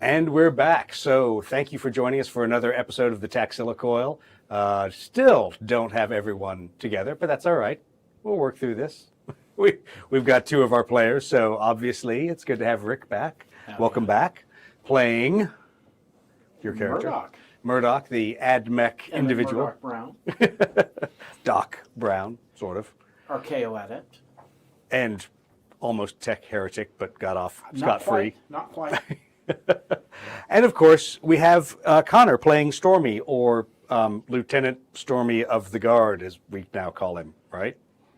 And we're back. So thank you for joining us for another episode of the Taxila Coil. Still don't have everyone together, but that's all right. We'll work through this. We've got two of our players, so obviously it's good to have Rick back. Welcome back. Playing your character. Murdoch, the AdMech individual. Murdoch Brown. Doc Brown, sort of. Archaeo Adept. And almost tech heretic, but got off scot-free. Not quite. And of course, we have Connor playing Stormy, or Lieutenant Stormy of the Guard, as we now call him, right?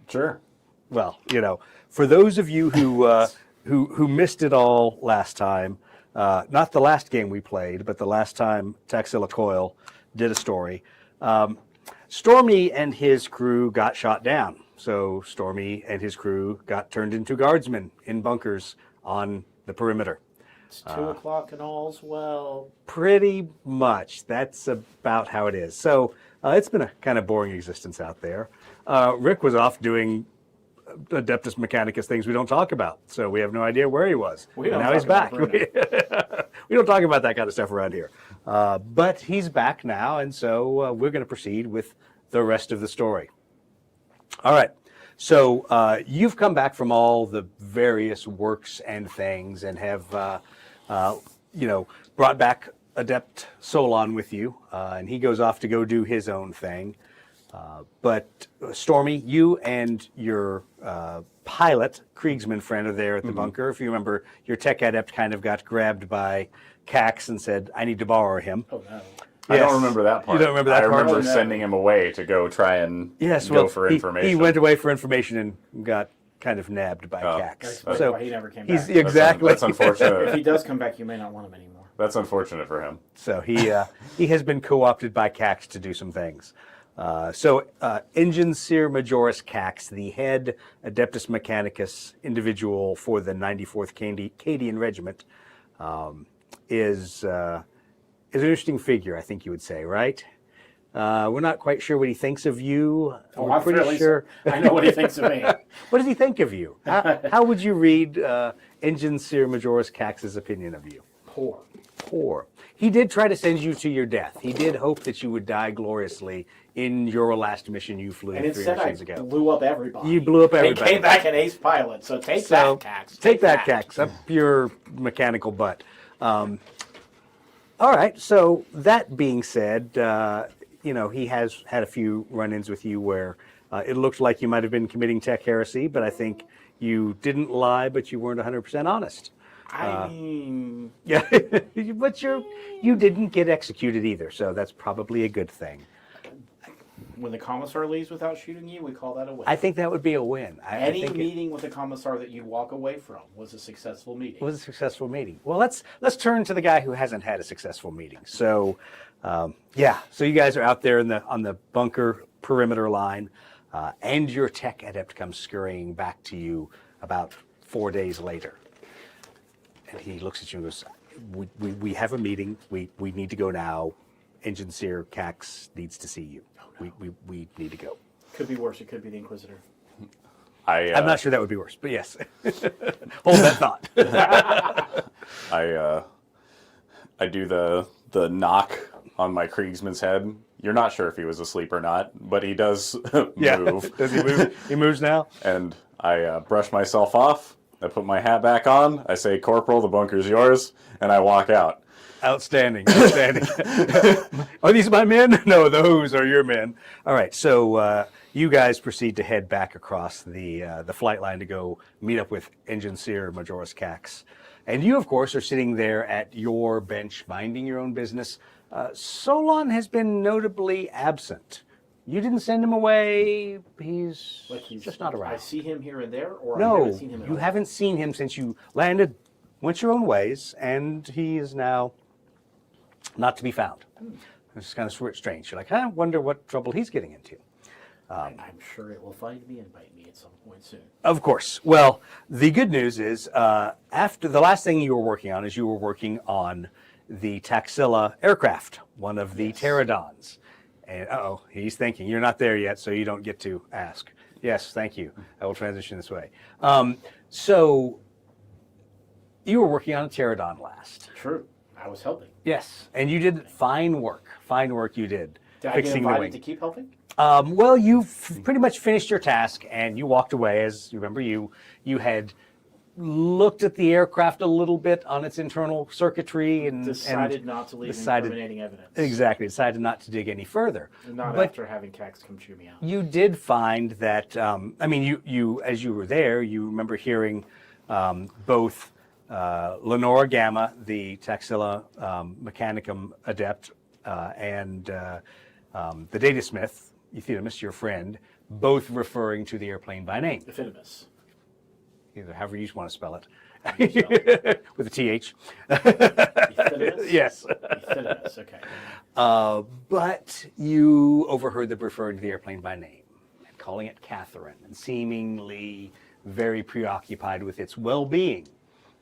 Sure. Well, you know, for those of you who missed it all last time, not the last game we played, but the last time Taxila Coil did a story, Stormy and his crew got shot down. So Stormy and his crew got turned into guardsmen in bunkers on the perimeter. It's 2 o'clock and all's well. Pretty much. That's about how it is. So it's been a kind of boring existence out there. Rick was off doing Adeptus Mechanicus things we don't talk about, so we have no idea where he was. And now he's back. We don't talk about that kind of stuff around here. But he's back now, and so we're going to proceed with the rest of the story. All right. So you've come back from all the various works and things and have, brought back Adept Solon with you, and he goes off to go do his own thing. But Stormy, you and your pilot, Kriegsman friend, are there at the bunker. If you remember, your tech adept kind of got grabbed by Cax and said, I need to borrow him. Oh, no. Yes. I don't remember that part. You don't remember that part? I remember sending him away to go try and go for information. He went away for information and got kind of nabbed by Cax. So why he never came back. Exactly. That's unfortunate. If he does come back, you may not want him anymore. That's unfortunate for him. So he has been co-opted by Cax to do some things. Engine Seer Majoris Cax, the head Adeptus Mechanicus individual for the 94th Cadian Regiment, is an interesting figure, I think you would say, right? We're not quite sure what he thinks of you. I'm pretty sure. I know what he thinks of me. What does he think of you? How would you read Engine Seer Majoris Cax's opinion of you? Poor. He did try to send you to your death. He did hope that you would die gloriously in your last mission you flew 3 missions ago. Blew up everybody. You blew up everybody. He came back an ace pilot, so take that, Cax. Take that, Cax. Up your mechanical butt. All right, so that being said, he has had a few run-ins with you where it looked like you might have been committing tech heresy, but I think you didn't lie, but you weren't 100% honest. I mean... Yeah, but you didn't get executed either, so that's probably a good thing. When the commissar leaves without shooting you, we call that a win. I think that would be a win. Any meeting with the commissar that you walk away from was a successful meeting. Was a successful meeting. Well, let's turn to the guy who hasn't had a successful meeting. So, so you guys are out there on the bunker perimeter line, and your tech adept comes scurrying back to you about 4 days later. And he looks at you and goes, we have a meeting. We need to go now. Engine Seer Cax needs to see you. Oh, no. We need to go. Could be worse. It could be the Inquisitor. I'm not sure that would be worse, but yes. Hold that thought. I do the knock on my Kriegsman's head. You're not sure if he was asleep or not, but he does move. Does he move? He moves now? And I brush myself off. I put my hat back on. I say, Corporal, the bunker's yours. And I walk out. Outstanding. Are these my men? No, those are your men. All right, so you guys proceed to head back across the flight line to go meet up with Engine Seer Majoris Cax. And you, of course, are sitting there at your bench, minding your own business. Solon has been notably absent. You didn't send him away. He's just not around. I see him here and there, or no, I haven't seen him at all. You haven't seen him since you landed, went your own ways, and he is now not to be found. It's kind of strange. You're like, I wonder what trouble he's getting into. I'm sure it will find me and bite me at some point soon. Of course. Well, the good news is, after the last thing you were working on is you were working on the Taxila aircraft, one of the pterodons. And he's thinking you're not there yet, so you don't get to ask. Yes, thank you. I will transition this way. So you were working on a pterodon last. True. I was helping. Yes, and you did fine work. Fine work you did. Did I get fixing the invited wing. to keep helping? Well, you pretty much finished your task, and you walked away. As you remember, you had looked at the aircraft a little bit on its internal circuitry and Decided not to leave incriminating evidence. Exactly, decided not to dig any further. Not but after having Cax come chew me out. you did find that. I mean, you as you were there, you remember hearing both Lenora Gamma, the Taxila Mechanicum adept, and the data smith, Euthydemos, your friend, both referring to the airplane by name. Euthydemos. Either however you want to spell it. So, With a TH. Euthydemos? Yes. Euthydemos, okay. But you overheard them referring to the airplane by name and calling it Catherine and seemingly very preoccupied with its well-being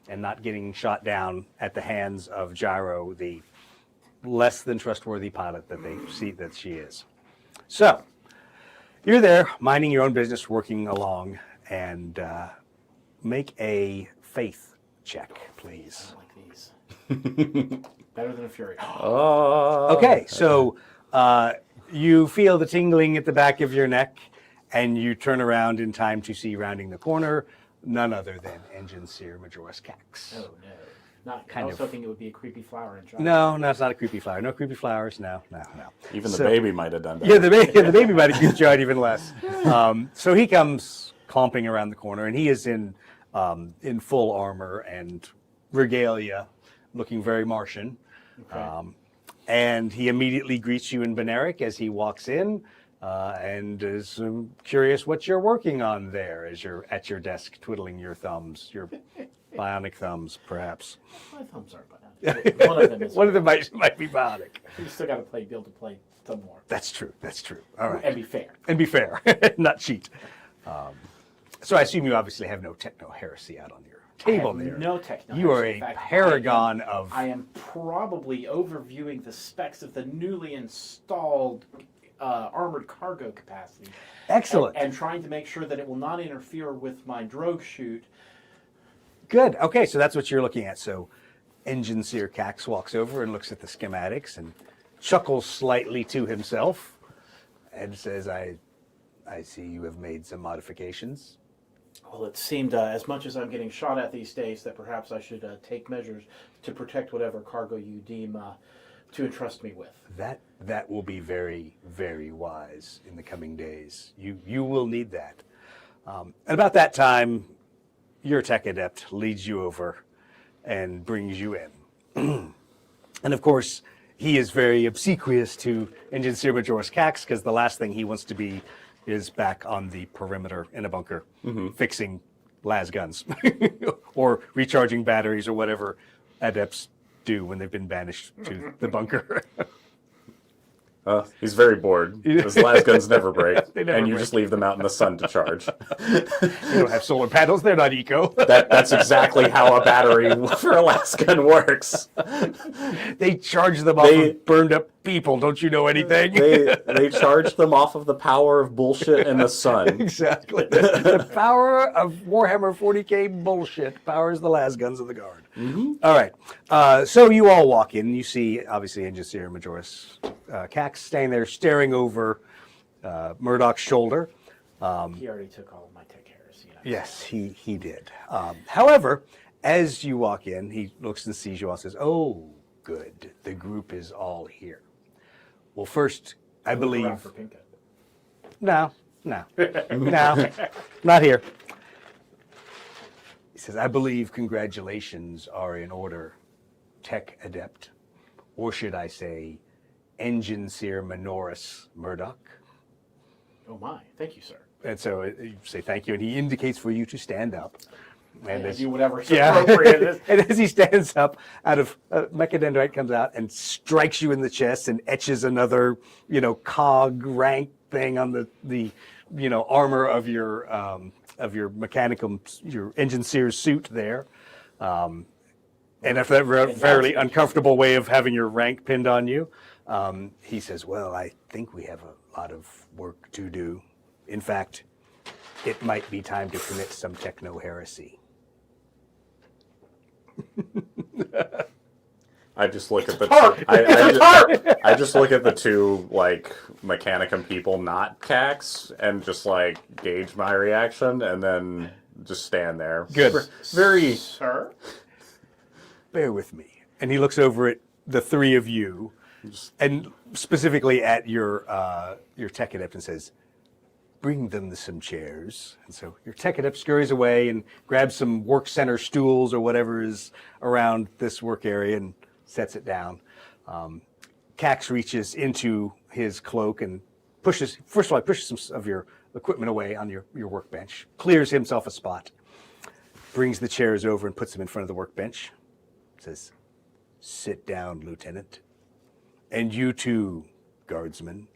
and not getting shot down at the hands of Gyro, the less than trustworthy pilot that they see that she is. So, you're there, minding your own business, working along, and make a faith check, please. I like these. Better than a Fury. Okay, so you feel the tingling at the back of your neck, and you turn around in time to see rounding the corner none other than Engine Seer Majoris Cax. Oh, no. Not, Kind I was of. hoping it would be a creepy flower in No, it's not a creepy flower. No creepy flowers. No. Even the So- baby might have done better. Yeah, the baby might have given you out even less. So he comes clomping around the corner, and he is in full armor and regalia, looking very Martian. Okay. And he immediately greets you in Beneric as he walks in, and is curious what you're working on there as you're at your desk twiddling your thumbs, your bionic thumbs, perhaps. My thumbs aren't bionic. One of them is. One of them might be bionic. You still got to be able to play some more. That's true. All right. And be fair. And be fair, not cheat. So I assume you obviously have no techno heresy out on your table I have there. no technology. You are In a fact, paragon of. I am probably overviewing the specs of the newly installed armored cargo capacity. Excellent. And trying to make sure that it will not interfere with my drogue chute. Good. Okay, so that's what you're looking at. So Engine Seer Cax walks over and looks at the schematics and chuckles slightly to himself and says, I see you have made some modifications. Well, it seemed, as much as I'm getting shot at these days, that perhaps I should take measures to protect whatever cargo you deem to entrust me with. That will be very, very wise in the coming days. You will need that. And about that time, your tech adept leads you over and brings you in. And of course, he is very obsequious to Engine Seer Majoris Cax because the last thing he wants to be is back on the perimeter in a bunker fixing las guns or recharging batteries or whatever adepts do when they've been banished to the bunker. He's very bored. His las guns never break, They never and you break. just leave them out in the sun to charge. They don't have solar panels. They're not eco. That's exactly how a battery for a las gun works. They charge them off of burned up people. Don't you know anything? They charge them off of the power of bullshit and the sun. Exactly. The power of Warhammer 40K bullshit powers the las guns of the guard. All right. So you all walk in. You see, obviously, Engine Seer Majoris Cax standing there staring over Murdoch's shoulder. He already took all of my tech heresy. Yes, he did. However, as you walk in, he looks and sees you all and says, "Oh, good. The group is all here." Well, first, I believe... For Pinka. No, not here. He says, I believe congratulations are in order, Tech Adept. Or should I say, Engine Seer Minoris Murdoch. Oh my, thanh you, sir. And so you say thank you, and he indicates for you to stand up. And as do whatever is Yeah. appropriate. And as he stands up, out of Mechadendrite comes out and strikes you in the chest and etches another, cog rank thing on the armor of your mechanicum, your engine seer's suit there. And after that fairly uncomfortable way of having your rank pinned on you, he says, "Well, I think we have a lot of work to do. In fact, it might be time to commit some techno heresy." I just look at the tarp! I just look at the two like Mechanicum people, not Cax, and just like gauge my reaction, and then just stand there. Good. Very. Sir? Bear with me. And he looks over at the three of you, and specifically at your tech adept, and says, "Bring them some chairs." And so your tech adept scurries away and grabs some work center stools or whatever is around this work area and sets it down. Cax reaches into his cloak and pushes some of your equipment away on your workbench, clears himself a spot, brings the chairs over and puts them in front of the workbench, says, "Sit down, Lieutenant. And you too, Guardsman."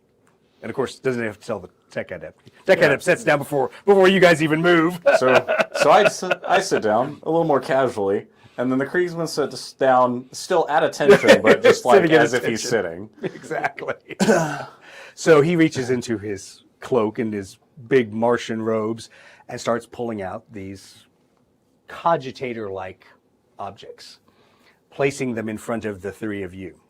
And of course, doesn't have to tell the tech adept. Tech adept sits down before you guys even move. So I sit down a little more casually, and then the Kriegsman sits down, still at attention, but just like Sitting at as if he's attention. sitting. Exactly. So he reaches into his cloak and his big Martian robes and starts pulling out these cogitator-like objects, placing them in front of the three of you.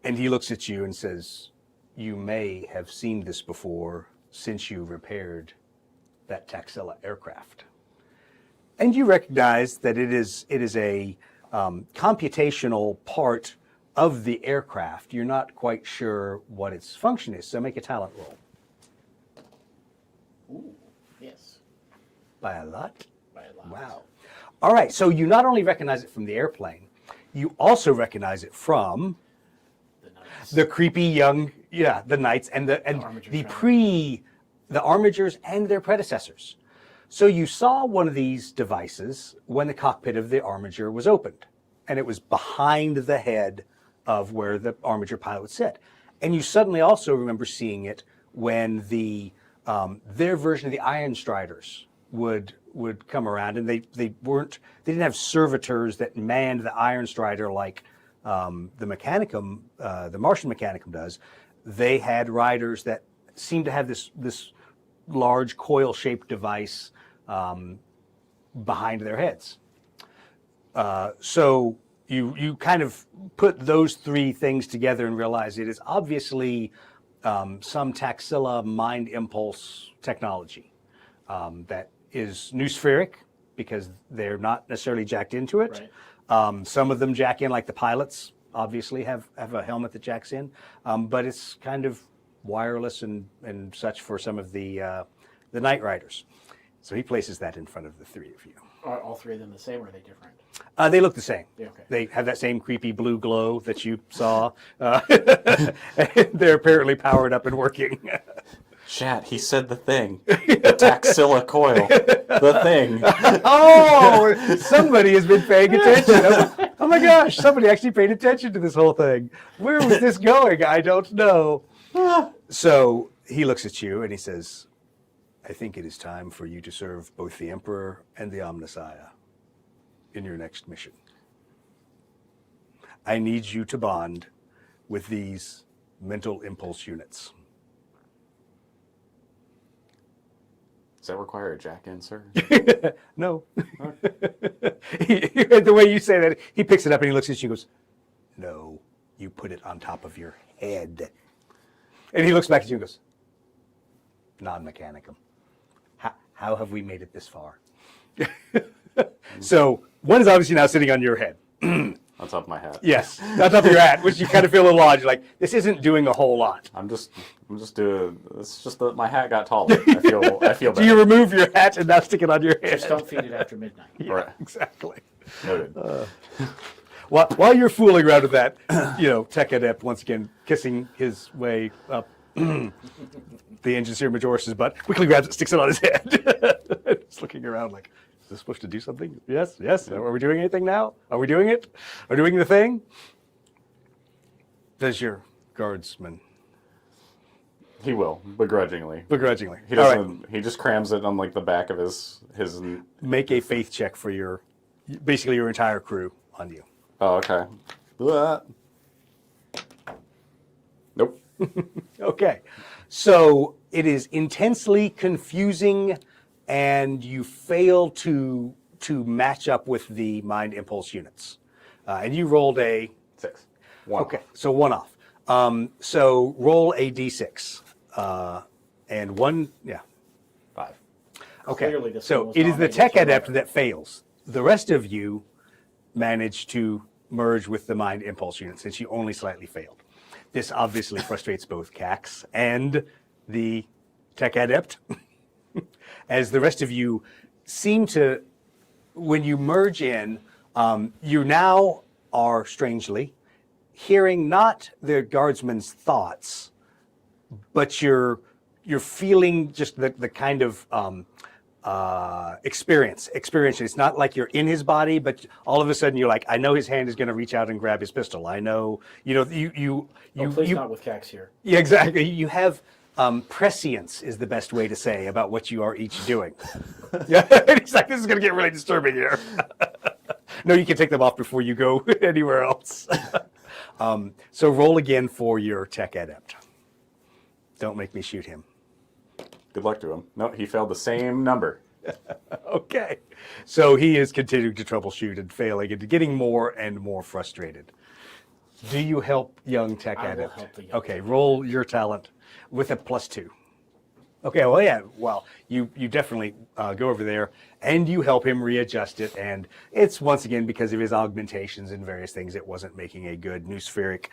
And he looks at you and says, "You may have seen this before since you repaired that Taxila aircraft." And you recognize that it is a computational part of the aircraft. You're not quite sure what its function is, so make a talent roll. Ooh, yes. By a lot? By a lot. Wow. All right, so you not only recognize it from the airplane, you also recognize it from The knights. the creepy young, the knights and the armigers and their predecessors. So you saw one of these devices when the cockpit of the armiger was opened, and it was behind the head of where the armiger pilot would sit. And you suddenly also remember seeing it when their version of the Iron Striders would come around, and they didn't have servitors that manned the Iron Strider like the Mechanicum, the Martian Mechanicum does. They had riders that seemed to have this large coil-shaped device behind their heads. So you kind of put those three things together and realize it is obviously some Taxila mind impulse technology that is noospheric because they're not necessarily jacked into it. Right. Some of them jack in, like the pilots obviously have a helmet that jacks in, but it's kind of wireless and such for some of the Night Riders. So he places that in front of the three of you. Are all three of them the same, or are they different? They look the same. Yeah, okay. They have that same creepy blue glow that you saw. They're apparently powered up and working. Chat, he said the thing. The Taxila Coil. The thing. Oh, somebody has been paying attention. Oh my gosh, somebody actually paid attention to this whole thing. Where was this going? I don't know. So he looks at you and he says, "I think it is time for you to serve both the Emperor and the Omnissiah in your next mission. I need you to bond with these mental impulse units." Does that require a jack-in, sir? No. The way you say that, he picks it up and he looks at you and goes, "No, you put it on top of your head." And he looks back at you and goes, "Non-Mechanicum. How have we made it this far?" So one is obviously now sitting on your head. On top of my hat. Yes, on top of your hat, which you kind of feel a little odd. You're like, this isn't doing a whole lot. I'm just doing. It's just that my hat got taller. I feel better. Do you remove your hat and now stick it on your head? Just don't feed it after midnight. Yeah, Right. exactly. Noted. While you're fooling around with that, Tech Adept once again kissing his way up the Engineer Majoris's butt, quickly grabs it, sticks it on his head. Just looking around like, is this supposed to do something? Yes. Are we doing anything now? Are we doing it? Are we doing the thing? Does your guardsman He will, begrudgingly. begrudgingly? He All right. doesn't. He just crams it on like the back of his. Make a faith check for basically your entire crew on you. Oh, okay. Nope. Okay. So it is intensely confusing, and you fail to to match up with the mind impulse units. And you rolled a 6. 1. Okay, so 1 off. So roll a d6. And 1, yeah. 5. Okay, Clearly this one so was it is the nominated tech to adept win. that fails. The rest of you manage to merge with the mind impulse unit since you only slightly failed. This obviously frustrates both Cax and the tech adept, as the rest of you seem to, when you merge in, you now are strangely hearing not the guardsman's thoughts, but you're feeling just the kind of experience. It's not like you're in his body, but all of a sudden you're like, I know his hand is going to reach out and grab his pistol. I know, Please not with Cax here. yeah, exactly. You have prescience is the best way to say about what you are each doing. Yeah, it's like, this is going to get really disturbing here. No, you can take them off before you go anywhere else. So roll again for your tech adept. Don't make me shoot him. Good luck to him. No, he failed the same number. Okay. So he is continuing to troubleshoot and failing and getting more and more frustrated. Do you help young tech I will adept? help the young Okay, tech roll your talent with a +2. Okay, well, yeah, well, you definitely go over there and you help him readjust it. And it's once again because of his augmentations and various things, it wasn't making a good noospheric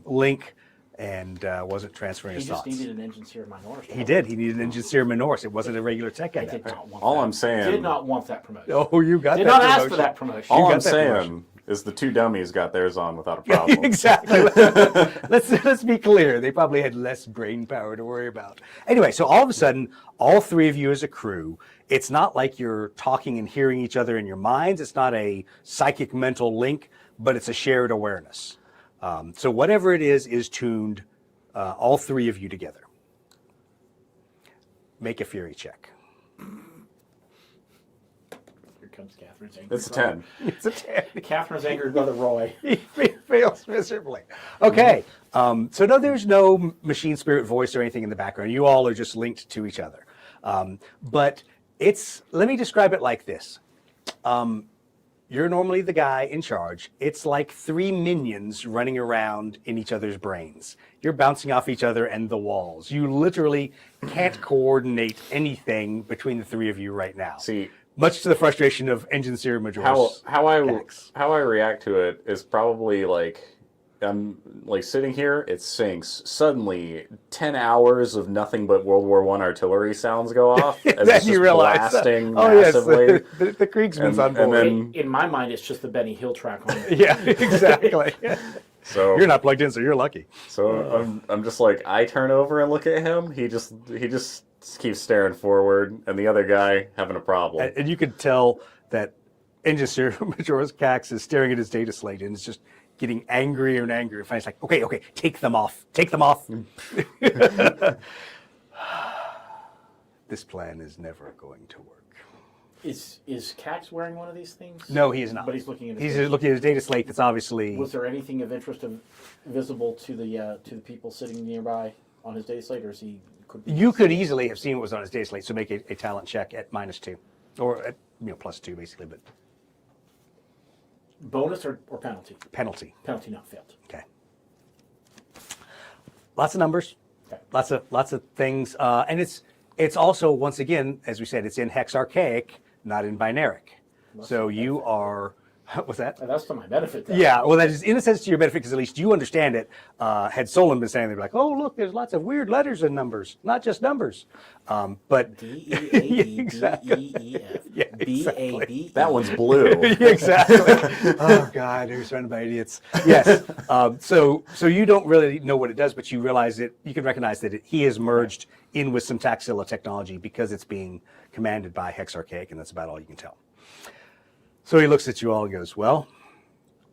link and wasn't transferring He his just thoughts. needed an engine seer minoris. He did. He needed an engine seer minoris. It wasn't a regular tech I did adept. not want All that. I'm saying- Did not want that promotion. Oh, you got Did that not ask promotion. for that promotion. All got I'm that saying promotion. is the 2 dummies got theirs on without a problem. Exactly. let's be clear. They probably had less brain power to worry about. Anyway, so all of a sudden, all 3 of you as a crew, it's not like you're talking and hearing each other in your minds. It's not a psychic mental link, but it's a shared awareness. So whatever it is tuned all 3 of you together. Make a fury check. Here comes Catherine's angry It's a brother. 10. It's a 10. Catherine's angry brother Roy. He fails miserably. Okay, so no, there's no machine spirit voice or anything in the background. You all are just linked to each other. But let me describe it like this. You're normally the guy in charge. It's like 3 minions running around in each other's brains. You're bouncing off each other and the walls. You literally can't coordinate anything between the 3 of you right now. See, much to the frustration of Engine Seer Majoris. how I react to it is probably like I'm like sitting here, it sinks. Suddenly, 10 hours of nothing but World War I artillery sounds go off. As Then it's you just realize, blasting oh yes, massively. the Kriegsman's on And board. then- In my mind, it's just the Benny Hill track on it. Yeah, exactly. So You're not plugged in, so you're lucky. So I'm just like, I turn over and look at him. He just keeps staring forward, and the other guy having a problem. And you could tell that Engine Seer Majoris Cax is staring at his data slate and it's just getting angrier and angrier. And finally, it's like, okay, take them off. Take them off. This plan is never going to work. Is Cax wearing one of these things? No, he is not. But he's looking at his He's data. looking at his data slate that's obviously... Was there anything of interest visible to the people sitting nearby on his data slate, or is he? You could easily have seen what was on his data slate, so make a talent check at -2. Or at, +2, basically, but Bonus or penalty? penalty. Penalty, not failed. Okay. Lots of numbers, Okay. lots of things, and it's also, once again, as we said, it's in hex archaic, not in binaric. So you are, what's that? And that's to my benefit. Then. Yeah, well, that is in a sense to your benefit because at least you understand it. Had Solon been standing there, be like, oh, look, there's lots of weird letters and numbers, not just numbers. But D-E-A-E, Exactly. D-E-E-F, Yeah, exactly. B-A-B-E. That one's blue. Exactly. Oh God, they're surrounded by idiots. Yes. So you don't really know what it does, but you realize it. You can recognize that he is merged in with some Taxila technology because it's being commanded by Hex Archaic, and that's about all you can tell. So he looks at you all and goes, "Well,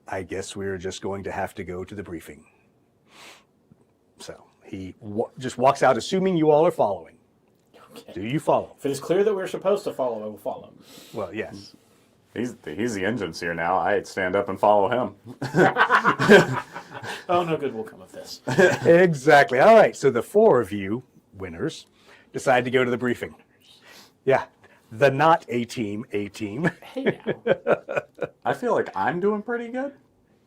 I guess we're just going to have to go to the briefing." So he just walks out, assuming you all are following. Okay. Do you follow? If it is clear that we're supposed to follow, I will follow. Well, yes. He's the engine seer now. I'd stand up and follow him. Oh, no good will come of this. Exactly. All right. So the 4 of you winners decide to go to the briefing. Yeah. the not A-team, A-team. Hey now. I feel like I'm doing pretty good.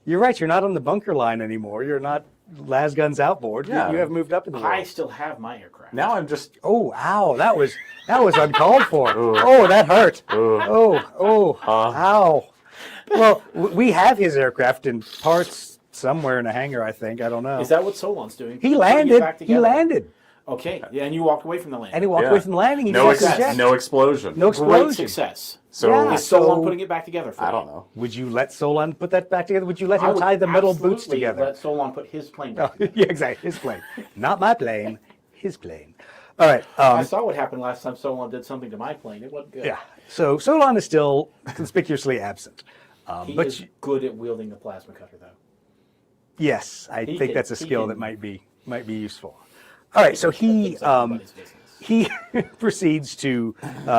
You're right. You're not on the bunker line anymore. You're not las guns outboard. Yeah. You have moved up in the I world. still have my aircraft. Now I'm just. Oh, ow! That was uncalled for. Oh, that hurt. Oh, ow! Well, we have his aircraft in parts somewhere in a hangar. I think. I don't know. Is that what Solon's doing? He Putting it landed. back He together? landed, Okay, yeah, and you walked away from the landing. and he walked away from the landing. He No, checked the jet. no explosion. No Great explosion. success. So Yeah. Is Solon So- putting it back together for I you? don't know. Would you let Solon put that back together? Would you let I him would tie the metal boots absolutely together? Let Solon put his plane Oh, back. yeah, exactly. His plane, not my plane. His plane. All right. I saw what happened last time Solon did something to my plane. It wasn't good. Yeah. So Solon is still conspicuously absent. He But is good at wielding the plasma cutter, though. yes, I He think can- that's a he skill can- that might be useful. All right. So he It's everybody's business. he proceeds to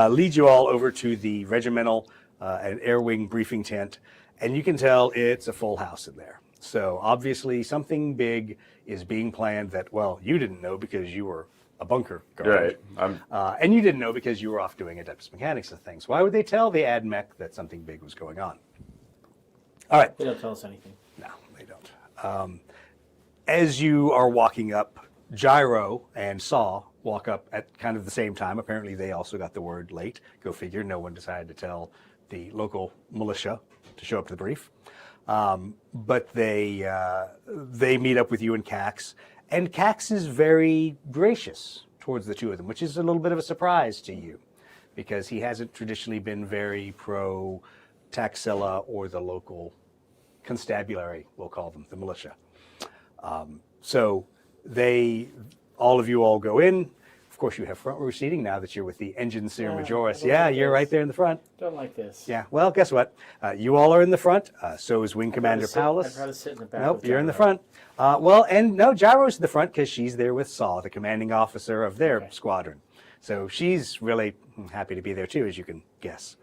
lead you all over to the regimental and air wing briefing tent, and you can tell it's a full house in there. So obviously something big is being planned that, well, you didn't know because you were a bunker guard. Right. And you didn't know because you were off doing Adeptus Mechanics and things. Why would they tell the AdMech that something big was going on? All right. They don't tell us anything. No, they don't. As you are walking up, Gyro and Saw walk up at kind of the same time. Apparently, they also got the word late. Go figure. No one decided to tell the local militia to show up to the brief. But they meet up with you and Cax, and Cax is very gracious towards the two of them, which is a little bit of a surprise to you, because he hasn't traditionally been very pro Taxila or the local constabulary, we'll call them, the militia. So all of you all go in. Of course, you have front row seating now that you're with the Engine Seer Yeah, Majoris. I don't Yeah, like you're this. right there in the front. Don't like this. Yeah, well, guess what? You all are in the front. So is Wing Commander I'd Paulus. rather sit in the back. Nope, with you're in the Gyro. front. And no, Gyro's in the front because she's there with Saw, the commanding officer of their Okay. squadron. So she's really happy to be there too, as you can guess.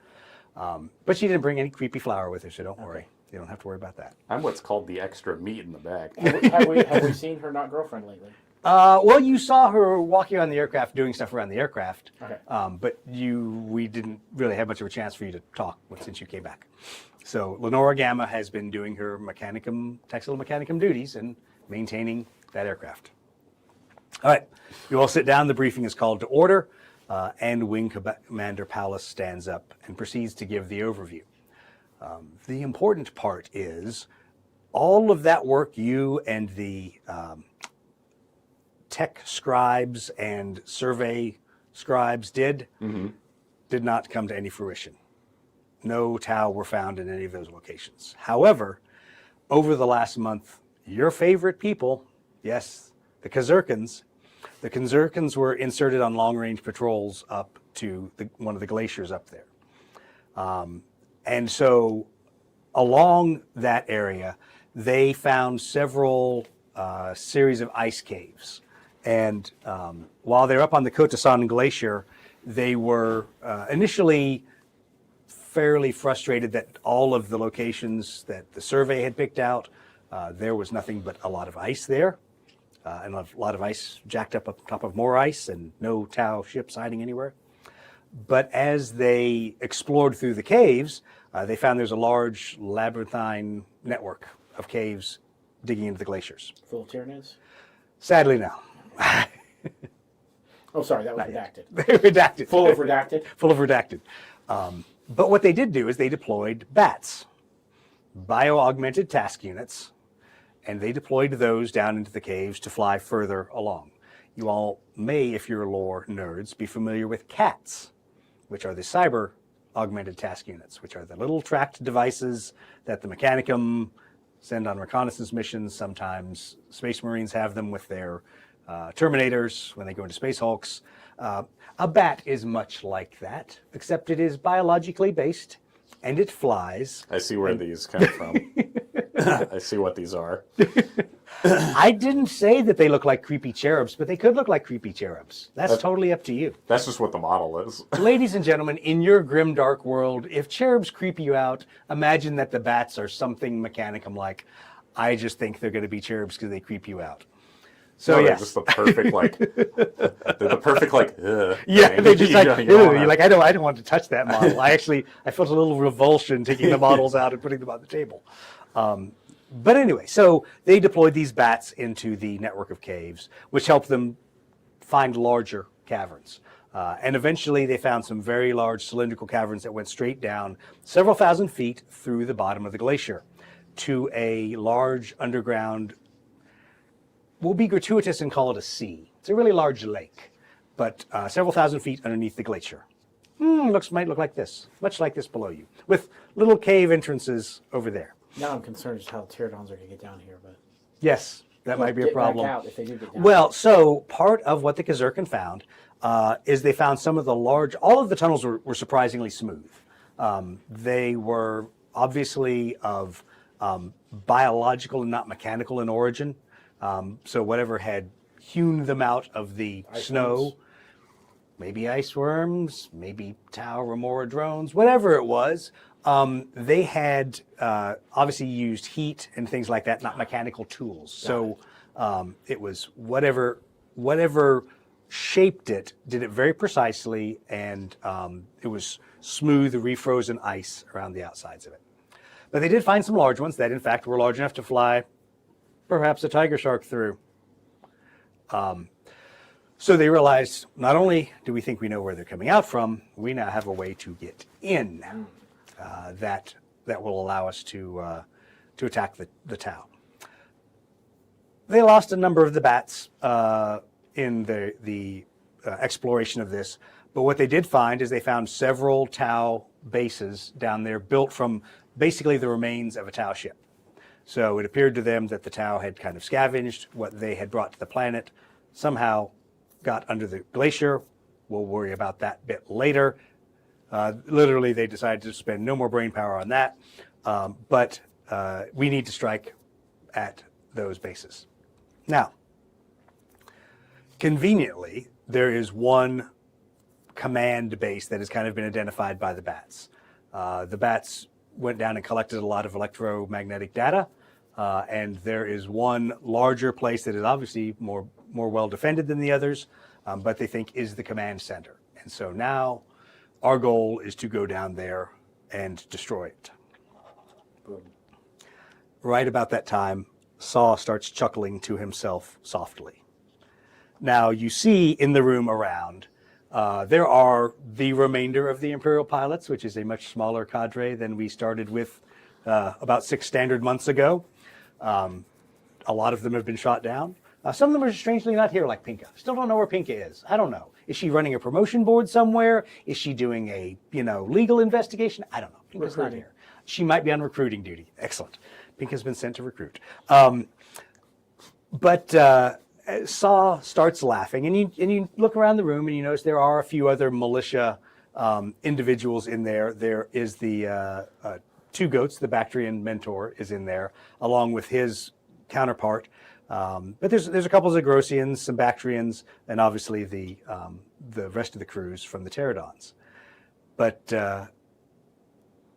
But she didn't bring any creepy flower with her, so don't worry. You don't have to worry about that. I'm what's called the extra meat in the back. Have we seen her not girlfriend lately? Well, you saw her walking around the aircraft, doing stuff around the aircraft. Okay. But we didn't really have much of a chance for you to talk since you came back. So Lenora Gamma has been doing her Taxila Mechanicum duties and maintaining that aircraft. All right, you all sit down. The briefing is called to order, and Wing Commander Paulus stands up and proceeds to give the overview. The important part is all of that work you and the tech scribes and survey scribes did not come to any fruition. No Tau were found in any of those locations. However, over the last month, your favorite people, yes, the Kazurkans were inserted on long-range patrols up to one of the glaciers up there. And so along that area, they found several series of ice caves. And while they're up on the Kotasan Glacier, they were initially fairly frustrated that all of the locations that the survey had picked out, there was nothing but a lot of ice there. And a lot of ice jacked up on top of more ice and no Tau ships hiding anywhere. But as they explored through the caves, they found there's a large labyrinthine network of caves digging into the glaciers. Full of Tyranids? Sadly, no. Oh, sorry, that was Not yet. redacted. Redacted. Full of redacted? Full of redacted. But what they did do is they deployed BATs, bio-augmented task units, and they deployed those down into the caves to fly further along. You all may, if you're lore nerds, be familiar with CATs, which are the cyber augmented task units, which are the little tracked devices that the Mechanicum send on reconnaissance missions. Sometimes Space Marines have them with their Terminators when they go into Space Hulks. A BAT is much like that, except it is biologically based, and it flies. I see where these come from. I see what these are. I didn't say that they look like creepy cherubs, but they could look like creepy cherubs. That's totally up to you. That's just what the model is. Ladies and gentlemen, in your grim dark world, if cherubs creep you out, imagine that the bats are something Mechanicum like. I just think they're going to be cherubs because they creep you out. So they're yes. just the perfect like. They're the perfect like. Yeah, thing. they just like, You don't wanna- you're like, I don't want to touch that model. I felt a little revulsion taking the models out and putting them on the table. But anyway, so they deployed these bats into the network of caves, which helped them find larger caverns. And eventually they found some very large cylindrical caverns that went straight down several thousand feet through the bottom of the glacier to a large underground. We'll be gratuitous and call it a sea. It's a really large lake, but several thousand feet underneath the glacier. Might look like this, much like this below you, with little cave entrances over there. Now I'm concerned as to how the pterodons are going to get down here, but Yes, that might be a get back problem. out if they do get down. Well, so part of what the Kazurkan found is they found some of the all of the tunnels were surprisingly smooth. They were obviously of biological and not mechanical in origin. So whatever had hewn them out of the snow, worms. maybe ice worms, maybe tau remora drones, whatever it was, they had obviously used heat and things like that, not mechanical tools. So it was whatever shaped it, did it very precisely, and it was smooth, refrozen ice around the outsides of it. But they did find some large ones that, in fact, were large enough to fly perhaps a tiger shark through. So they realized, not only do we think we know where they're coming out from, we now have a way to get in that will allow us to attack the tau. They lost a number of the bats in the exploration of this, but what they did find is they found several tau bases down there built from basically the remains of a tau ship. So it appeared to them that the tau had kind of scavenged what they had brought to the planet, somehow got under the glacier. We'll worry about that bit later. Literally, they decided to spend no more brain power on that, but we need to strike at those bases. Now, conveniently, there is one command base that has kind of been identified by the bats. The bats went down and collected a lot of electromagnetic data, and there is one larger place that is obviously more well defended than the others, but they think is the command center. And so now our goal is to go down there and destroy it. Boom. Right about that time, Saw starts chuckling to himself softly. Now you see in the room around, there are the remainder of the Imperial pilots, which is a much smaller cadre than we started with about 6 standard months ago. A lot of them have been shot down. Some of them are strangely not here, like Pinka. Still don't know where Pinka is. I don't know. Is she running a promotion board somewhere? Is she doing a legal investigation? I don't know. Pinka's not here. She might be on recruiting duty. Excellent. Pinka's been sent to recruit. But Saw starts laughing, and you look around the room and you notice there are a few other militia individuals in there. There is the Two Goats, the Bactrian mentor, is in there, along with his counterpart. But there's a couple of Zagrosians, some Bactrians, and obviously the rest of the crews from the Pterodons. But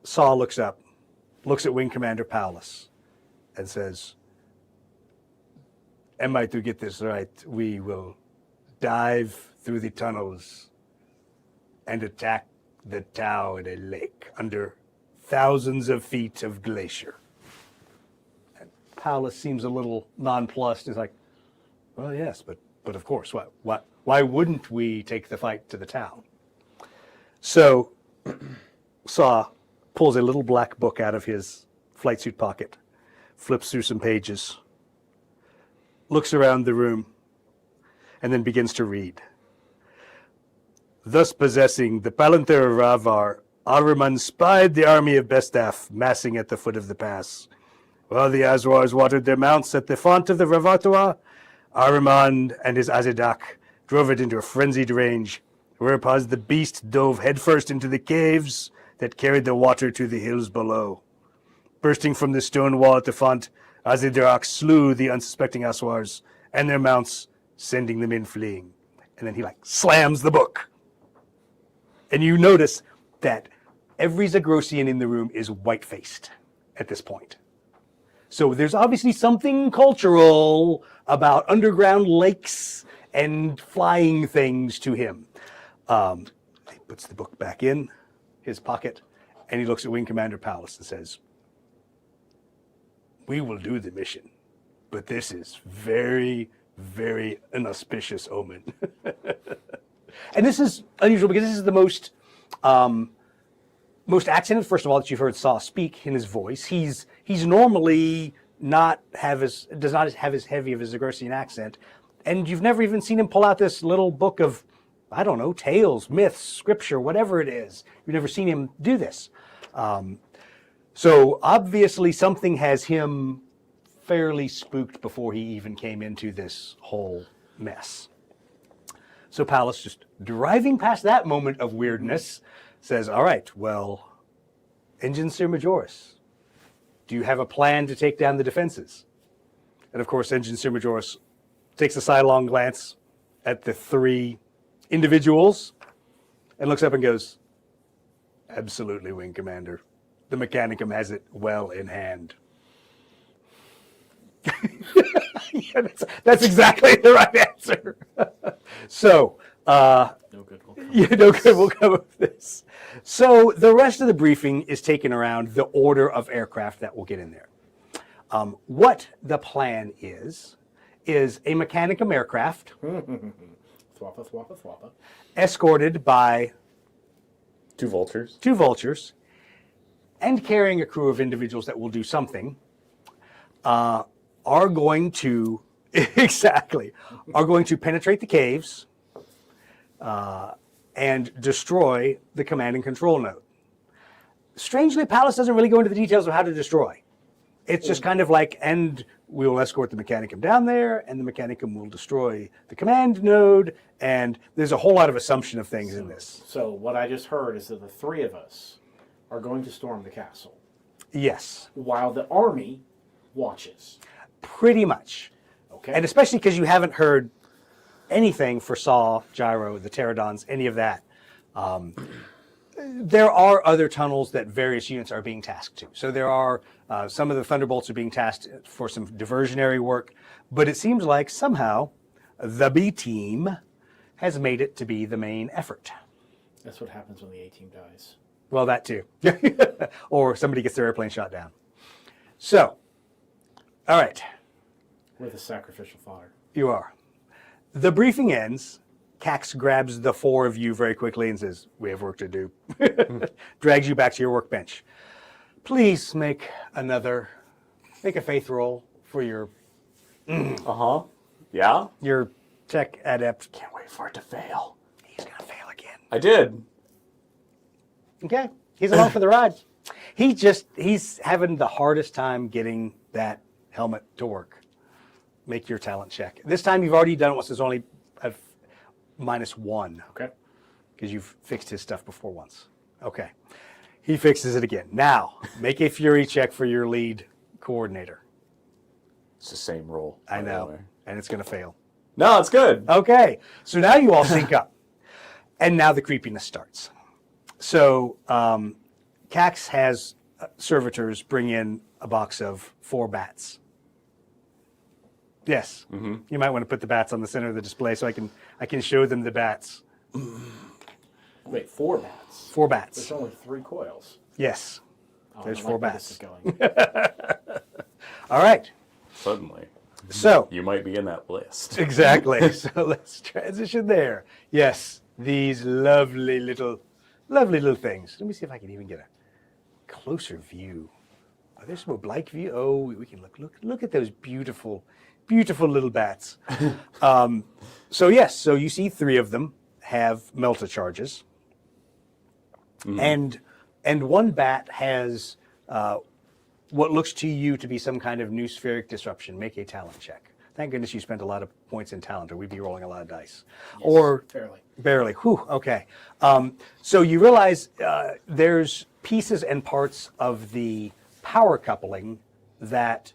Saw looks up, looks at Wing Commander Paulus, and says, "Am I to get this right? We will dive through the tunnels and attack the Tau in a lake under thousands of feet of glacier." And Paulus seems a little nonplussed. He's like, "Well, yes, but of course. Why wouldn't we take the fight to the Tau?" So Saw pulls a little black book out of his flight suit pocket, flips through some pages, looks around the room, and then begins to read. "Thus possessing the Palantir of Ravar, Ahriman spied the army of Bestaf massing at the foot of the pass. While the Azwars watered their mounts at the font of the Ravatua, Ahriman and his Azedak drove it into a frenzied range, whereupon the beast dove headfirst into the caves that carried the water to the hills below. Bursting from the stone wall at the font, Azedak slew the unsuspecting Aswars and their mounts, sending them in fleeing." And then he slams the book. And you notice that every Zagrosian in the room is white-faced at this point. So there's obviously something cultural about underground lakes and flying things to him. He puts the book back in his pocket, and he looks at Wing Commander Pallas and says, "We will do the mission, but this is very, very inauspicious omen." And this is unusual because this is the most accented, first of all, that you've heard Saw speak in his voice. He's normally does not have as heavy of a Zagorsian accent, and you've never even seen him pull out this little book of, I don't know, tales, myths, scripture, whatever it is. You've never seen him do this. So obviously something has him fairly spooked before he even came into this whole mess. So Pallas, just driving past that moment of weirdness, says, "All right, well, Engineer Majoris, do you have a plan to take down the defenses?" And of course, Engineer Majoris takes a sidelong glance at the three individuals and looks up and goes, "Absolutely, Wing Commander. The Mechanicum has it well in hand." Yeah, that's exactly the right answer. So, No good will come. yeah, no good will come of this. So the rest of the briefing is taken around the order of aircraft that will get in there. What the plan is a Mechanicum aircraft Thwappa, thwappa, thwappa. escorted by 2 vultures. 2 vultures and carrying a crew of individuals that will do something, are going to penetrate the caves and destroy the command and control node. Strangely, Pallas doesn't really go into the details of how to destroy. It's just kind of like, and we will escort the Mechanicum down there, and the Mechanicum will destroy the command node, and there's a whole lot of assumption of things in this. So what I just heard is that the 3 of us are going to storm the castle Yes, while the army watches. pretty much. Okay. And especially because you haven't heard anything for Saw, Gyro, the Pterodons, any of that. There are other tunnels that various units are being tasked to. So there are, some of the Thunderbolts are being tasked for some diversionary work, but it seems like somehow the B team has made it to be the main effort. That's what happens when the A-team dies. Well, that too. Or somebody gets their airplane shot down. So, all right, We're the sacrificial fodder. you are. The briefing ends. Cax grabs the 4 of you very quickly and says, "We have work to do." Drags you back to your workbench. "Please make a faith roll for your Yeah? tech adept." Can't wait for it to fail. He's gonna fail again. I did. Okay, he's along for the ride. He's having the hardest time getting that helmet to work. Make your talent check. This time you've already done it once. There's only a -1 Okay. because you've fixed his stuff before once. Okay, he fixes it again. Now make a fury check for your lead coordinator. It's the same roll. I by the know, way. and it's gonna fail. No, it's good. Okay, so now you all sync up, and now the creepiness starts. So Cax has servitors bring in a box of 4 bats. Yes, you might want to put the bats on the center of the display so I can show them the bats. Wait, 4 bats. 4 bats. There's only 3 coils. Yes, Oh, there's I 4 like where this bats. is going. All right. Suddenly. So You might be in that list. exactly. So let's transition there. Yes, these lovely little things. Let me see if I can even get a closer view. Are there some oblique view? Oh, we can look at those beautiful little bats. So yes, so you see 3 of them have melta charges, and 1 bat has what looks to you to be some kind of new spheric disruption. Make a talent check. Thank goodness you spent a lot of points in talent, or we'd be rolling a lot of dice. Or Fairly. barely. Whew. Okay. So you realize there's pieces and parts of the power coupling that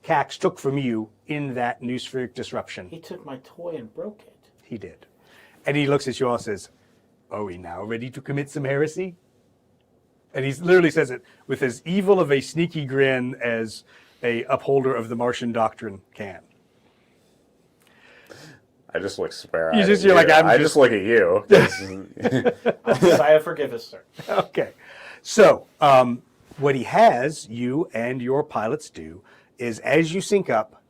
Cax took from you in that new spheric disruption. He took my toy and broke it. He did. And he looks at you all and says, "Are we now ready to commit some heresy?" And he literally says it with as evil of a sneaky grin as a upholder of the Martian doctrine can. I just look swear. You're like, I just look at you. Messiah, forgive us, sir. Okay. So, what he has you and your pilots do is, as you sync up,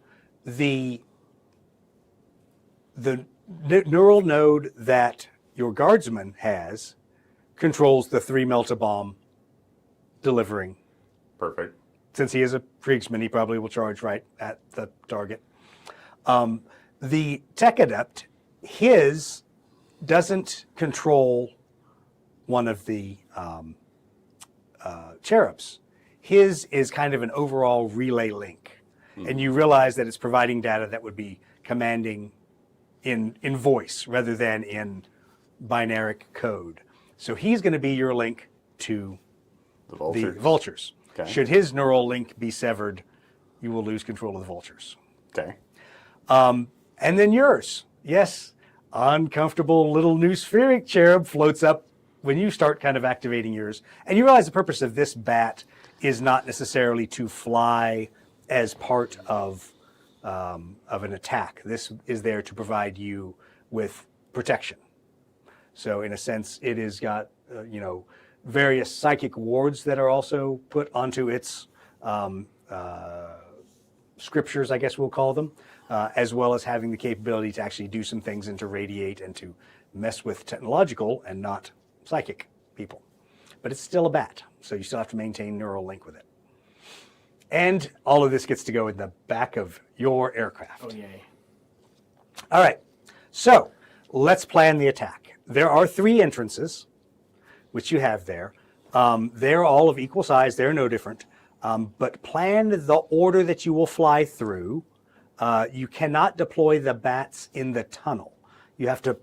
the neural node that your guardsman has controls the 3 melta-bomb delivering. Perfect. Since he is a Kriegsman, he probably will charge right at the target. The tech adept, his doesn't control one of the cherubs. His is kind of an overall relay link. And you realize that it's providing data that would be commanding in voice rather than in binary code. So he's going to be your link to the vultures. Okay. Should his neural link be severed, you will lose control of the vultures. Okay. And then yours. Yes, uncomfortable little new spheric cherub floats up when you start kind of activating yours. And you realize the purpose of this bat is not necessarily to fly as part of an attack. This is there to provide you with protection. So in a sense, it has got, various psychic wards that are also put onto its scriptures, I guess we'll call them, as well as having the capability to actually do some things and to radiate and to mess with technological and not psychic people. But it's still a bat, so you still have to maintain neural link with it. And all of this gets to go in the back of your aircraft. Oh, yay. All right, so let's plan the attack. There are 3 entrances, which you have there. They're all of equal size. They're no different. But plan the order that you will fly through. You cannot deploy the bats in the tunnel. You have to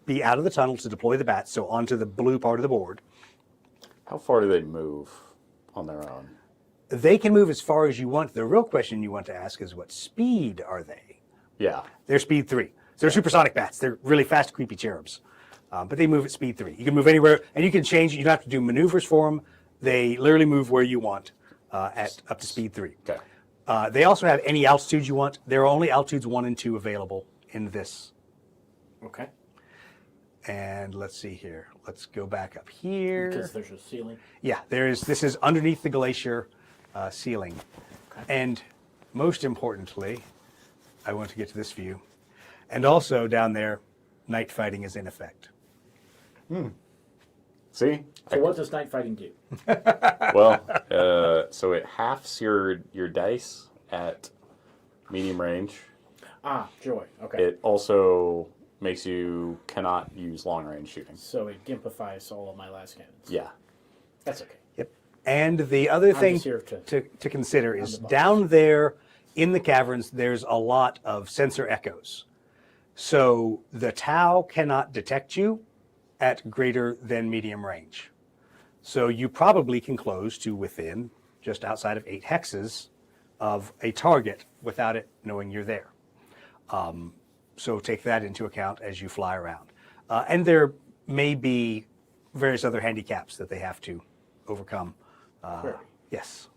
be out of the tunnel to deploy the bats, so onto the blue part of the board. How far do they move on their own? They can move as far as you want. The real question you want to ask is, what speed are they? Yeah. They're speed 3. So they're supersonic bats. They're really fast, creepy cherubs. But they move at speed 3. You can move anywhere, and you can change. You don't have to do maneuvers for them. They literally move where you want at up to speed 3. Okay. They also have any altitudes you want. There are only altitudes 1 and 2 available in this. Okay. And let's see here. Let's go back up here. Because there's a ceiling. Yeah, this is underneath the glacier ceiling. Okay. And most importantly, I want to get to this view. And also down there, night fighting is in effect. See? So what does night fighting do? Well, so it halves your dice at medium range. Ah, joy. Okay. It also makes you cannot use long range shooting. So it gimpifies all of my last cannons. Yeah. That's okay. Yep. And the other thing just here to consider is the box. down there in the caverns, there's a lot of sensor echoes. So the Tau cannot detect you at greater than medium range. So you probably can close to within just outside of 8 hexes of a target without it knowing you're there. So take that into account as you fly around. And there may be various other handicaps that they have to overcome. Query. Yes.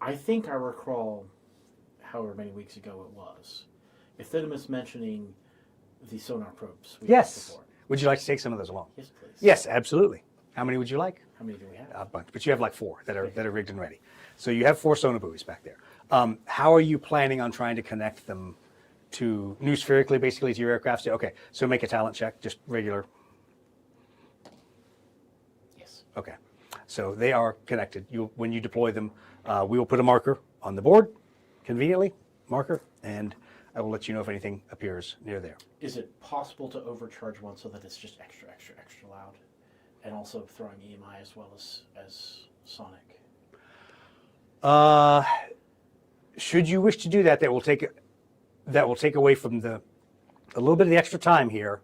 I think I recall, however many weeks ago it was, Euthydemus mentioning the sonar probes. We Yes. had before. Would you like to take some of those along? Yes, please. Yes, absolutely. How many would you like? How many do we have? A bunch, but you have like 4 that are rigged and ready. So you have 4 sonobuoys back there. How are you planning on trying to connect them to new spherically, basically to your aircraft? Okay, so make a talent check, just regular. Yes. Okay, so they are connected. When you deploy them, we will put a marker on the board, conveniently, marker, and I will let you know if anything appears near there. Is it possible to overcharge one so that it's just extra, extra, extra loud? And also throwing EMI as well as sonic? Should you wish to do that, that will take away from a little bit of the extra time here,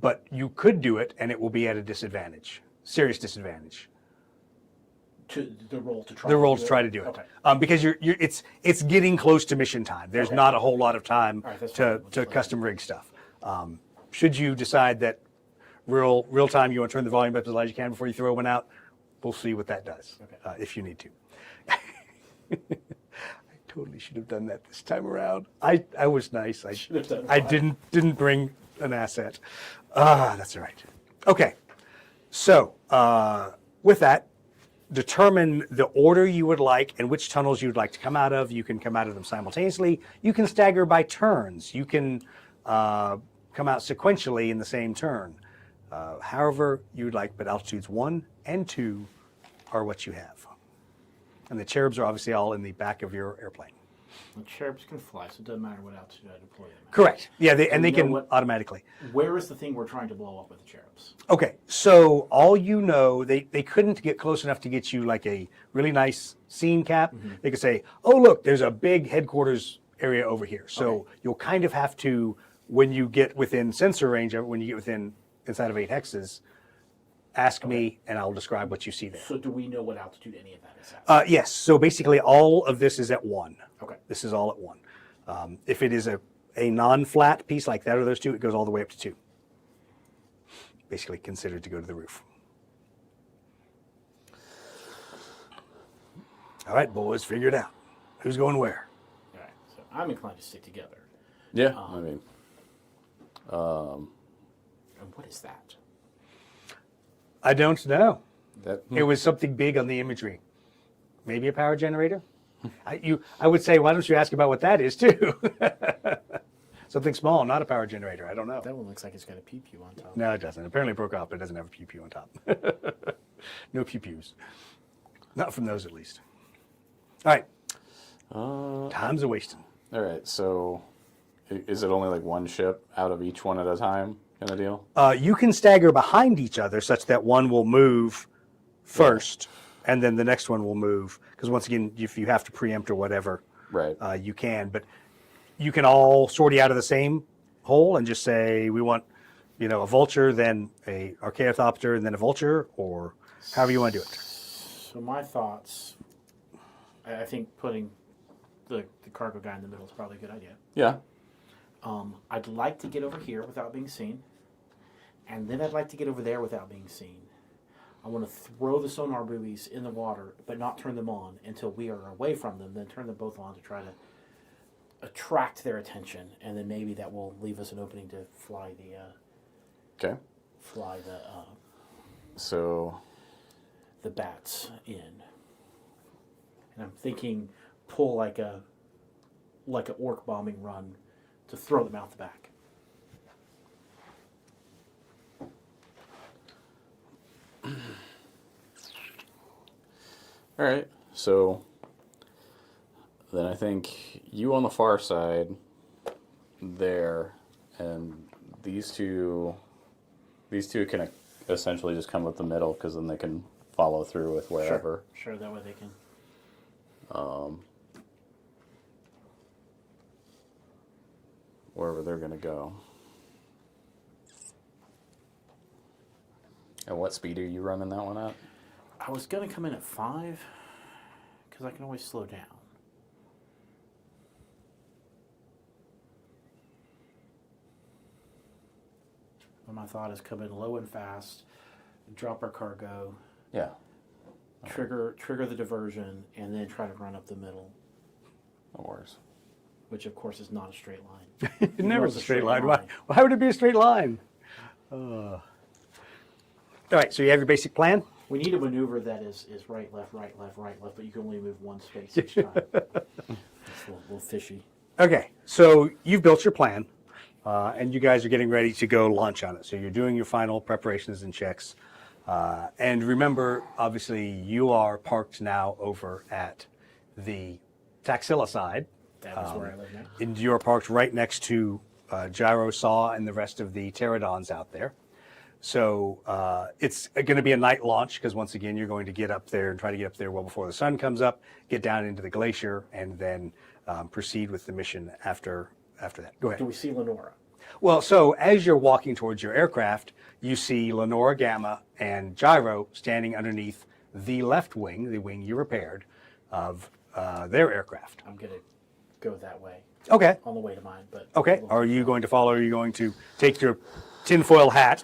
but you could do it and it will be at a disadvantage, serious disadvantage. To the roll to try. The roll to try to do it, Okay. because it's getting close to mission time. There's Okay. not a whole lot of time All right, that's to fine. custom rig stuff. Should you decide that real time you want to turn the volume up as loud as you can before you throw one out, we'll see what that does. Okay. If you need to. totally should have done that this time around. I was nice. Should have done I what? didn't bring an asset. That's all right. Okay. So with that, determine the order you would like and which tunnels you'd like to come out of. You can come out of them simultaneously. You can stagger by turns. You can come out sequentially in the same turn. However you'd like, but altitudes 1 and 2 are what you have. And the cherubs are obviously all in the back of your airplane. The cherubs can fly, so it doesn't matter what altitude I deploy them at. Correct. Yeah, they you know can what? automatically. Where is the thing we're trying to blow up with the cherubs? Okay, so all you know, they couldn't get close enough to get you like a really nice scene cap. They could say, oh, look, there's a big headquarters area over here. So you'll kind of have to, when you get within sensor range, when you get within inside of 8 hexes, ask me and I'll describe what you see there. So do we know what altitude any of that is at? Yes, so basically all of this is at 1. Okay. This is all at 1. If it is a non-flat piece like that or those two, it goes all the way up to 2. Basically considered to go to the roof. All right, boys, figure it out. Who's going where? All right. So I'm inclined to stick together. Yeah, I mean, And what is that? I don't know. that It was something big on the imagery. Maybe a power generator? I would say, why don't you ask about what that is too? Something small, not a power generator. I don't know. That one looks like it's got a pew pew on top. No, it doesn't. Apparently it broke off, but it doesn't have a pew pew on top. No pew pews. Not from those, at least. All right. Time's a wasting. all right. So, is it only like one ship out of each one at a time, kind of deal? You can stagger behind each other such that one will move first, and then the next one will move. Because once again, if you have to preempt or whatever, Right. you can. But you can all sortie out of the same hole and just say, we want, a vulture, then a archaeothopter, and then a vulture, or however you want to do it. So my thoughts, I think putting the cargo guy in the middle is probably a good idea. Yeah. I'd like to get over here without being seen. And then I'd like to get over there without being seen. I want to throw the sonar buoys in the water, but not turn them on until we are away from them, then turn them both on to try to attract their attention. And then maybe that will leave us an opening to fly Okay. So, the bats in. And I'm thinking pull like a orc bombing run to throw them out the back. all right. So, then I think you on the far side there, and these two can essentially just come up the middle because then they can follow through with wherever. Sure, that way they can. Wherever they're going to go. And what speed are you running that one at? I was going to come in at 5 because I can always slow down. But my thought is come in low and fast, drop our cargo, Yeah. trigger the diversion, and then try to run up the middle, No worries. which of course is not a straight line. It never is it's a straight line. Why would it be a straight line? All right, so you have your basic plan? We need a maneuver that is right, left, but you can only move one space each time. It's a little fishy. Okay, so you've built your plan, and you guys are getting ready to go launch on it. So you're doing your final preparations and checks. And remember, obviously, you are parked now over at the Taxila side. That is where I live now. And you're parked right next to Gyro Saw and the rest of the pterodons out there. So it's going to be a night launch because once again, you're going to get up there and try to get up there well before the sun comes up, get down into the glacier, and then proceed with the mission after that. Go ahead. Do we see Lenora? Well, so as you're walking towards your aircraft, you see Lenora Gamma and Gyro standing underneath the left wing, the wing you repaired, of their aircraft. I'm going to go that way Okay. on the way to mine. But Okay. Are you going to follow? Or are you going to take your tinfoil hat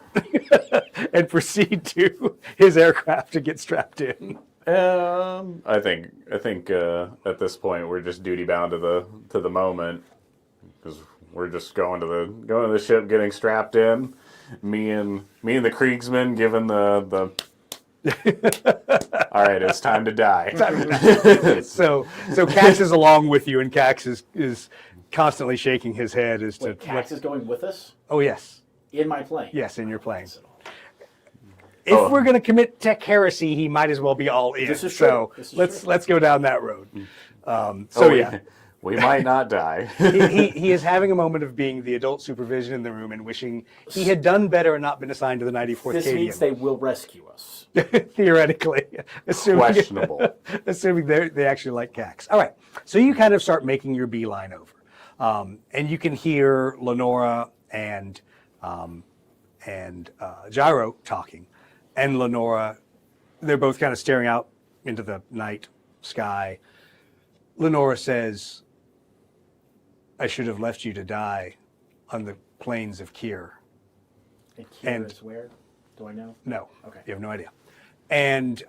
and proceed to his aircraft to get strapped in? I think at this point we're just duty bound to the moment because we're just going to the ship, getting strapped in. Me and the Kriegsman giving the all right, it's time to die. So Cax is along with you, and Cax is constantly shaking his head as to Wait, Cax is going with us Oh yes, in my plane. yes, in your plane. So, If we're going to commit tech heresy, he might as well be all in. This is so true. This is let's true. let's go down that road. Yeah. We might not die. he is having a moment of being the adult supervision in the room and wishing he had done better and not been assigned to the 94th this Cadian. means they will rescue us. Theoretically, assuming Questionable. assuming they actually like Cax. All right, so you kind of start making your beeline over, and you can hear Lenora and Gyro talking, and Lenora, they're both kind of staring out into the night sky. Lenora says, I should have left you to die on the plains of Kir. And Kira is where? Do I know? No. Okay. You have no idea. And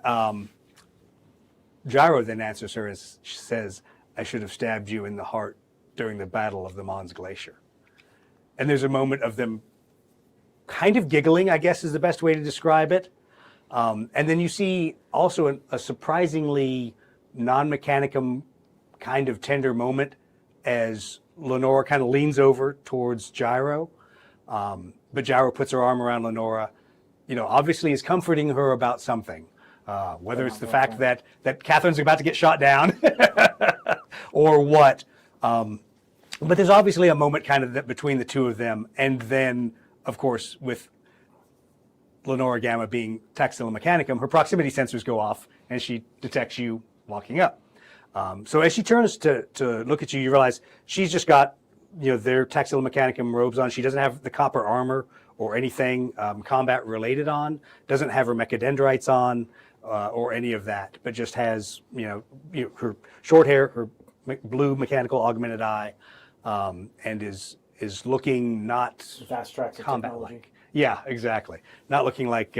Gyro then answers her and says, I should have stabbed you in the heart during the Battle of the Mons Glacier. And there's a moment of them kind of giggling, I guess is the best way to describe it. And then you see also a surprisingly non-mechanicum kind of tender moment as Lenora kind of leans over towards Gyro. But Gyro puts her arm around Lenora, obviously is comforting her about something. Whether it's the fact that Catherine's about to get shot down or what. But there's obviously a moment kind of between the two of them. And then, of course, with Lenora Gamma being Taxila Mechanicum, her proximity sensors go off and she detects you walking up. So as she turns to look at you, you realize she's just got, their Taxila Mechanicum robes on. She doesn't have the copper armor or anything combat related on, doesn't have her mechadendrites on or any of that, but just has, her short hair, her blue mechanical augmented eye, and is looking not Fast tracks of technology. combat-like. Yeah, exactly. Not looking like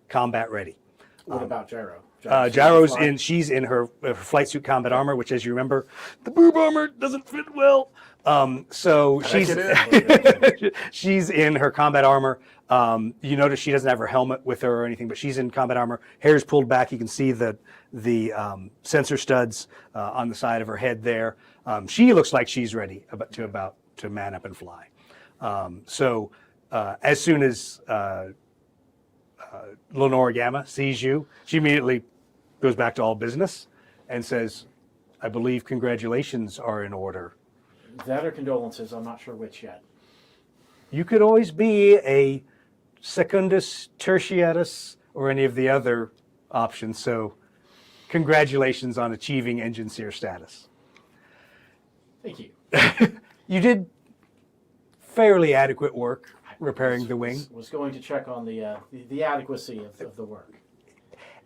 combat ready. What about Gyro? Gyro's she's in her flight suit combat armor, which, as you remember, the boob armor doesn't fit well. So she's in her combat armor. You notice she doesn't have her helmet with her or anything, but she's in combat armor. Hair's pulled back. You can see the sensor studs on the side of her head there. She looks like she's ready to man up and fly. So as soon as Lenora Gamma sees you, she immediately goes back to all business and says, I believe congratulations are in order. That or condolences, I'm not sure which yet. You could always be a secundus tertiatus or any of the other options, so congratulations on achieving engine seer status. Thank you. You did fairly adequate work repairing the wing. Was going to check on the adequacy of the work.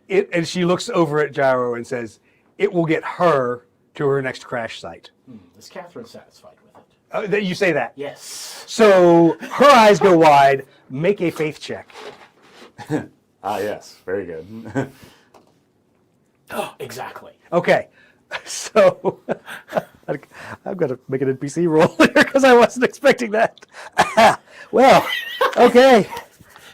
And she looks over at Gyro and says, it will get her to her next crash site. Is Catherine satisfied with it? You say that? Yes. So her eyes go wide. Make a faith check. Yes, very good. Oh, exactly. Okay. So I've got to make an NPC roll here because I wasn't expecting that. Well, okay.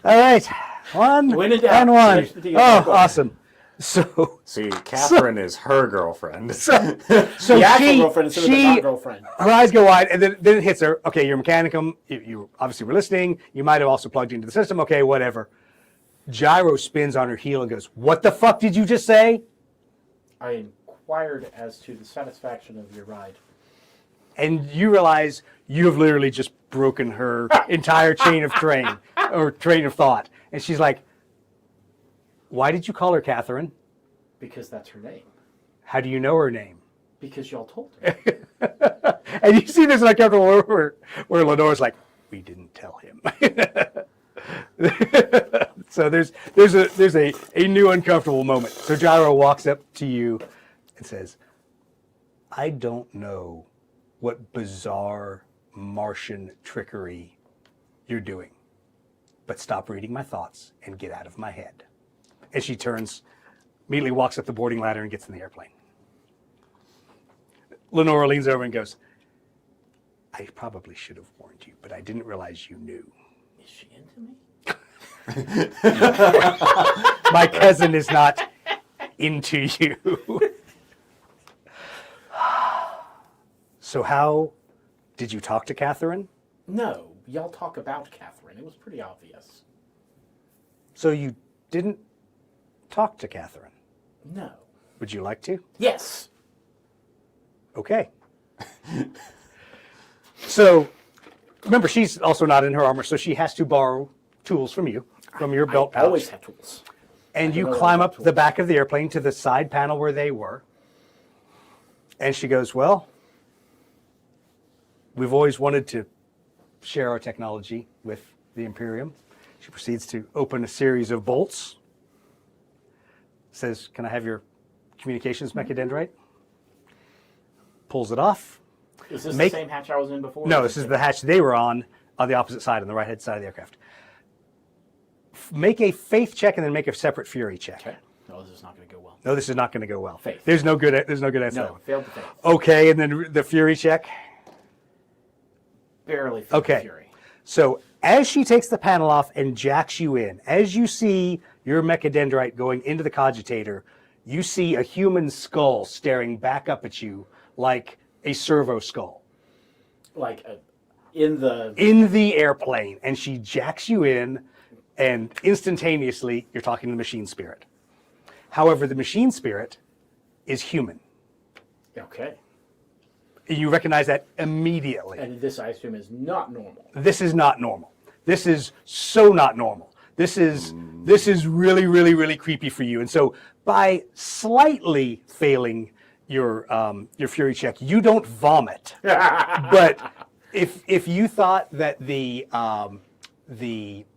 All right. One When in doubt, and one. finish the deal. Oh, awesome. So See, Catherine is her girlfriend. so The actual she, girlfriend instead of the not girlfriend. her eyes go wide, and then it hits her. Okay, you're Mechanicum. You obviously were listening. You might have also plugged into the system. Okay, whatever. Gyro spins on her heel and goes, "What the fuck did you just say?" I inquired as to the satisfaction of your ride. And you realize you have literally just broken her entire chain of train of thought. And she's like, "Why did you call her Catherine? Because that's her name. How do you know her name?" Because y'all told her. And you see this uncomfortable where Lenore's like, "We didn't tell him." So there's a new uncomfortable moment. So Gyro walks up to you and says, "I don't know what bizarre Martian trickery you're doing, but stop reading my thoughts and get out of my head." And she turns immediately walks up the boarding ladder and gets in the airplane. Lenora leans over and goes, I probably should have warned you, but I didn't realize you knew. Is she into me? My cousin is not into you. So how did you talk to Catherine? No, y'all talk about Catherine. It was pretty obvious. So you didn't talk to Catherine? No. Would you like to? Yes. Okay. So remember, she's also not in her armor, so she has to borrow tools from you, from your belt pouch. I always have tools. And you know climb about up the tools. back of the airplane to the side panel where they were. And she goes, well, we've always wanted to share our technology with the Imperium. She proceeds to open a series of bolts. Says, can I have your communications mechadendrite? Pulls it off. Is this the same hatch I was in before? No, this is the hatch they were on the opposite side, on the right-hand side of the aircraft. Make a faith check and then make a separate fury check. Okay. No, this is not going to go well. No, this is not going to go well. Faith. There's no good answer. No, failed the faith. Okay, and then the fury check. Barely failed Okay. the fury. So as she takes the panel off and jacks you in, as you see your mechadendrite going into the cogitator, you see a human skull staring back up at you like a servo skull Like in the... in the airplane. And she jacks you in, and instantaneously you're talking to the machine spirit. However, the machine spirit is human. Okay. You recognize that immediately. And this, I assume, is not normal. This is not normal. This is so not normal. This is really, really, really creepy for you. And so by slightly failing your fury check, you don't vomit. But if you thought that the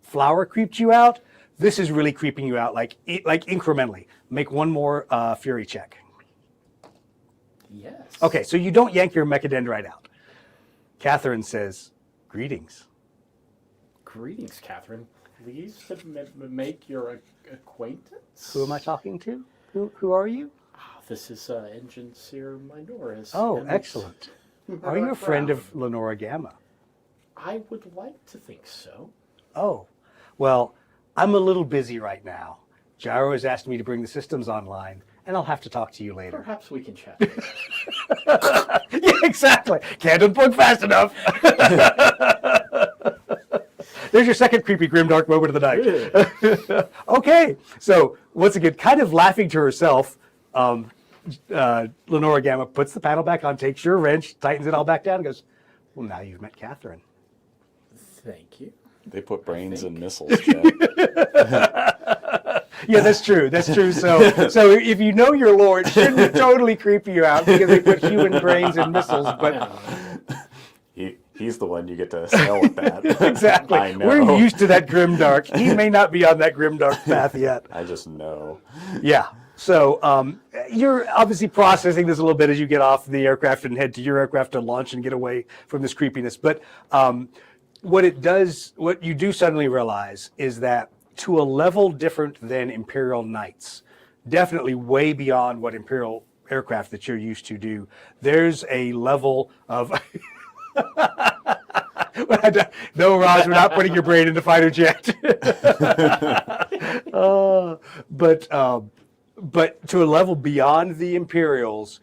flower creeped you out, this is really creeping you out, like incrementally. Make one more fury check. Yes. Okay, so you don't yank your mechadendrite out. Catherine says, greetings. Greetings, Catherine. Pleased to make your acquaintance. Who am I talking to? Who are you? This is Engine Seer Minoris. Oh, and excellent. Are you a friend of Lenora Gamma? I would like to think so. Oh, well, I'm a little busy right now. Gyro has asked me to bring the systems online, and I'll have to talk to you later. Perhaps we can chat. Yeah, exactly. Can't unplug fast enough. There's your second creepy grimdark moment of the night. Okay, so once again, kind of laughing to herself, Lenora Gamma puts the panel back on, takes your wrench, tightens it all back down, and goes, well, now you've met Catherine. Thank you. They put brains in missiles, Chad. Yeah, that's true. That's true. So if you know your lore, it shouldn't totally creep you out because they put human brains in missiles. But He's the one you get to sail with that. exactly, I know. we're used to that grimdark. He may not be on that grimdark path yet. I just know. Yeah. So you're obviously processing this a little bit as you get off the aircraft and head to your aircraft to launch and get away from this creepiness. But what you do suddenly realize is that to a level different than Imperial Knights, definitely way beyond what Imperial aircraft that you're used to do, there's a level of... No, Roz, we're not putting your brain into fighter jet. But to a level beyond the Imperials,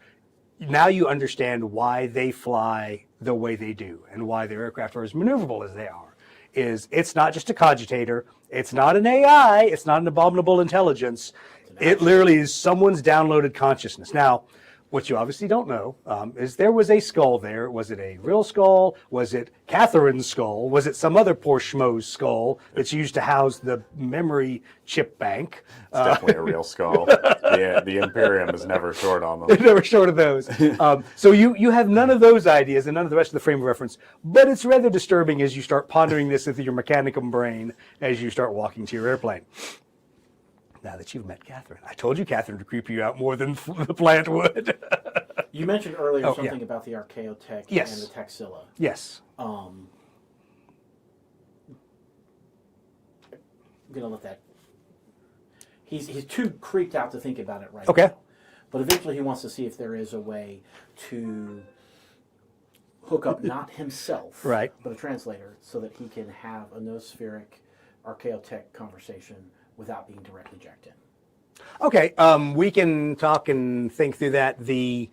now you understand why they fly the way they do and why their aircraft are as maneuverable as they are. It's not just a cogitator, it's not an AI, it's not an abominable intelligence. It literally is someone's downloaded consciousness. Now, what you obviously don't know is there was a skull there. Was it a real skull? Was it Catherine's skull? Was it some other poor schmo's skull that's used to house the memory chip bank? It's definitely a real skull. The Imperium is never short on them. Never short of those. So you have none of those ideas and none of the rest of the frame of reference. But it's rather disturbing as you start pondering this with your mechanicum brain as you start walking to your airplane. Now that you've met Catherine. I told you Catherine would creep you out more than the plant would. You mentioned earlier something yeah. about the Archaeotech Yes. and the Taxila. Yes. I'm going to let that... He's too creeped out to think about it right Okay. now. But eventually he wants to see if there is a way to hook up not himself, Right. but a translator, so that he can have a noospheric archaeotech conversation without being directly jacked in. Okay, we can talk and think through that. The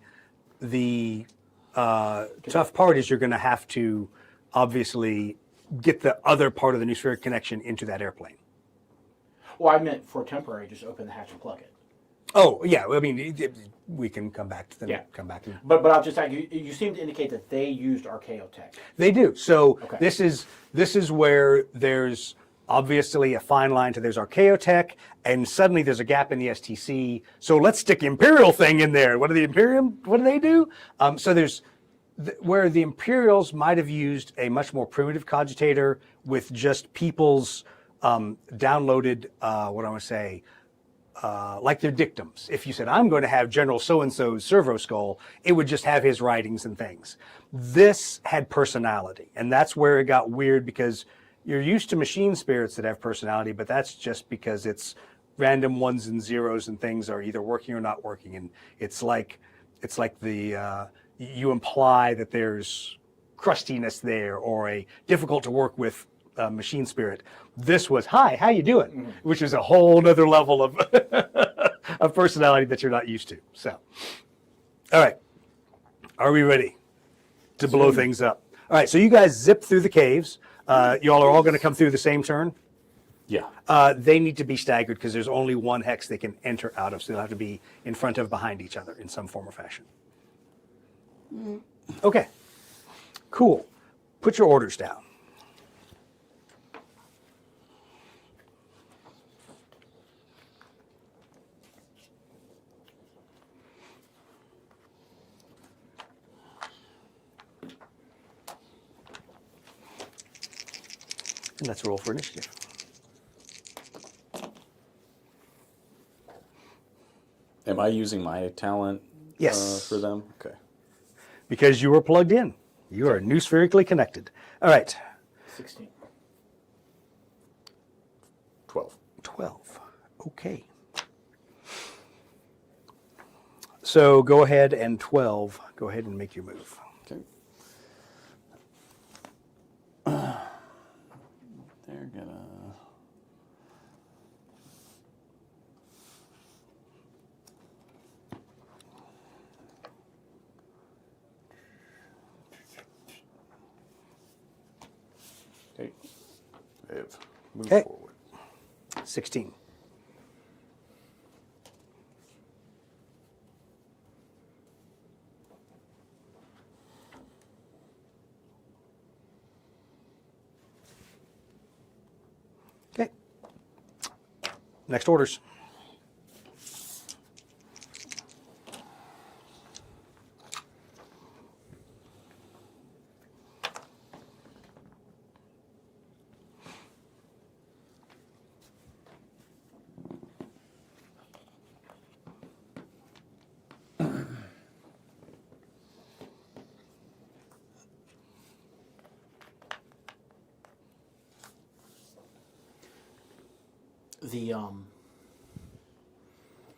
tough part is you're going to have to obviously get the other part of the noospheric connection into that airplane. Well, I meant for temporary, just open the hatch and plug it. Oh, yeah. I mean, we can come back to them. Yeah. Come back. But I'll just add, you seem to indicate that they used archaeotech. They do. So Okay. this is where there's obviously a fine line to there's archaeotech, and suddenly there's a gap in the STC. So let's stick Imperial thing in there. What do they do? So there's where the Imperials might have used a much more primitive cogitator with just people's downloaded, what I want to say, like their dictums. If you said, I'm going to have General so-and-so's servo skull, it would just have his writings and things. This had personality, and that's where it got weird, because you're used to machine spirits that have personality, but that's just because it's random ones and zeros and things are either working or not working. And it's like the you imply that there's crustiness there or a difficult to work with machine spirit. This was, hi, how you doing? Mm-hmm. Which is a whole nother level of of personality that you're not used to. So, all right, are we ready to blow things up? All right, so you guys zip through the caves. Y'all are all going to come through the same turn. Yeah. They need to be staggered because there's only one hex they can enter out of, so they'll have to be in front of, behind each other in some form or fashion. Okay, cool. Put your orders down. And let's roll for initiative. Am I using my talent Yes. for them? Okay. Because you were plugged in. You are noospherically connected. All right. 16. 12. 12. Okay. So go ahead and 12. Go ahead and make your move. Okay. They're gonna... Okay. They've moved Okay. forward. 16. Okay. Next orders. The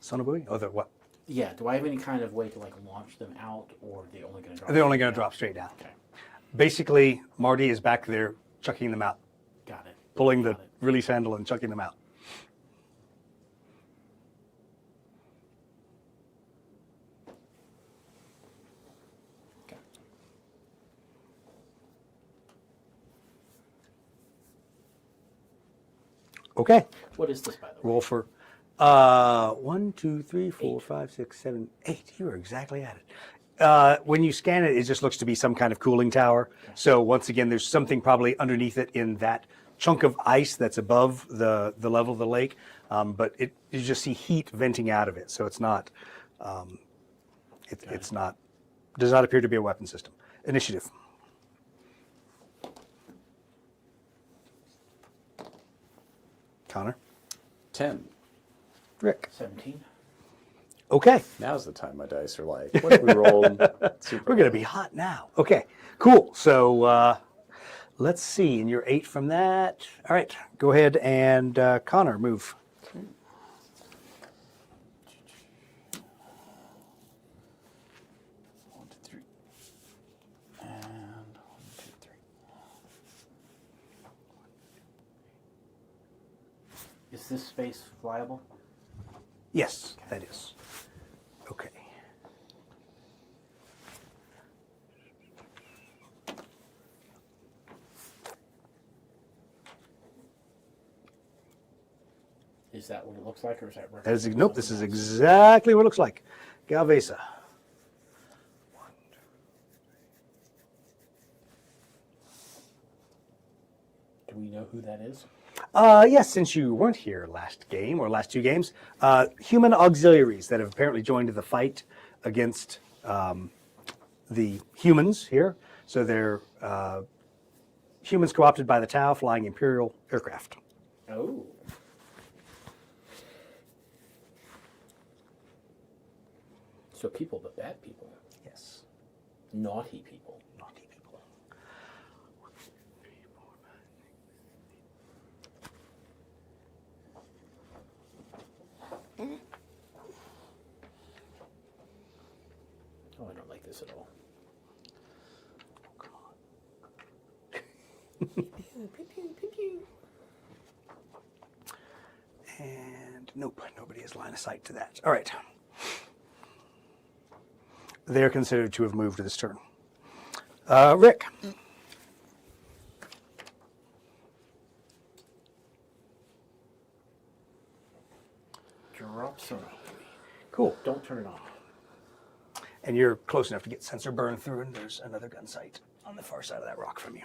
Sonobui? Oh, the what? yeah. Do I have any kind of way to like launch them out, or are they only going to drop? They're only going to drop straight down. Okay, Basically, Marty is back there chucking them out, got it. pulling the Got it. release handle and chucking them out. Okay. Okay. What is this, by the way? Roll for 1, 2, 3, 4, 5, 6, 7, 8. You are exactly at it. When you scan it, it just looks to be some kind of cooling tower. So once again, there's something probably underneath it in that chunk of ice that's above the level of the lake. But you just see heat venting out of it. So it's not, it's not, does not appear to be a weapon system. Initiative. Connor. 10. Rick. 17. Okay. Now's the time my dice are like, what if we rolled super? We're going to be hot now. Okay, cool. So let's see. And you're 8 from that. All right, go ahead and Connor, move. Is this space flyable? Yes, that is. Okay. Is that what it looks like, or is that? That is, nope, this is something else? exactly what it looks like. Galvesa. Do we know who that is? Yes, since you weren't here last game, or last two games, human auxiliaries that have apparently joined the fight against the humans here. So they're humans co-opted by the Tau flying Imperial aircraft. Oh. So people, but bad people. Yes. Naughty people. Naughty people. Oh, I don't like this at all. And nope, nobody has line of sight to that. All right. They're considered to have moved this turn. Rick. Drop sonar. Cool. Don't turn it on. And you're close enough to get sensor burn through, and there's another gun sight on the far side of that rock from you.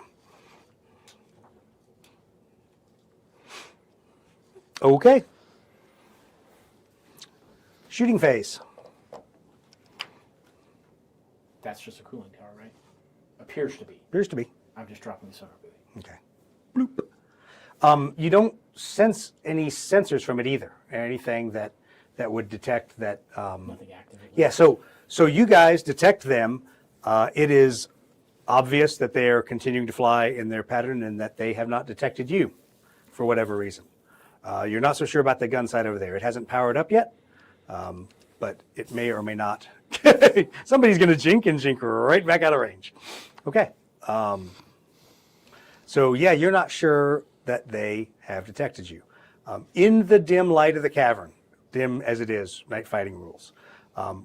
Okay. Shooting phase. That's just a cooling tower, right? Appears to be. Appears to be. I'm just dropping the sonar buoy. Okay. Bloop. You don't sense any sensors from it either, or anything that would detect that. Nothing active. Yeah, so you guys detect them. It is obvious that they are continuing to fly in their pattern and that they have not detected you for whatever reason. You're not so sure about the gun sight over there. It hasn't powered up yet, but it may or may not. Somebody's going to jink right back out of range. Okay. So yeah, you're not sure that they have detected you. In the dim light of the cavern, dim as it is, night fighting rules,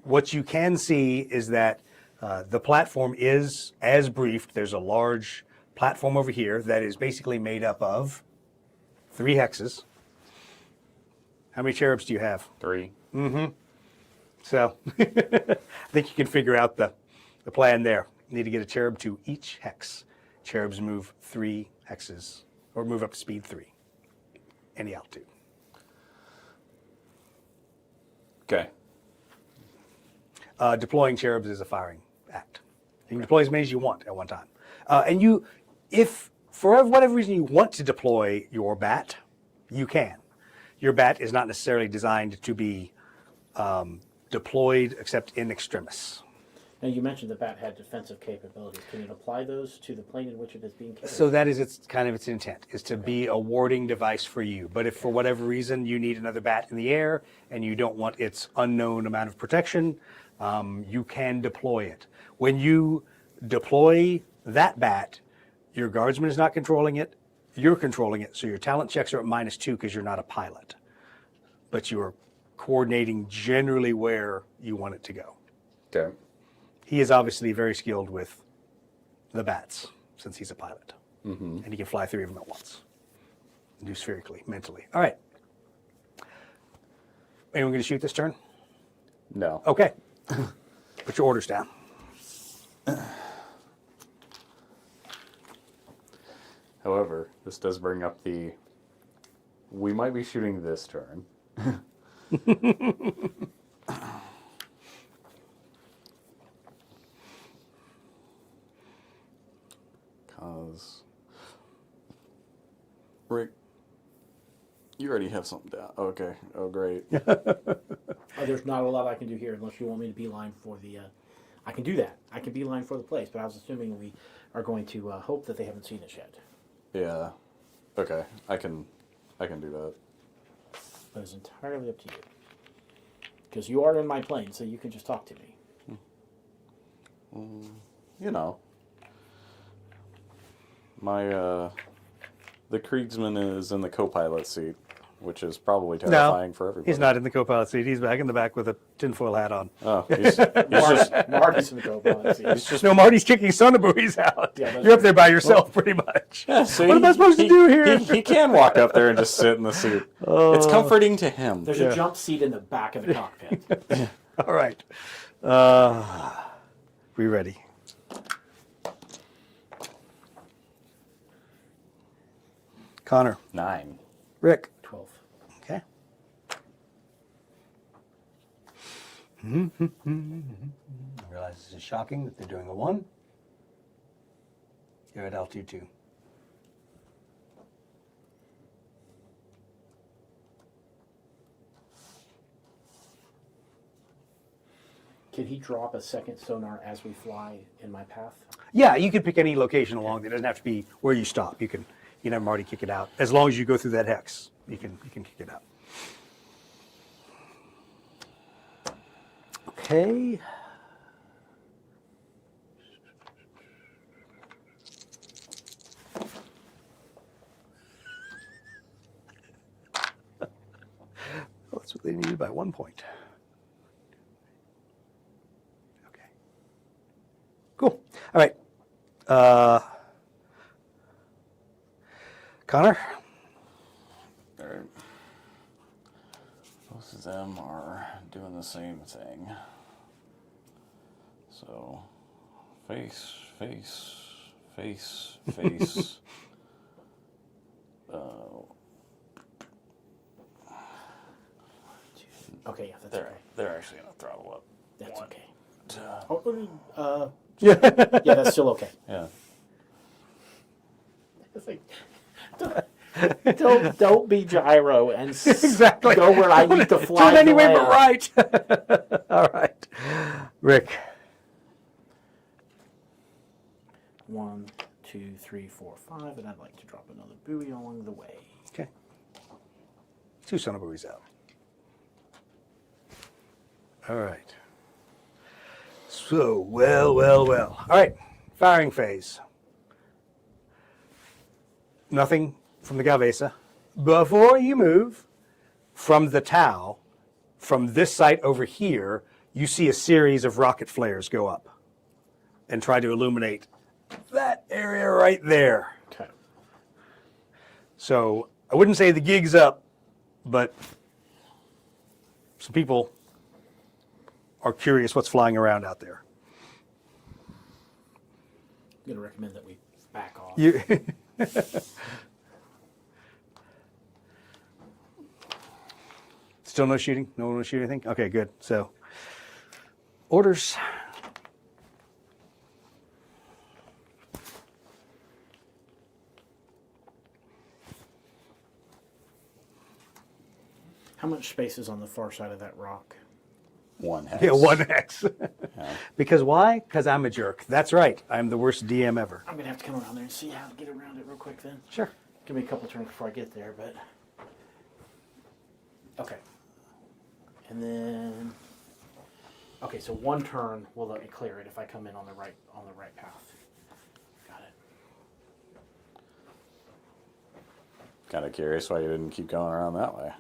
what you can see is that the platform is as briefed. There's a large platform over here that is basically made up of 3 hexes. How many cherubs do you have? 3. So I think you can figure out the plan there. You need to get a cherub to each hex. Cherubs move 3 hexes, or move up to speed 3, any altitude. Okay. Deploying cherubs is a firing act. You can deploy as many as you want at one time. And if for whatever reason you want to deploy your bat, you can. Your bat is not necessarily designed to be deployed except in extremis. Now, you mentioned the bat had defensive capabilities. Can it apply those to the plane in which it is being carried? So that is its intent, is to be a warding device for you. But if for whatever reason you need another bat in the air and you don't want its unknown amount of protection, you can deploy it. When you deploy that bat, your guardsman is not controlling it, you're controlling it, so your talent checks are at -2 because you're not a pilot. But you're coordinating generally where you want it to go. Okay. He is obviously very skilled with the bats, since he's a pilot. And he can fly 3 of them at once. Do spherically, mentally. All right. Anyone going to shoot this turn? No. Okay. Put your orders down. However, this does bring up we might be shooting this turn. Because, Rick, you already have something down. Okay. Oh, great. There's not a lot I can do here unless you want me to beeline for the... I can do that. I can beeline for the place, but I was assuming we are going to hope that they haven't seen it yet. Yeah. Okay. I can do that. But it's entirely up to you. Because you are in my plane, so you can just talk to me. You know. My, the Kriegsman is in the co-pilot seat. which is probably terrifying for everybody. He's not in the co-pilot seat. He's back in the back with a tinfoil hat on. Oh, he's just Marty's in the co-pilot seat. No, Marty's kicking sonobuoys out. Yeah, You're up there by yourself, pretty much. yeah. See, What am I supposed to do here? He can walk up there and just sit in the seat. It's comforting to him. There's a jump seat in the back of the cockpit. All right. We ready? Connor. 9. Rick. 12. Okay. I realize this is shocking that they're doing a 1. You're at altitude 2. Can he drop a second sonar as we fly in my path? Yeah, you could pick any location along. It doesn't have to be where you stop. You can have Marty kick it out. As long as you go through that hex, you can kick it out. Okay. Well, that's what they needed by 1 point. Okay. Cool. All right. Connor? All right. Both of them are doing the same thing. So, face, face, face, face. Okay, yeah, that's They're okay. they're actually gonna throttle up. That's One, okay. two. Yeah, that's still okay. Yeah. It's like, don't be gyro and Exactly. go where I need to fly. Turn anyway the but right. All right. Rick. 1, 2, 3, 4, 5, and I'd like to drop another buoy along the way. Okay. 2 sonobuoys out. All right. So, well. All right. Firing phase. Nothing from the Galvesa. Before you move from the Tau, from this site over here, you see a series of rocket flares go up and try to illuminate that area right there. Okay. So I wouldn't say the gig's up, but some people are curious what's flying around out there. I'm going to recommend that we back off. You Still no shooting? No one will shoot anything? Okay, good. So, orders. How much space is on the far side of that rock? 1 hex. Yeah, 1x. Yeah. Because why? Because I'm a jerk. That's right. I'm the worst DM ever. I'm going to have to come around there and see how to get around it real quick then. Sure. Give me a couple turns before I get there, but... Okay. And then... Okay, so 1 turn will let me clear it if I come in on the right path. Got it. Kind of curious why you didn't keep going around that way.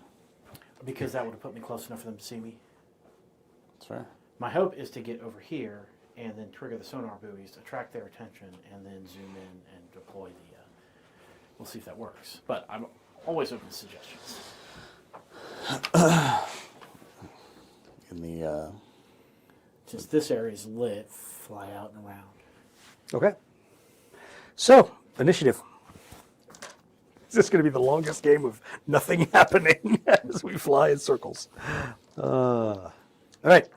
Because that would have put me close enough for them to see me. That's fair. My hope is to get over here and then trigger the sonar buoys, attract their attention, and then zoom in and deploy the... we'll see if that works. But I'm always open to suggestions. In the Since this area is lit, fly out and around. Okay. So, initiative. Is this going to be the longest game of nothing happening as we fly in circles? All right.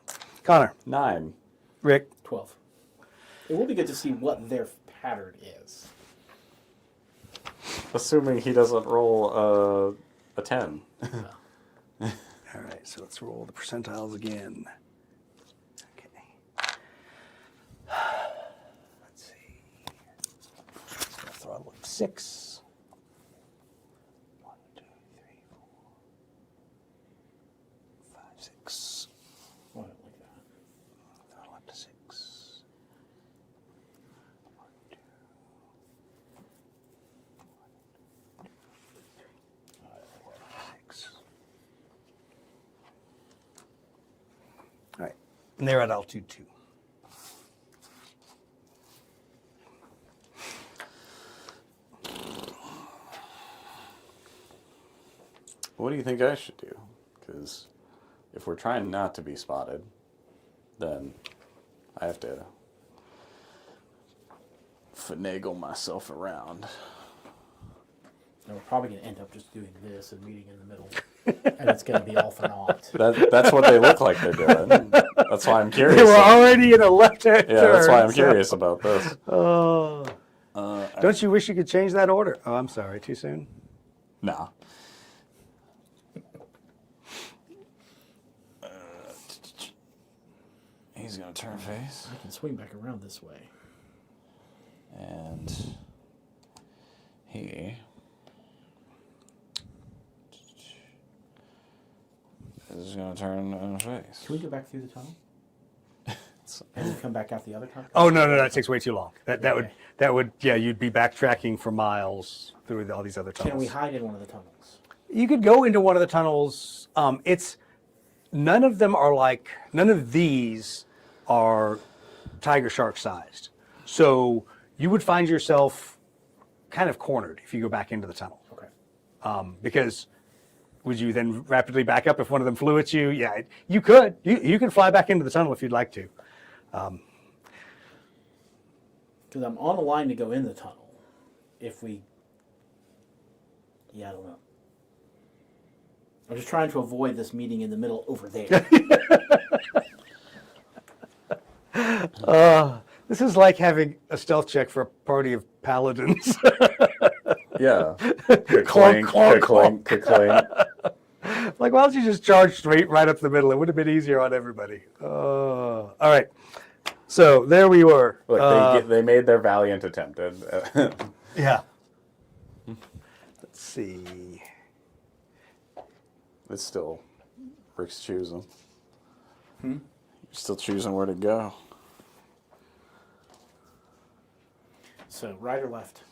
Connor. 9. Rick. 12. It will be good to see what their pattern is. Assuming he doesn't roll a 10. All right, so let's roll the percentiles again. Okay. Let's see. Throttle up 6. 1, 2, 3, 4, 5, 6. Oh, I don't like that. Throttle up to 6. 1, 2. 6. And they're at altitude 2. What do you think I should do? Because if we're trying not to be spotted, then I have to finagle myself around. And we're probably going to end up just doing this and meeting in the middle. And it's going to be all for naught. That's what they look like they're doing. That's why I'm curious. They were already in a left-hand turn. Yeah, that's why I'm so- curious about this. Oh. Don't you wish you could change that order? Oh, I'm sorry. Too soon? Nah. He's going to turn face. I can swing back around this way. And he is going to turn face. Can we go back through the tunnel? And then come back out the other tunnel? Oh, no, that takes way too long. That would, you'd be backtracking for miles through all these other tunnels. Can we hide in one of the tunnels? You could go into one of the tunnels. None of these are tiger shark sized. So you would find yourself kind of cornered if you go back into the tunnel. Okay. Because would you then rapidly back up if one of them flew at you? Yeah, you could. You can fly back into the tunnel if you'd like to. Because I'm on the line to go in the tunnel. If we... Yeah, I don't know. I'm just trying to avoid this meeting in the middle over there. This is like having a stealth check for a party of paladins. Yeah. Clunk, clunk, clunk, clunk. Like, why don't you just charge straight right up the middle? It would have been easier on everybody. All right. So there we were. Look, they made their valiant attempt. Yeah. Let's see. It's still Rick's choosing. You're still choosing where to go. So, right or left?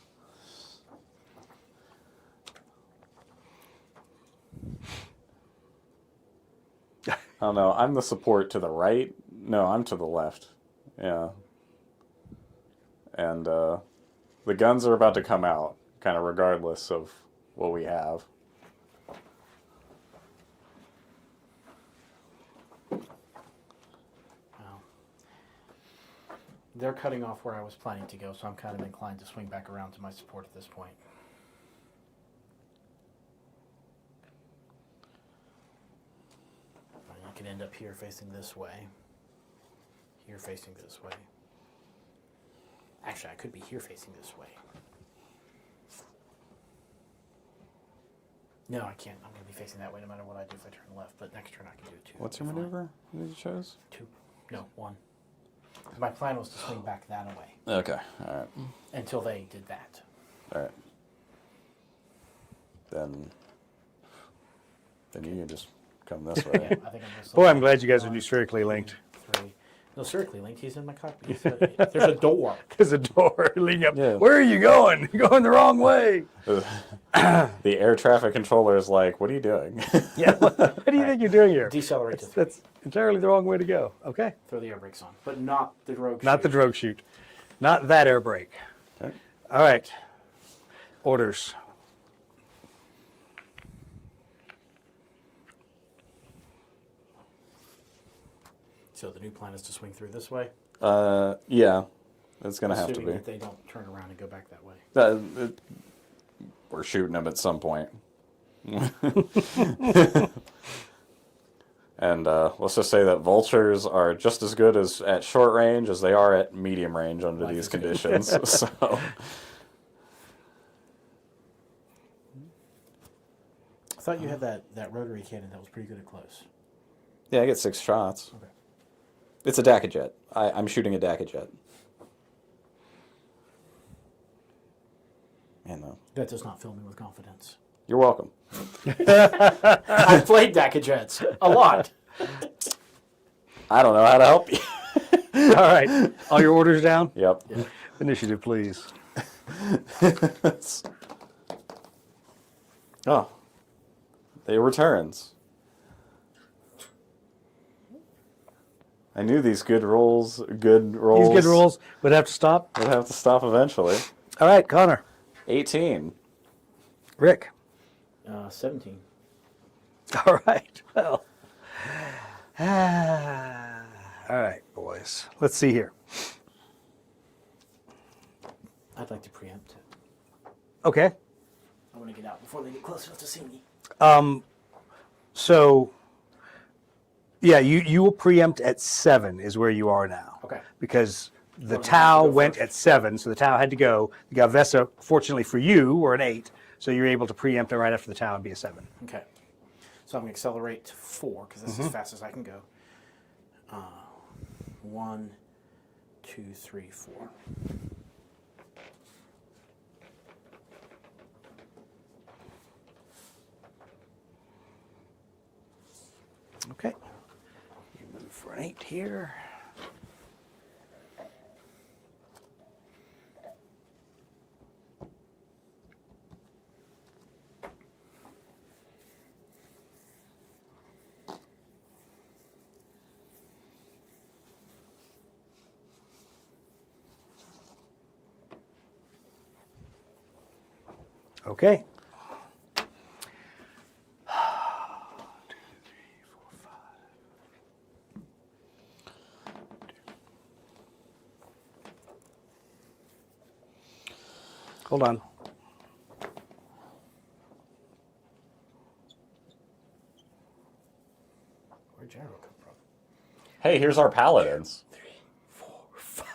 I don't know. I'm the support to the right. No, I'm to the left. Yeah. And the guns are about to come out, kind of regardless of what we have. They're cutting off where I was planning to go, so I'm kind of inclined to swing back around to my support at this point. I could end up here facing this way. Here facing this way. Actually, I could be here facing this way. No, I can't. I'm going to be facing that way no matter what I do if I turn left, but next turn I can do it too. What's your maneuver that you chose? 2. No, 1. My plan was to swing back that way Okay, all right. until they did that. All right. Then you can just come this way. Yeah, I think I'm just Boy, I'm glad you guys are numerically linked. 3. No, circally linked. He's in my cockpit. There's a door. There's a door leading up. Yeah. Where are you going? You're going the wrong way. The air traffic controller is like, what are you doing? Yeah. What do you think you're doing here? Decelerate to 3. That's entirely the wrong way to go. Okay. Throw the air brakes on, but not the drogue. Not the drogue chute. Not that air brake. Okay. All right. Orders. So the new plan is to swing through this way. Yeah, it's gonna have to Assuming be. that they don't turn around and go back that way. We're shooting them at some point. And let's just say that vultures are just as good as at short range as they are at medium range under Life these is good. conditions. So I thought you had that rotary cannon that was pretty good at close. yeah, I get 6 shots. Okay. It's a Dakajet. I'm shooting a Dakajet. And That does not fill me with confidence. you're welcome. I've played Dakajets a lot. I don't know how to help you. All right. All your orders down? Yep. Yeah. Initiative, please. Oh. They returns. I knew these good rolls These good rolls would have to stop. would have to stop eventually. All right, Connor. 18. Rick. 17. All right. Well. All right, boys. Let's see here. I'd like to preempt. Okay. I want to get out before they get close enough to see me. So, yeah, you will preempt at 7 is where you are now. Okay. Because the Well, Tau I have to go went first. at 7, so the Tau had to go. The Galvesa, fortunately for you, were an 8, so you're able to preempt right after the Tau and be a 7. Okay. So I'm going to accelerate to 4 because that's as fast as I can go. 1, 2, 3, 4. Okay. You move for an 8 here. Okay. 2, 3, 4, 5. Hold on. Where'd Gyro come from? Hey, here's our paladins. 3, 4, 5.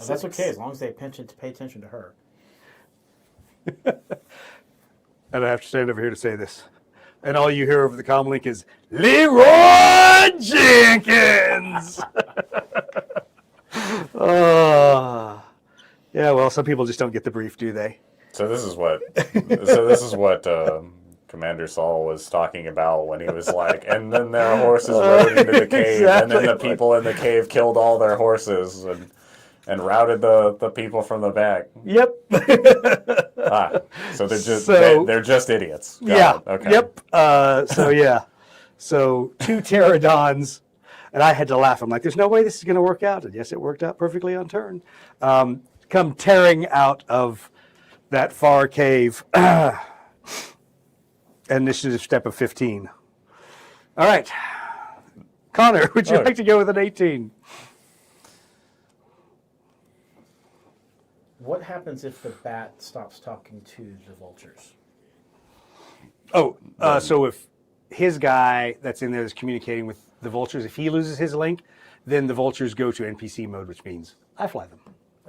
Oh, that's okay as long as they pay attention to her. And I have to stand over here to say this. And all you hear over the comm link is Leroy Jenkins. Yeah, well, some people just don't get the brief, do they? So this is what Commander Saul was talking about when he was like, and then their horses rode into the cave, and then the Exactly. people in the cave killed all their horses and routed the people from the back. Yep. So they're just So- they're just idiots. Got Yeah. it. Okay. Yep. So yeah. So 2 pterodons, and I had to laugh. I'm like, "There's no way this is going to work out." And yes, it worked out perfectly on turn. Come tearing out of that far cave. Initiative step of 15. All right, Connor, would you Oh. like to go with an 18? What happens if the bat stops talking to the vultures? Oh, so if his guy that's in there is communicating with the vultures, if he loses his link, then the vultures go to NPC mode, which means I fly them.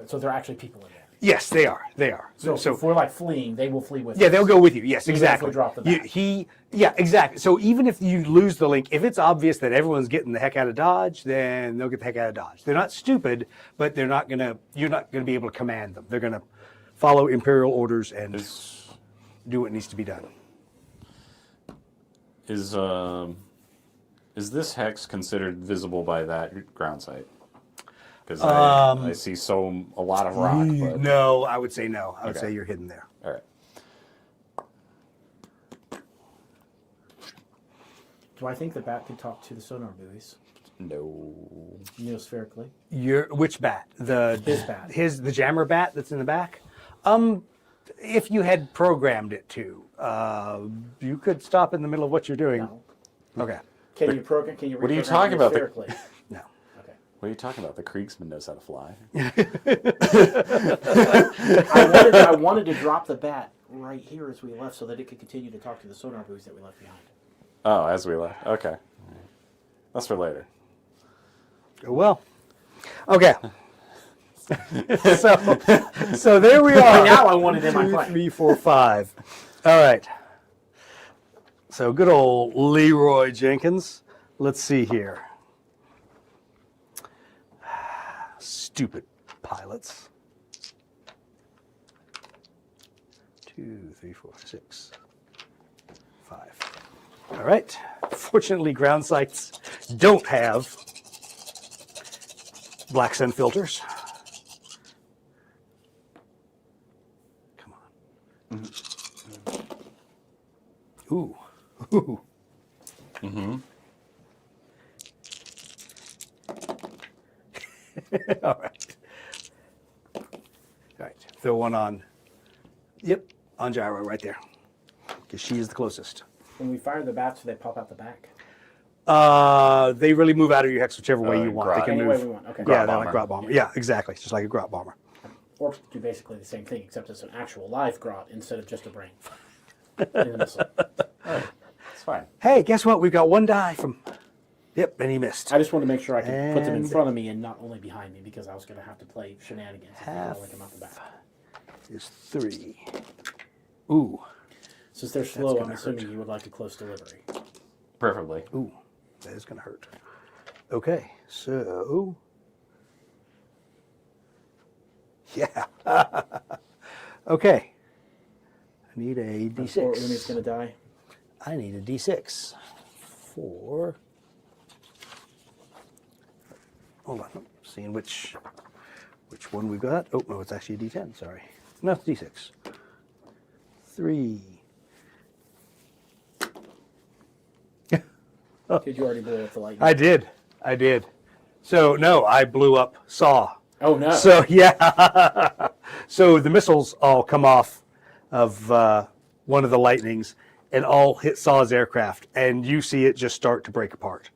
So there are actually people in there. Yes, they are. They are. So if we're like fleeing, they will flee with us. Yeah, they'll go with you. Yes, Even if we exactly. drop the bat. Yeah, exactly. So even if you lose the link, if it's obvious that everyone's getting the heck out of Dodge, then they'll get the heck out of Dodge. They're not stupid, but you're not gonna be able to command them. They're gonna follow Imperial orders and do what needs to be done. Is this hex considered visible by that ground site? Because I see a lot of rock. But... No, I would say no. I would Okay. say you're hidden there. All right. Do I think the bat could talk to the sonar buoys No. neospherically? Which bat? His bat. The jammer bat that's in the back. If you had programmed it to, you could stop in the middle of what you're doing. No. Okay. Can you program? Can you? What are you reprogram talking about? neospherically? No. Okay. What are you talking about? The Kriegsman knows how to fly. I wanted to drop the bat right here as we left, so that it could continue to talk to the sonar buoys that we left behind. Oh, as we left. Okay. That's for later. Well, okay. so there we are. Now I want it in my 2, plan. 3, 4, 5. All right. So good old Leroy Jenkins. Let's see here. Stupid pilots. 2, 3, 4, 6, 5. All right. Fortunately, ground sites don't have black sun filters. Come on. Ooh. Ooh. All right. All right. Throw one on. Yep, on Gyro right there, because she is the closest. When we fire the bats, do they pop out the back? They really move out of your hex whichever way you want. They grot. can Any move. way we want. Okay. Yeah, Grot they're like bomber. grot bomber. Yeah, exactly. Just like a grot bomber. Or do basically the same thing, except it's an actual live grot instead of just a brain. In the missile. It's fine. Hey, guess what? We've got one die from. Yep, and he missed. I just wanted to make sure I could put them in And- front of me and not only behind me, because I was going to have to play shenanigans if I Half. like them out the back. Is 3. Ooh, Since they're slow, I'm gonna assuming hurt. you would like a close delivery. Perfectly. ooh, that is gonna hurt. Okay, so. Yeah. Okay. I need a Before Umi's D6. going to die. I need a D6 for. Hold on, seeing which one we got. Oh no, it's actually a D10. Sorry, no, it's D6. 3. Did you already blow up the lightning? I did. So no, I blew up Saw. Oh, no. So yeah, so the missiles all come off of one of the lightnings and all hit Saw's aircraft, and you see it just start to break apart.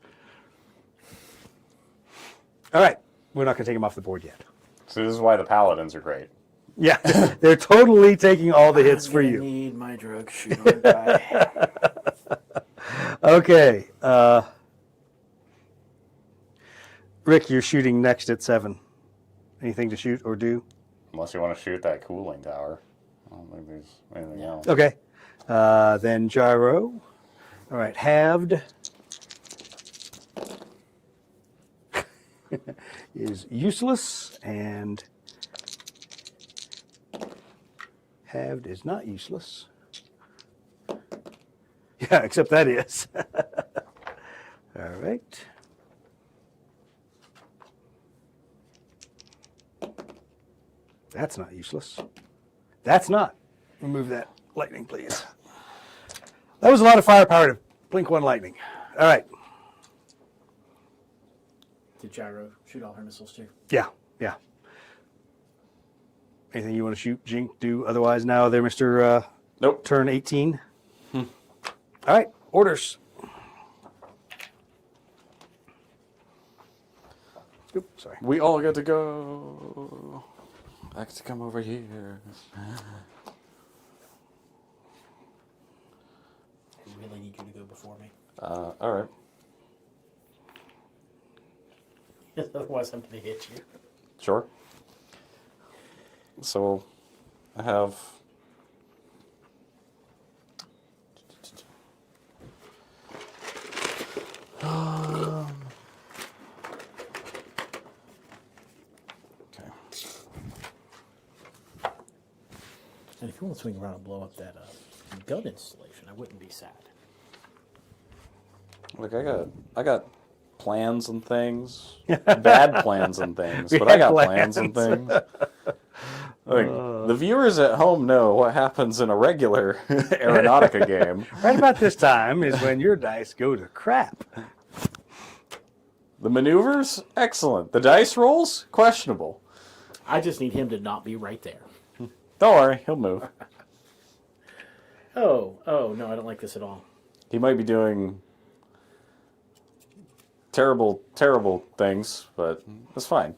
All right, we're not going to take him off the board yet. So this is why the paladins are great. Yeah, they're totally taking all the hits for I you. need my drug shoot or die. Okay, Rick, you're shooting next at 7. Anything to shoot or do? Unless you want to shoot that cooling tower. I don't think there's anything else. Okay, then Gyro. All right, halved is useless, and halved is not useless. Yeah, except that is. All right. That's not useless. That's not. Remove that lightning, please. That was a lot of firepower to blink one lightning. All right. Did Gyro shoot all her missiles too? Yeah, yeah. Anything you want to shoot, Jink, do otherwise now there, Mr. Nope. Turn 18? All right, orders. Oop, sorry. We all get to go. I get to come over here. I really need you to go before me. All right. Otherwise, I'm going to hit you. Sure. So, I have. Okay. And if you want to swing around and blow up that gun installation, I wouldn't be sad. Look, I got plans and things, bad plans and things, We but I had got plans and plans. things. Like, the viewers at home know what happens in a regular Aeronautica game. Right about this time is when your dice go to crap. The maneuvers, excellent. The dice rolls, questionable. I just need him to not be right there. Don't worry, he'll move. Oh, no, I don't like this at all. He might be doing terrible, terrible things, but that's fine.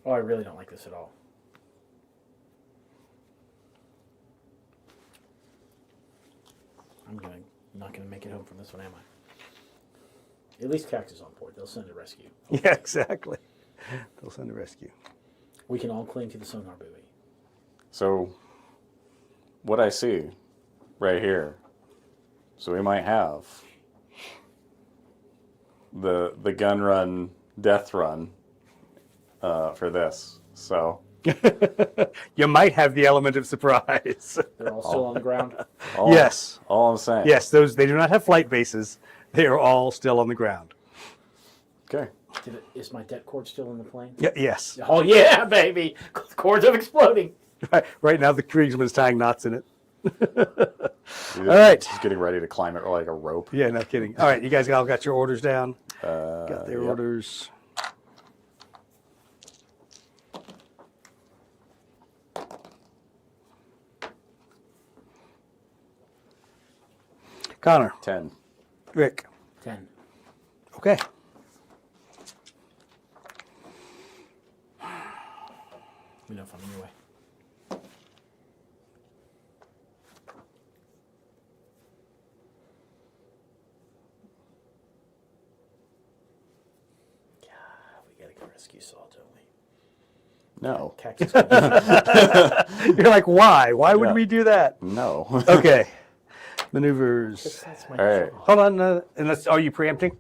Oh, I really don't like this at all. Not gonna make it home from this one, am I? At least Cax is on board. They'll send a rescue. Yeah, exactly. They'll send a rescue. We can all cling to the sonar buoy. So, what I see right here, so we might have the gun run, death run for this. So, You might have the element of surprise. They're all still on the ground. all, Yes. all I'm saying. Yes, they do not have flight bases. They are all still on the ground. Okay. Is my det cord still in the plane? Yeah, yes. Oh yeah, baby! Cords are exploding. Right now, the Kriegsman's tying knots in it. All right. He's getting ready to climb it like a rope. Yeah, no kidding. All right, you guys all got your orders down? Got their yep. orders. Connor. 10. Rick. 10. Okay. Let me know if I'm in your way. We gotta get rescue saw, don't we? No. Cactus. You're like, why? Why would Yeah. we do that? No. Okay. Maneuvers. That's my All right. job. Hold on. Unless, are you preempting?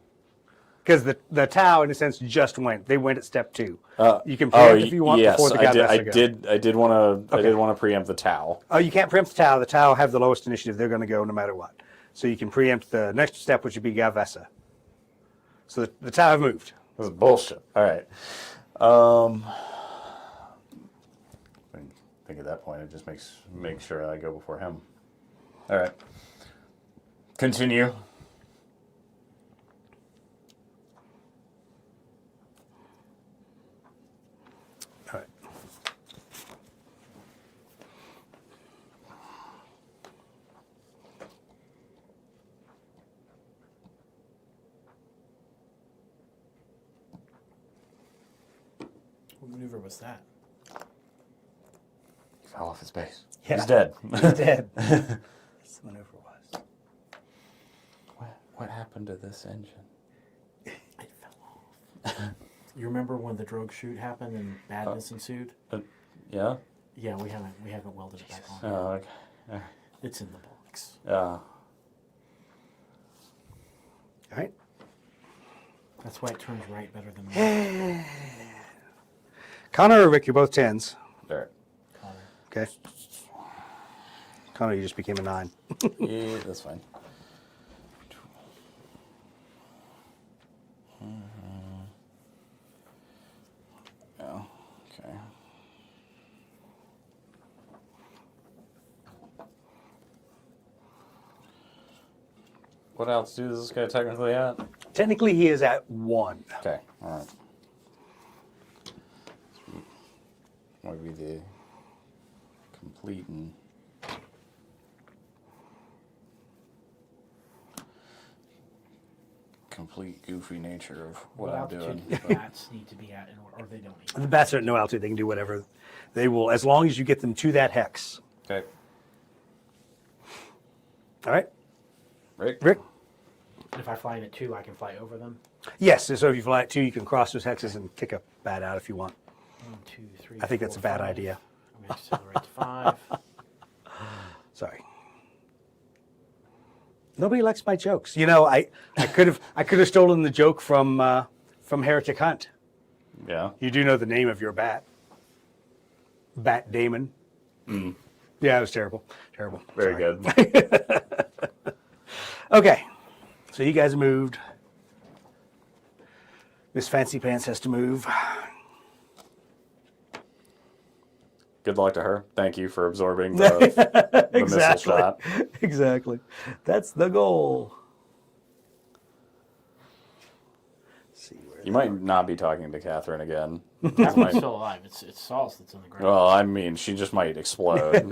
Because the Tau, in a sense, just went. They went at step 2. You can preempt if you want yes, before the I did. Gavessa go. I did want to preempt the Tau. Oh, you can't preempt the Tau. The Tau have the lowest initiative. They're going to go no matter what. So you can preempt the next step, which would be Gavessa. So the Tau have moved. This is bullshit. All right. I think at that point it just make sure I go before him. All right. Continue. All right. What maneuver was that? He fell off his base. Yeah. He's dead. He's dead. That's the maneuver was. What happened to this engine? It fell off. You remember when the drogue shoot happened and badness ensued? Yeah. Yeah, we haven't welded it back on. Oh, okay. It's in the box. All right. That's why it turns right better than left. Connor or Rick, you're both 10s. There. Connor. Okay. Connor, you just became a 9. Yeah, that's fine. Yeah. Okay. What altitude is this guy technically at? Technically, he is at 1. Okay. All right. Might be the complete and goofy nature of what I'm altitude doing. do the bats need to be at, or they don't need to? The bats are at no altitude. They can do whatever. They will, as long as you get them to that hex. Okay. All right. Rick? Rick? If I fly in at 2, I can fly over them. Yes. So if you fly at 2, you can cross those hexes and kick a bat out if you want. 1, 2, 3. I think that's a 4, bad 5. idea. I'm going to accelerate to 5. Sorry. Nobody likes my jokes. You know, I could have stolen the joke from Heretic Hunt. Yeah. You do know the name of your bat. Bat Damon. Yeah, it was terrible. Terrible. Very Sorry. good. Okay. So you guys moved. Miss Fancy Pants has to move. Good luck to her. Thank you for absorbing the missile shot. Exactly. That's the goal. Let's see where You might not be talking to Catherine again. Catherine's still alive. It's Sauce that's on the ground. Well, I mean, she just might explode.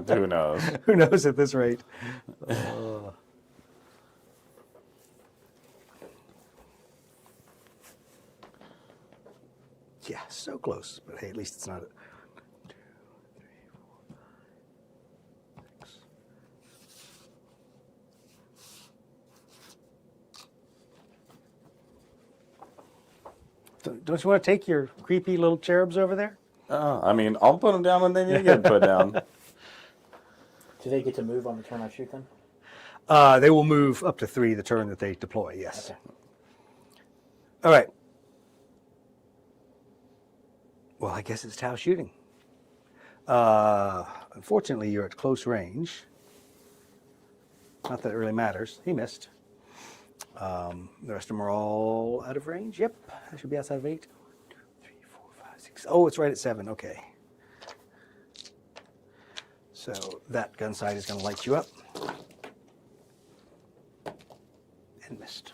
Who knows? Who knows at this rate? Yeah, so close. But hey, at least it's not. 1, 2, 3, 4, 5, 6. Don't you want to take your creepy little cherubs over there? I mean, I'll put them down when they need to get put down. Do they get to move on the turn I shoot them? They will move up to 3 the turn that they deploy, yes. Okay. All right. Well, I guess it's Tau shooting. Unfortunately, you're at close range. Not that it really matters. He missed. The rest of them are all out of range. Yep, I should be outside of 8. 1, 2, 3, 4, 5, 6. Oh, it's right at 7. Okay. So that gun sight is going to light you up. And missed.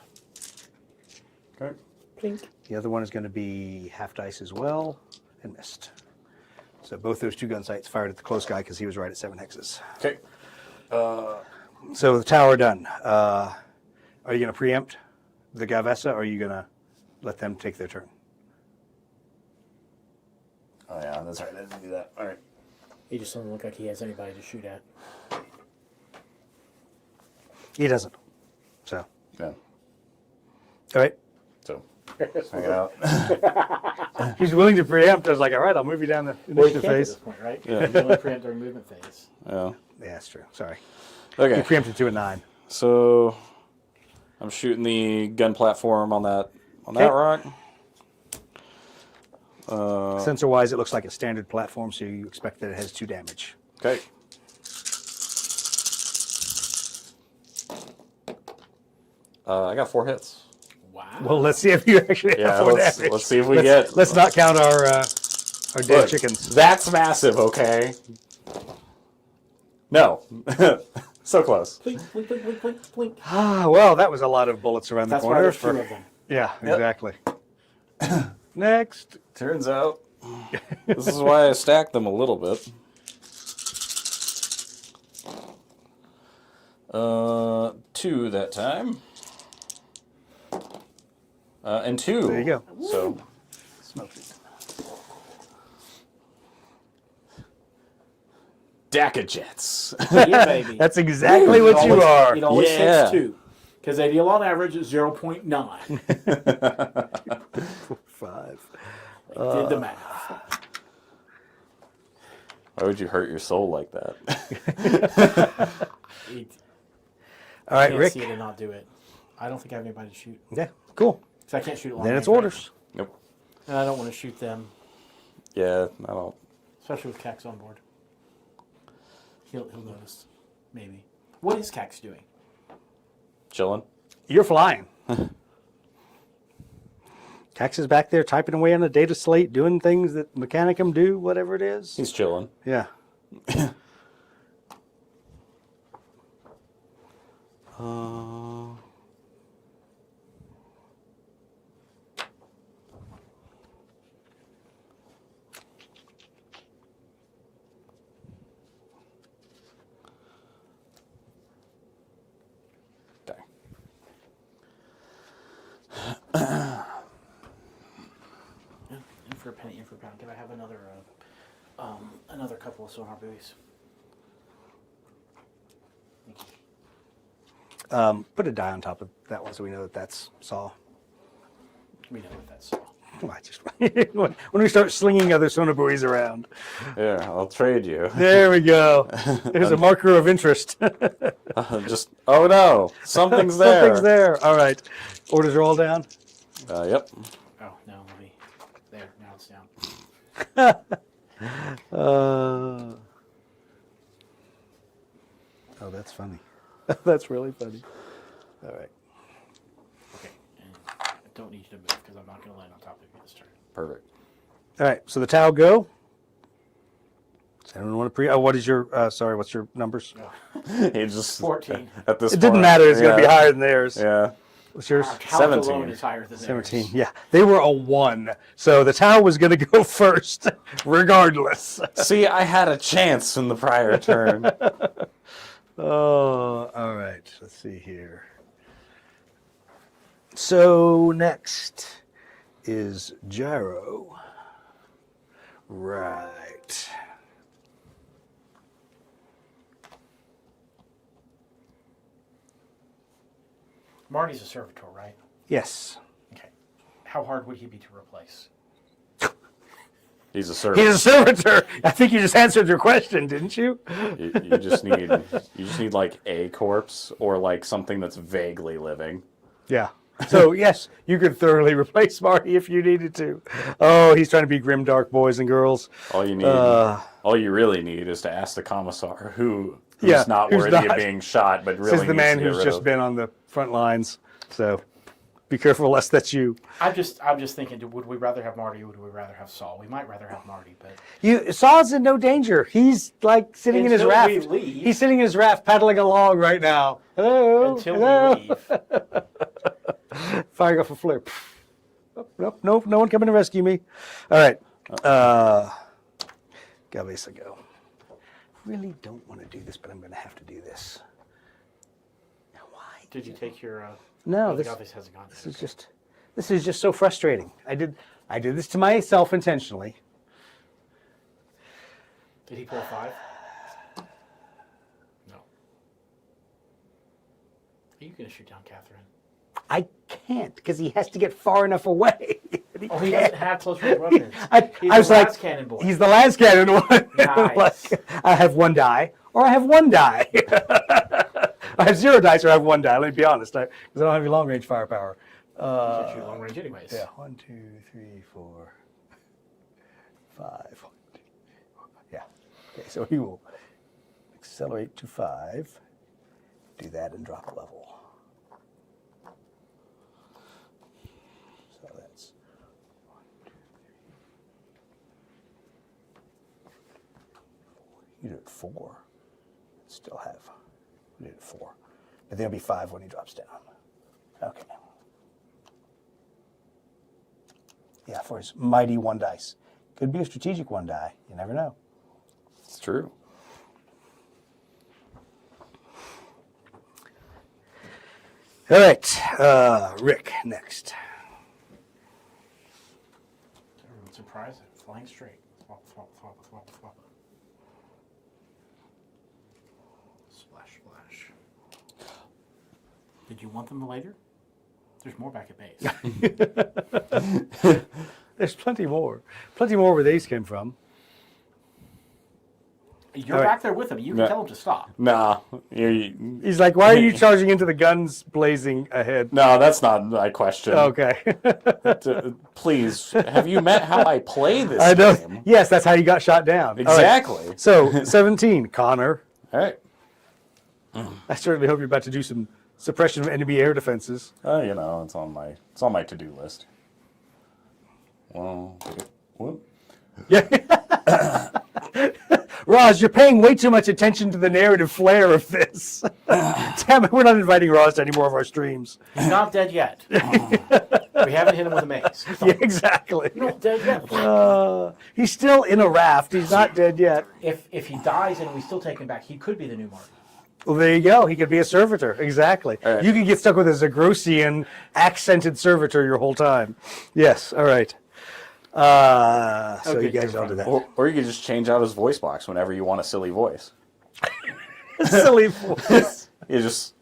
Okay. Blink. The other one is going to be half dice as well, and missed. So both those 2 gun sights fired at the close guy because he was right at 7 hexes. Okay. So the tower done. Are you going to preempt the Gavessa, or are you going to let them take their turn? Oh yeah, that's right. I didn't do that. All right. He just doesn't look like he has anybody to shoot at. He doesn't. So, Yeah. all right. So, hang it out. He's willing to preempt. I was like, all right, I'll move you down the Well, he initiative can't at phase. this point, right? Yeah. He's only preempt during movement phase. Yeah. Yeah, that's true. Sorry. Okay. He preempted to a 9. So, I'm shooting the gun platform on that rock. Sensor-wise, it looks like a standard platform, so you expect that it has 2 damage. Okay. I got 4 hits. Wow. Well, let's see if you actually Yeah, have 4 let's damage. see if we get. Let's not count our dead Look, chickens. That's massive. Okay. No. So close. Blink, blink, blink, blink, blink, blink. Ah, well, that was a lot of bullets around That's the why corner. there's 2 of them. Yeah, Yep. exactly. Next. Turns out, this is why I stacked them a little bit. 2 that time. And 2. There you go. So, Smoked it. DACA jets. Yeah, baby. That's exactly what you are. It always Yeah. hits 2. Because they deal on average at 0.9. 5. Did the math. Why would you hurt your soul like that? All right, Can't Rick. see it and not do it. I don't think I have anybody to shoot. Yeah, cool. Because I can't shoot it long Then it's range, right? orders. Nope. And I don't want to shoot them, Yeah, I don't. especially with Cax on board. He'll notice. Maybe. What is Cax doing? Chilling. You're flying. Cax is back there typing away on a data slate, doing things that Mechanicum do, whatever it is. He's chilling. Yeah. Dang. In for a penny, in for a pound. Can I have another couple of sonar buoys? Put a die on top of that one so we know that that's Saw. We know what that's. Well, I just when we start slinging other sonar buoys around. Here, I'll trade you. There we go. There's a marker of interest. Just, oh no, something's there. Something's there. All right. Orders are all down. Yep. Oh, no, let me. There, now it's down. Oh, that's funny. That's really funny. All right. Okay, and I don't need you to move because I'm not going to land on top of you this turn. Perfect. All right. So the Tau go. Does anyone want to pre? Oh, what is your? Sorry, what's your numbers? He just 14. at this. It didn't point, matter. It's going to be yeah. higher than theirs. Yeah. What's yours? Our count 17. alone is higher than 17. theirs. Yeah, they were a 1, so the Tau was going to go first, regardless. See, I had a chance in the prior turn. Oh, all right. Let's see here. So next is Gyro. Right. Marty's a servitor, right? Yes. Okay. How hard would he be to replace? He's a servant. He's a servitor. I think you just answered your question, didn't you? You just need like a corpse or like something that's vaguely living. Yeah. So yes, you could thoroughly replace Marty if you needed to. Oh, he's trying to be grimdark, boys and girls. All you need, all you really need, is to ask the commissar who's not who's worthy not. of being shot, but really Says the needs man to get who's rid just of. been on the front lines. So be careful lest that's you. I'm just thinking, would we rather have Marty or would we rather have Saul? We might rather have Marty, but Saw's in no danger. He's like sitting in his Until we raft. leave. He's sitting in his raft paddling along right now. Hello. until hello. we leave. Firing off a flare. Nope, no one coming to rescue me. All right. Gavesa go. Really don't want to do this, but I'm going to have to do this. Did you take your? No, the office hasn't gone. This is just so frustrating. I did this to myself intentionally. Did he pull a 5? No. Are you going to shoot down Catherine? I can't because he has to get far enough away. He doesn't have close range weapons. I was like, cannon boy. he's the last cannon one. Nice. I have 1 die, or I have 1 die. I have 0 dice, or I have 1 die. Let me be honest, because I don't have any long range firepower. You can shoot long range anyways. Yeah, 1, 2, 3, 4, 5. 1, 2, 3, 4. Yeah. Okay, so he will accelerate to 5. Do that and drop a level. So that's 1, 2, 3, 4. You do it 4. Still have. You do it 4. But there'll be 5 when he drops down. Okay. Yeah, for his mighty 1 dice. Could be a strategic 1 die. You never know. It's true. All right, Rick next. Everyone's surprised. Flying straight. Flop, flop, flop, flop, flop. Splash, splash. Did you want them later? There's more back at base. There's plenty more. Plenty more where these came from. You're back there with him. You can tell him to stop. Nah. He's like, why are you charging into the guns blazing ahead? No, that's not my question. Okay. Please, have you met how I play this I know. game? Yes, that's how you got shot down. Exactly. All right. So, 17, Connor. All right. I certainly hope you're about to do some suppression of enemy air defenses. You know, it's on my to-do list. Well, whoop. Yeah. Roz, you're paying way too much attention to the narrative flair of this. Damn it, we're not inviting Roz to any more of our streams. He's not dead yet. We haven't hit him with a mace. Yeah, exactly. He's not dead yet. He's still in a raft. He's not dead yet. If he dies and we still take him back, he could be the new Martin. Well, there you go. He could be a servitor. Exactly. Right. You could get stuck with a Zagrosian accented servitor your whole time. Yes. All right. So Okay, you guys all do that. Or you could just change out his voice box whenever you want a silly voice. Silly voice. You just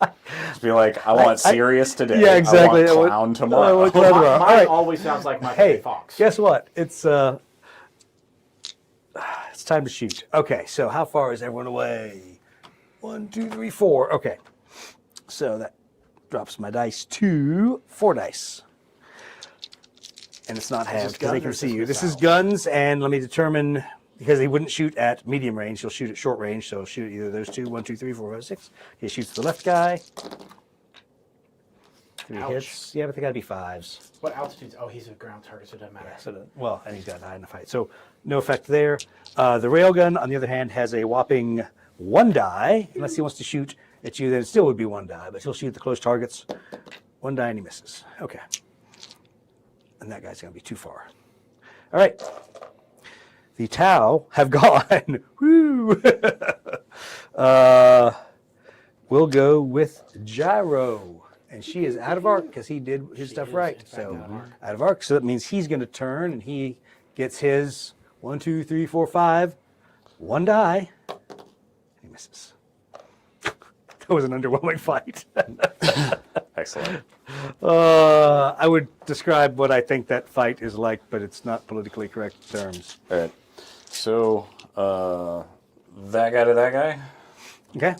be like, I want serious today. Yeah, exactly. I want clown tomorrow. want clown tomorrow. Mine All right. always sounds like Michael Hey, J. Fox. guess what? It's time to shoot. Okay, so how far is everyone away? 1, 2, 3, 4. Okay, so that drops my dice to 4 dice. And it's not halved because they can see you. This is guns, and let me determine, because he wouldn't shoot at medium range, he'll shoot at short range, so shoot at either of those two. 1, 2, 3, 4, 5, 6. He shoots the left guy. 3 Ouch. hits. Yeah, but they gotta be 5s. What altitude? Oh, he's a ground target, so it doesn't matter. Well, and he's got to die in the fight. So no effect there. The railgun, on the other hand, has a whopping 1 die. Unless he wants to shoot at you, then it still would be 1 die, but he'll shoot the close targets. 1 die and he misses. Okay. And that guy's going to be too far. All right. The Tau have gone. Woo! We'll go with Gyro. And she is out of arc because he did his stuff right. So out of arc. So that means he's going to turn and he gets his 1, 2, 3, 4, 5. 1 die. He misses. That was an underwhelming fight. Excellent. I would describe what I think that fight is like, but it's not politically correct terms. All right. So, that guy to that guy. Okay.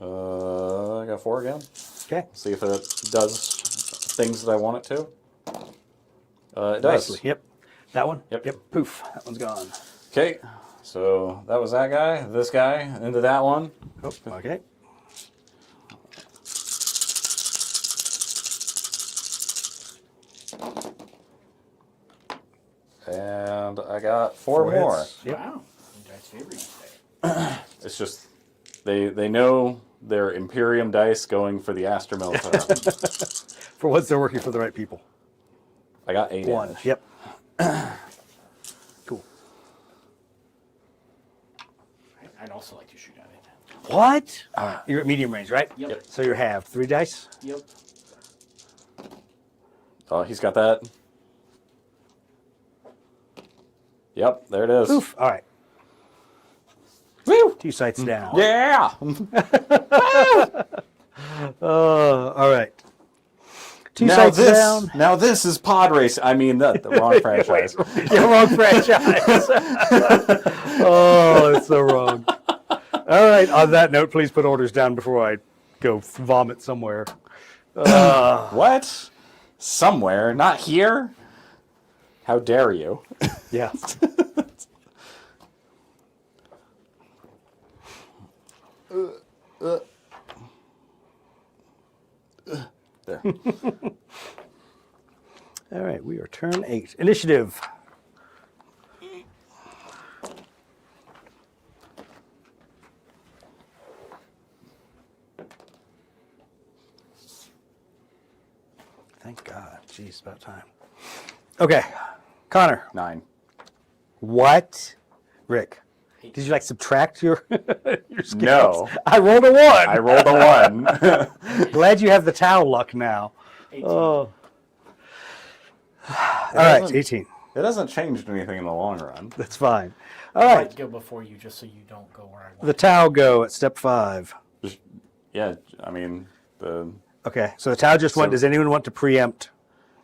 I got 4 again. Okay. See if it does things that I want it to. It does. Nicely. Yep. That one? Yep. Poof. That one's gone. Okay. So that was that guy. This guy into that one. Oh, okay. And I got 4 more. hits. Yep. Wow. You guys' favorite. It's just they know their Imperium dice going for the Astra Militarum. For once, they're working for the right people. I got 8 1. damage. Yep. Cool. I'd also like to shoot at it. What? All right. You're at medium range, right? Yep. So you have 3 dice. Yep. Oh, he's got that. Yep, there it is. Oof. All right. Woo! 2 sights down. Yeah. All right. 2 Now sights this, down. now this is pod race. I mean, the wrong franchise. You're wrong franchise. Oh, it's so wrong. All right. On that note, please put orders down before I go vomit somewhere. What? Somewhere, not here. How dare you? Yeah. There. All right. We are turn 8. Initiative. Thank God. Jeez, about time. Okay. Connor. 9. What? Rick. Did you like subtract your your skills? No. I rolled a 1. I rolled a 1. Glad you have the towel luck now. 18. Oh. All right, doesn't- 18. It hasn't changed anything in the long run. That's fine. All I right. might go before you just so you don't go where I want. The towel go at step 5. Just, yeah, I mean, the Okay, so the towel just went. So- Does anyone want to preempt?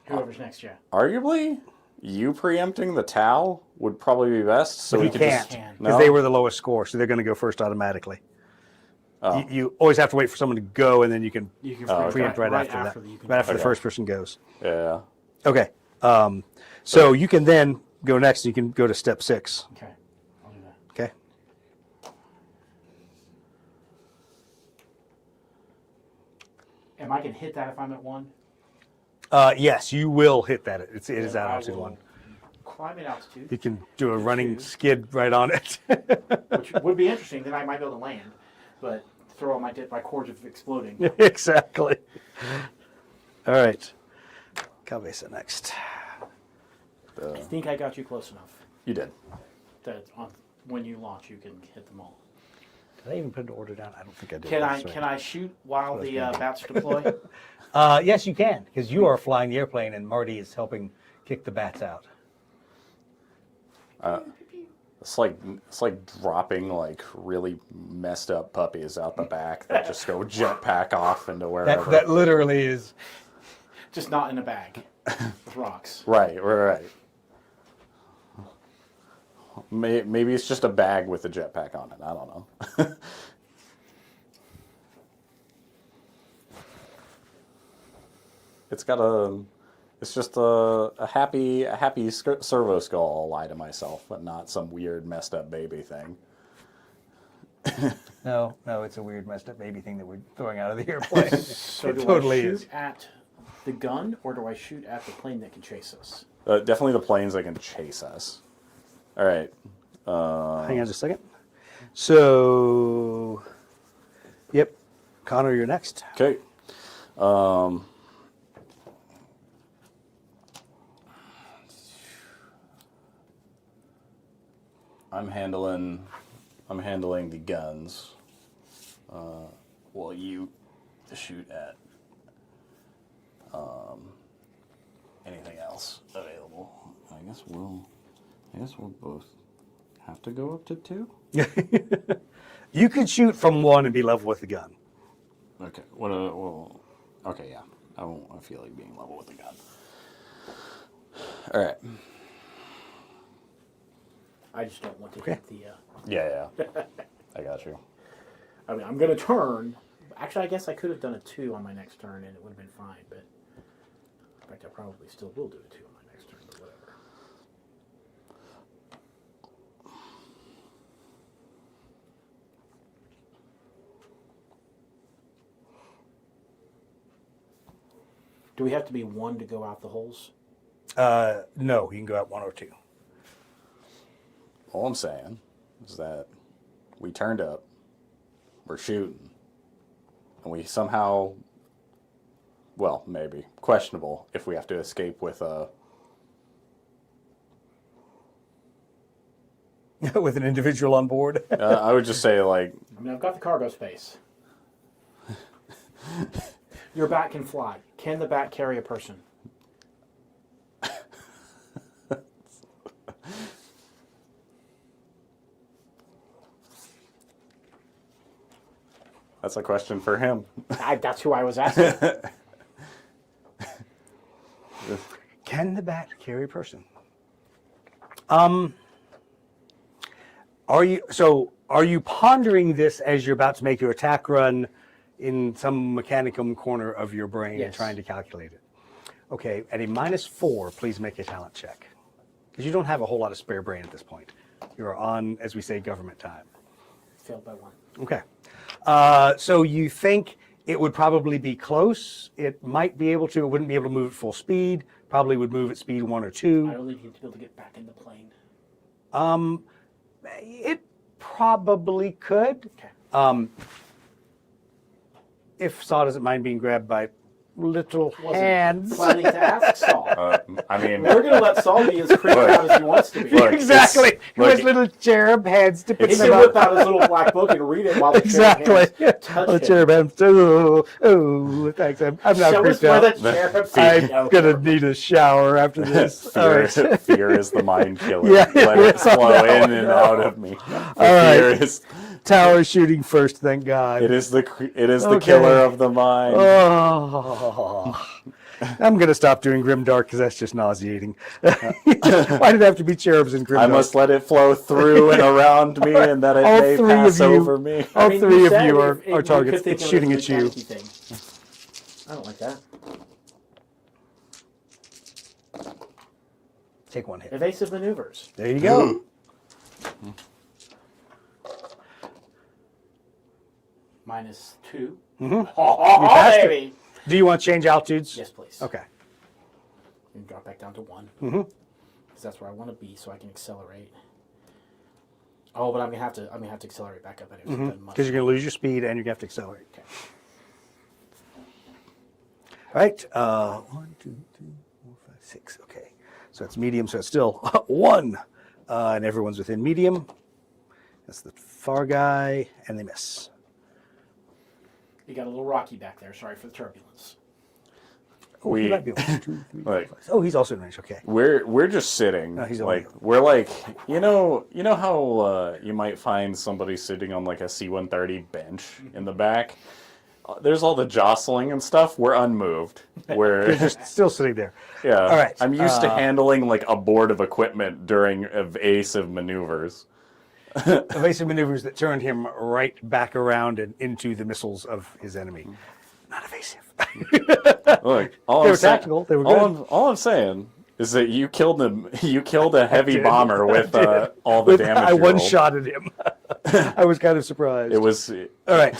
Whoever's next, yeah. arguably you preempting the Tau would probably be best. So But we he could can't just because they were the lowest score, so they're going to go first automatically. Oh. You always have to wait for someone to go, and then you can You can okay. preempt right after that. Right after the Okay. first person goes. Yeah. Okay. So you can then go next. You can go to step 6. Okay, I'll do that. Okay. Am I can hit that if I'm at 1? Yes, you will hit that. It is Then at I altitude will 1. Climb at altitude, You can do a running 2. skid right on it. which would be interesting. Then I might be able to land, but throw all my cords of exploding. Exactly. All right. Cabeza next. I think I got you close enough You did. that when you launch, you can hit them all. Did I even put an order down? I don't think I did. Can I shoot while the bats deploy? Yes, you can, because you are flying the airplane and Marty is helping kick the bats out. It's like dropping like really messed up puppies out the back that just go jetpack off into wherever. That literally is. Just not in a bag with rocks. Right. Maybe it's just a bag with a jetpack on it. I don't know. It's just a happy servo skull. I'll lie to myself, but not some weird messed up baby thing. No, it's a weird messed up baby thing that we're throwing out of the airplane. So It do totally I shoot is. at the gun or do I shoot at the plane that can chase us? Definitely the planes that can chase us. All right. Hang on just a second. So, yep. Connor, you're next. Okay. I'm handling the guns. While you shoot at anything else available. I guess we'll both have to go up to 2. You could shoot from 1 and be level with the gun. Okay. Well. Okay. Yeah. I feel like being level with the gun. All right. I just don't want to hit the. Yeah. I got you. I mean, I'm going to turn. Actually, I guess I could have done a 2 on my next turn and it would have been fine. But in fact, I probably still will do a 2 on my next turn. But whatever. Do we have to be 1 to go out the holes? No, you can go out 1 or 2. All I'm saying is that we turned up, we're shooting, and we somehow, well, maybe, questionable if we have to escape with a... With an individual on board. I would just say, like, I mean, I've got the cargo space. Your bat can fly. Can the bat carry a person? That's a question for him. That's who I was asking. Can the bat carry a person? Are you pondering this as you're about to make your attack run in some mechanicum corner of your brain and Yes. trying to calculate it? Okay, at a -4, please make a talent check. Because you don't have a whole lot of spare brain at this point. You're on, as we say, government time. Failed by 1. Okay. So you think it would probably be close. It might be able to, it wouldn't be able to move at full speed. Probably would move at speed 1 or 2. I only need to be able to get back in the plane. It probably could. Okay. If Saw doesn't mind being grabbed by little hands. Planning to ask Saul. I mean, We're going to let Saul be as creeped out as he wants to be. Look, Exactly. He look, has little cherub hands to pick He them can whip up. out his little black book and read it while the Exactly. touch The him. cherub hands. Oh, thanks. I'm not Show us creeped where out. the cherub I'm gonna need a shower after this. All fear, right. fear is the mind killer. Yeah, Let it it's on flow that in and out of me. All Fear right. is Tower shooting first, thank God. it is the Okay. killer of the mind. Oh. I'm going to stop doing Grimdark because that's just nauseating. Why did it have to be cherubs in Grimdark? I must let it flow through and around me, and that it All may three pass of you- over me. All three of you are you targets. could think It's of it shooting as at a you. mechanic-y thing. I don't like that. Take one hit. Evasive maneuvers. There you go. -2. You Oh, passed it. baby. Do you want to change altitudes? Yes, please. Okay. And drop back down to 1. Because that's where I want to be, so I can accelerate. Oh, but I'm gonna have to accelerate back up. Because you're going to lose your speed and you're going to have to accelerate. Okay. All right. 1, 2, 3, 4, 5, 6. Okay. So it's medium. So it's still 1. And everyone's within medium. That's the far guy. And they miss. You got a little rocky back there. Sorry for the turbulence. Oh, he might be 1, 2, 3, 4, Like, 5. Oh, he's also in range. Okay. we're just sitting. No, he's like over. we're like you know how you might find somebody sitting on like a C-130 bench in the back. There's all the jostling and stuff. We're unmoved. We're Just still sitting there. yeah. All right. I'm used to handling like a board of equipment during evasive maneuvers. Evasive maneuvers that turned him right back around and into the missiles of his enemy. Not evasive. Look, all They I'm were saying- tactical. They were all I'm saying is that you killed a heavy did. bomber with all the With- damage. I you rolled. one-shotted him. I was kind of surprised. It was All right.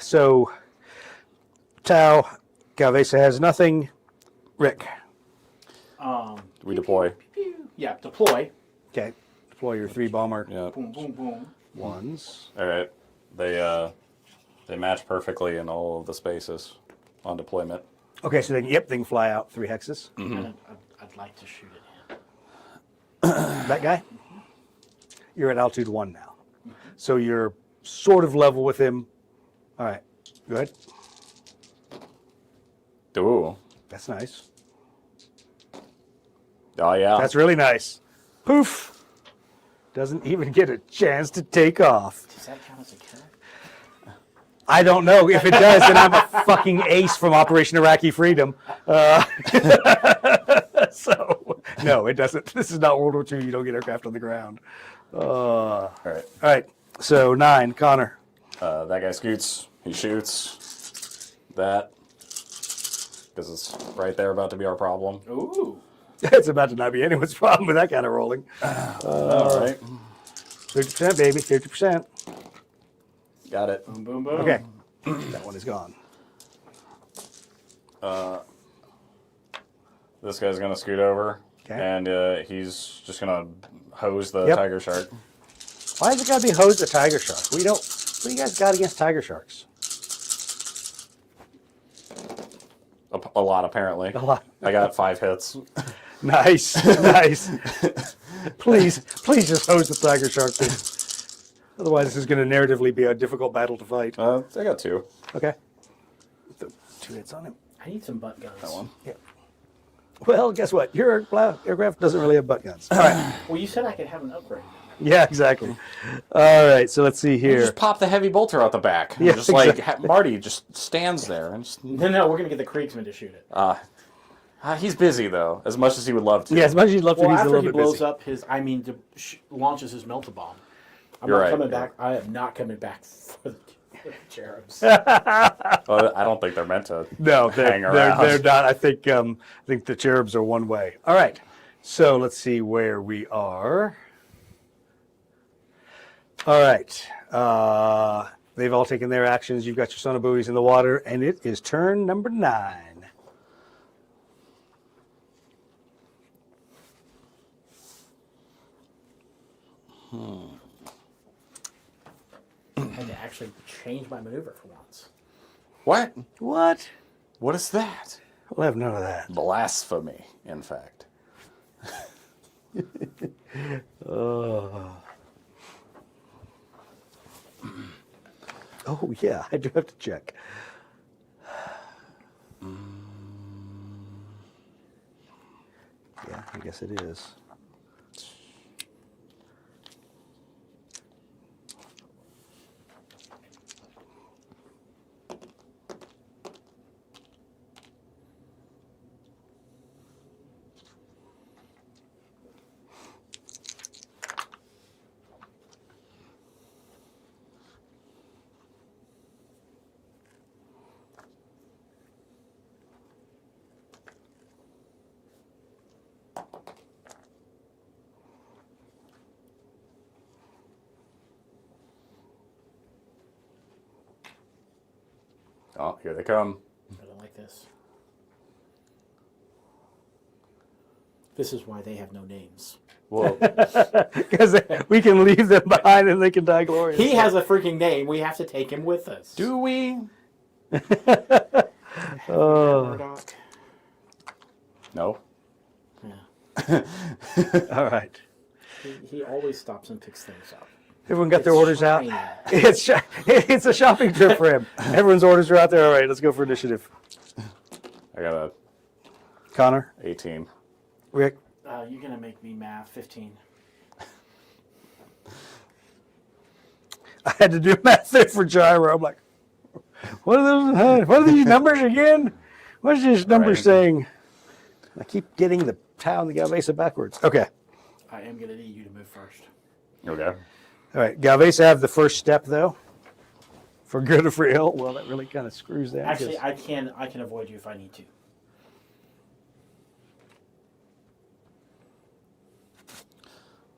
So, Tau, Galvesa has nothing. Rick. we deploy. Yeah, deploy. Okay. Deploy your 3 bomber Yeah. Boom, boom, boom. ones. All right. They match perfectly in all of the spaces on deployment. Okay, so they can fly out 3 hexes. And I'd like to shoot it. That guy? You're at altitude 1 now. So you're sort of level with him. All right. Go ahead. Ooh. That's nice. Oh yeah. That's really nice. Poof. Doesn't even get a chance to take off. Does that count as a kill? I don't know. If it does, then I'm a fucking ace from Operation Iraqi Freedom. So, no, it doesn't. This is not World War II. You don't get aircraft on the ground. all right. All right. So, 9, Connor. That guy scoots. He shoots. That. Because it's right there about to be our problem. Ooh. It's about to not be anyone's problem with that kind of rolling. All right. 50%, baby. 50%. Got it. Boom, boom, boom. Okay. That one is gone. This guy's gonna scoot over, Okay. and he's just gonna hose the Yep. tiger shark. Why has it got to be hosed a tiger shark? What do you guys got against tiger sharks? A lot, apparently. A lot. I got 5 hits. Nice. Nice. Please just hose the tiger shark. Please. Otherwise, this is going to narratively be a difficult battle to fight. I got 2. Okay. Th- 2 hits on him. I need some butt guns. That one. Yeah. Well, guess what? Your aircraft doesn't really have butt guns. All right. Well, you said I could have an upgrade. Yeah, exactly. All right, so let's see You here. just pop the heavy bolter out the back. Yeah, Just like exactly. Marty just stands there and just. No, we're gonna get the Kriegsman to shoot it. He's busy though, as much as he would love to. Yeah, as much as you'd love to, Well, he's a after little he bit blows busy. up his, launches his melta bomb. I'm You're not right, coming you're back. I am not coming back for the cherubs. Well, I don't think they're meant to. No, hang they're around. not. I think the cherubs are one way. All right, so let's see where we are. All right, they've all taken their actions. You've got your sonar buoys in the water, and it is turn number 9. I had to actually change my maneuver for once. What? What? What is that? We'll have none of that. Blasphemy, in fact. Oh yeah, I do have to check. Yeah, I guess it is. Oh, here they come. I don't like this. This is why they have no names. Whoa. Because we can leave them behind and they can die glorious. He has a freaking name. We have to take him with us. Do we? Murdoch. No. Yeah. All right. He always stops and picks things up. Everyone got their It's orders out. training. It's a shopping trip for him. Everyone's orders are out there. All right, let's go for initiative. I got a Connor, 18. Rick, You're going to make me math 15. I had to do math there for Gyro. I'm like, what are those? What are these numbers again? What is this number Right. saying? I keep getting the tau and the Galvesa backwards. Okay. I am going to need you to move first. Okay. All right. Galvesa have the first step, though. For good or for ill. Well, that really kind of screws that. Actually, I can avoid you if I need to.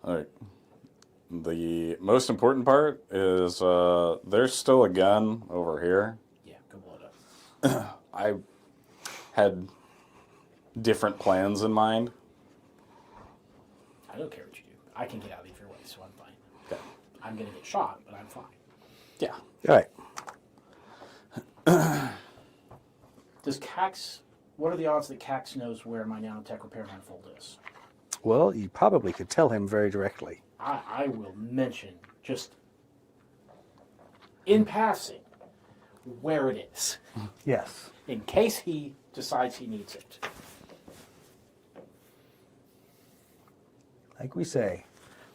All right. The most important part is there's still a gun over here. Yeah, go blow it up. I had different plans in mind. I don't care what you do. I can get out of your way, so I'm fine. I'm going to get shot, but I'm fine. Yeah. All right. Does Cax... What are the odds that Cax knows where my nanotech repair manifold is? Well, you probably could tell him very directly. I will mention, just in passing, where it is, Yes. in case he decides he needs it. Like we say,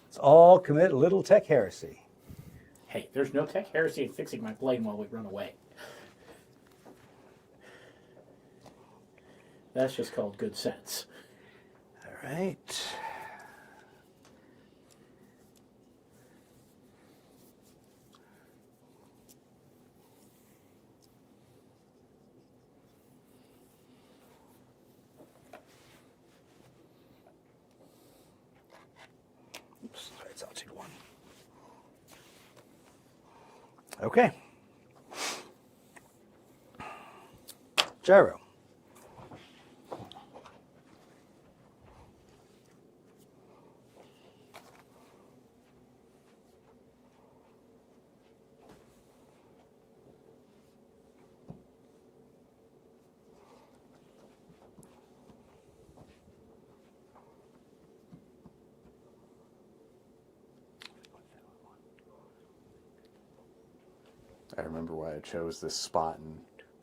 let's all commit a little tech heresy. Hey, there's no tech heresy in fixing my plane while we run away. That's just called good sense. All right. Oops, sorry, it's altitude 1. Okay. Gyro. I remember why I chose this spot and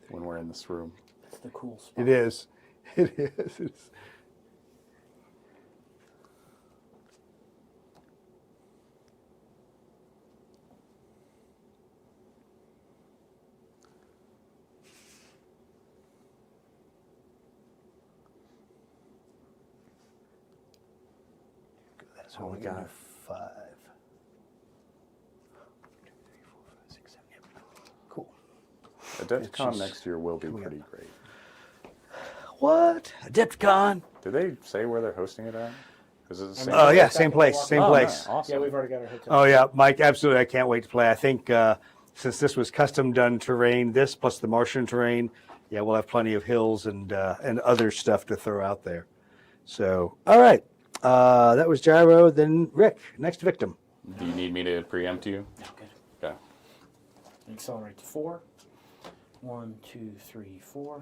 when we're in this room. It's the cool spot. It is. It is. It's... So we got 5. 1, 2, 3, 4, 5, 6, 7. Yep. Cool. Adepticon next year will be pretty great. What? Adepticon? Did they say where they're hosting it at? Is it the same? Oh yeah, same place. Same place. Nice. Awesome. Yeah, we've already got our hotel. Oh yeah, Mike. Absolutely. I can't wait to play. I think since this was custom done terrain, this plus the Martian terrain, yeah, we'll have plenty of hills and other stuff to throw out there. So, all right. That was Gyro. Then Rick, next victim. Do you need me to preempt you? No, good. Okay. Accelerate to 4. 1, 2, 3, 4.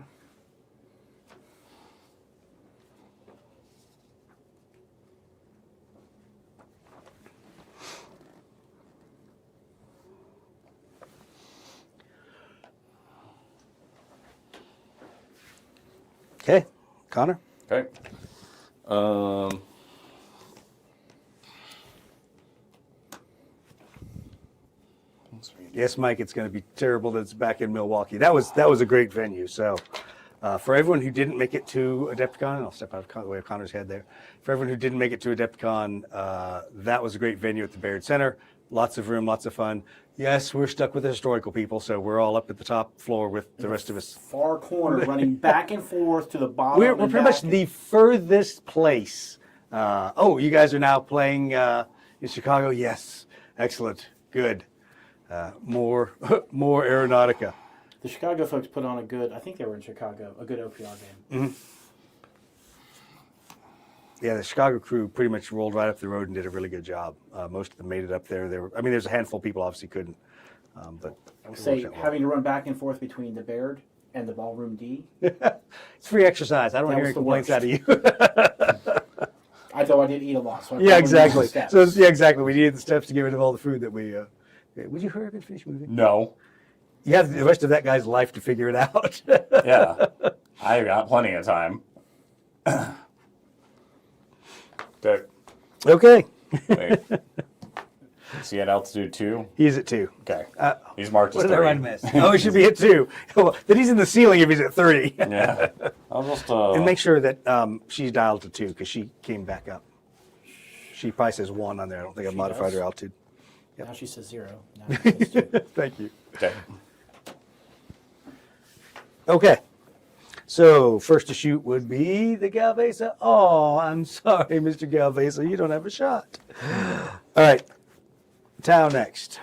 Okay, Connor. Okay. Yes, Mike. It's going to be terrible that it's back in Milwaukee. That was a great venue. So, for everyone who didn't make it to Adepticon, and I'll step out of the way of Connor's head there. For everyone who didn't make it to Adepticon, that was a great venue at the Baird Center. Lots of room, lots of fun. Yes, we're stuck with the historical people, so we're all up at the top floor with the rest of us. Far corner, running back and forth to the bottom. We're pretty much the furthest place. Oh, you guys are now playing in Chicago? Yes. Excellent. Good. More Aeronautica. The Chicago folks put on a good, I think they were in Chicago, a good OPR game. Mm-hmm. Yeah, the Chicago crew pretty much rolled right up the road and did a really good job. Most of them made it up there. There's a handful of people obviously couldn't. But I would say having to run back and forth between the Baird and the Ballroom D. It's free exercise. I don't hear any complaints out of you. I thought I did eat a lot. So yeah, exactly. So yeah, exactly. We needed the steps to get rid of all the food that we. Would you hurry up and finish moving? No. You have the rest of that guy's life to figure it out. Yeah, I got plenty of time. Okay. Wait. Is he at altitude 2? He's at 2. Okay. He's marked as What 3. did I miss? Oh, he should be at 2. Well, then he's in the ceiling if he's at 3. Yeah. I'll just. And make sure that she's dialed to 2 because she came back up. She probably says 1 on there. I don't think I modified her altitude. Yep. Now she says 0. Now she says 2. Thank you. Okay. Okay. So first to shoot would be the Galvesa. Oh, I'm sorry, Mr. Galvesa. You don't have a shot. All right. Tau next.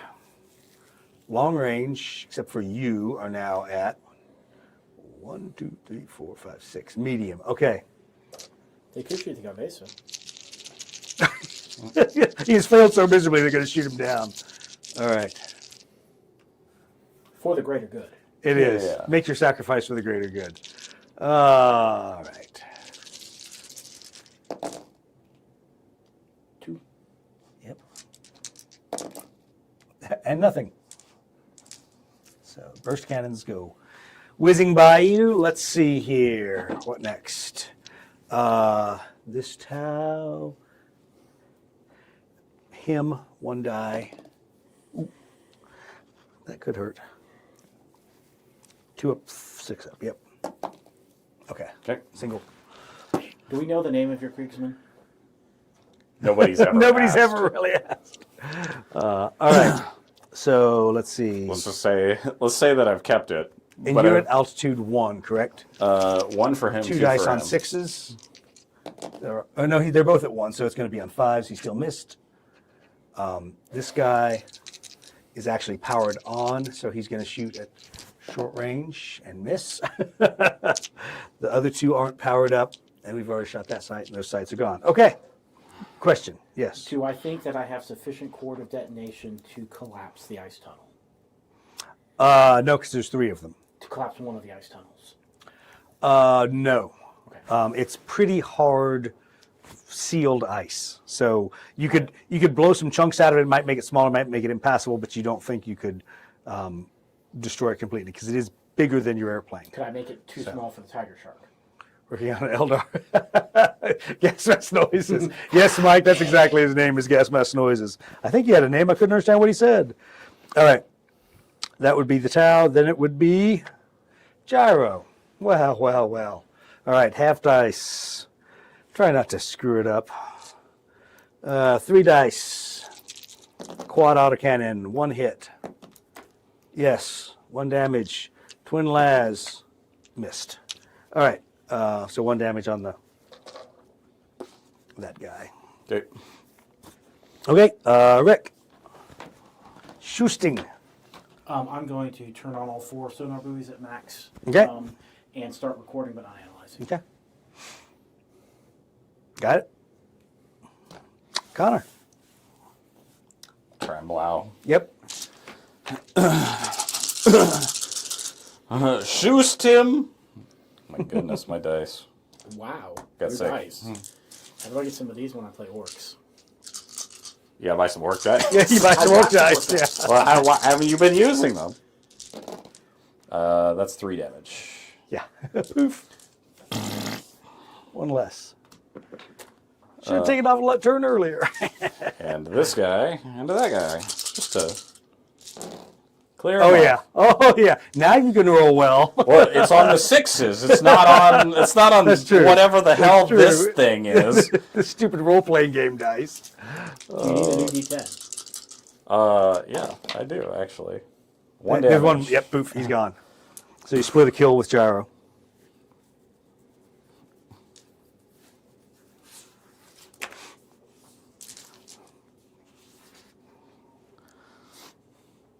Long range, except for you, are now at 1, 2, 3, 4, 5, 6. Medium. Okay. They could shoot the Galvesa. He has failed so miserably they're going to shoot him down. All right. For the greater good. It is. Yeah. Make your sacrifice for the greater good. All right. 2. Yep. And nothing. So burst cannons go whizzing by you. Let's see here. What next? This Tau. Him, 1 die. Ooh. That could hurt. 2 up, 6 up. Yep. Okay. Okay. Single. Do we know the name of your Kriegsman? Nobody's ever. Nobody's asked. ever really asked. All right. So let's see. Let's say that I've kept it. And but you're at altitude 1, correct? 1 for him. 2 2 dice for on him. 6s. No, they're both at 1, so it's going to be on 5s. He still missed. This guy is actually powered on, so he's going to shoot at short range and miss. The other 2 aren't powered up, and we've already shot that sight, and those sights are gone. Okay. Question. Yes. Do I think that I have sufficient cord of detonation to collapse the ice tunnel? No, because there's 3 of them. To collapse one of the ice tunnels? No. Okay. It's pretty hard sealed ice. So you could blow some chunks out of it. It might make it smaller, might make it impassable, but you don't think you could destroy it completely because it is bigger than your airplane. Could I make it too small for the tiger shark? Working on an Eldar. Gas mask noises. Yes, Mike, that's exactly his name is gas mask noises. I think he had a name. I couldn't understand what he said. All right. That would be the Tau. Then it would be Gyro. Well. All right, half dice. Try not to screw it up. 3 dice. Quad autocannon. 1 hit. Yes. 1 damage. Twin las. Missed. All right. So 1 damage on that guy. Okay. Okay, Rick. Shooting. I'm going to turn on all 4 sonar buoys at max. Okay. And start recording but not analyzing. Okay. Got it. Connor. Tremblow. Yep. Shoost him. My goodness, my dice. Wow. Got Your sick. dice. How do I get some of these when I play orcs? You gotta buy some work dice. Yeah, you buy some I work got some dice. work Yeah. Well, why haven't you been using them? That's 3 damage. Yeah. Poof. 1 less. Should have taken off a turn earlier. And to this guy, and to that guy. Just to clear Oh them yeah. off. Oh yeah. Now you can roll well. Well, it's on the 6s. It's not on. It's not on That's true. whatever the hell true. this thing is. The stupid role-playing game dice. You need a new D10. Yeah, I do actually. 1 There's damage. one. Yep. Poof. He's gone. So you split a kill with Gyro.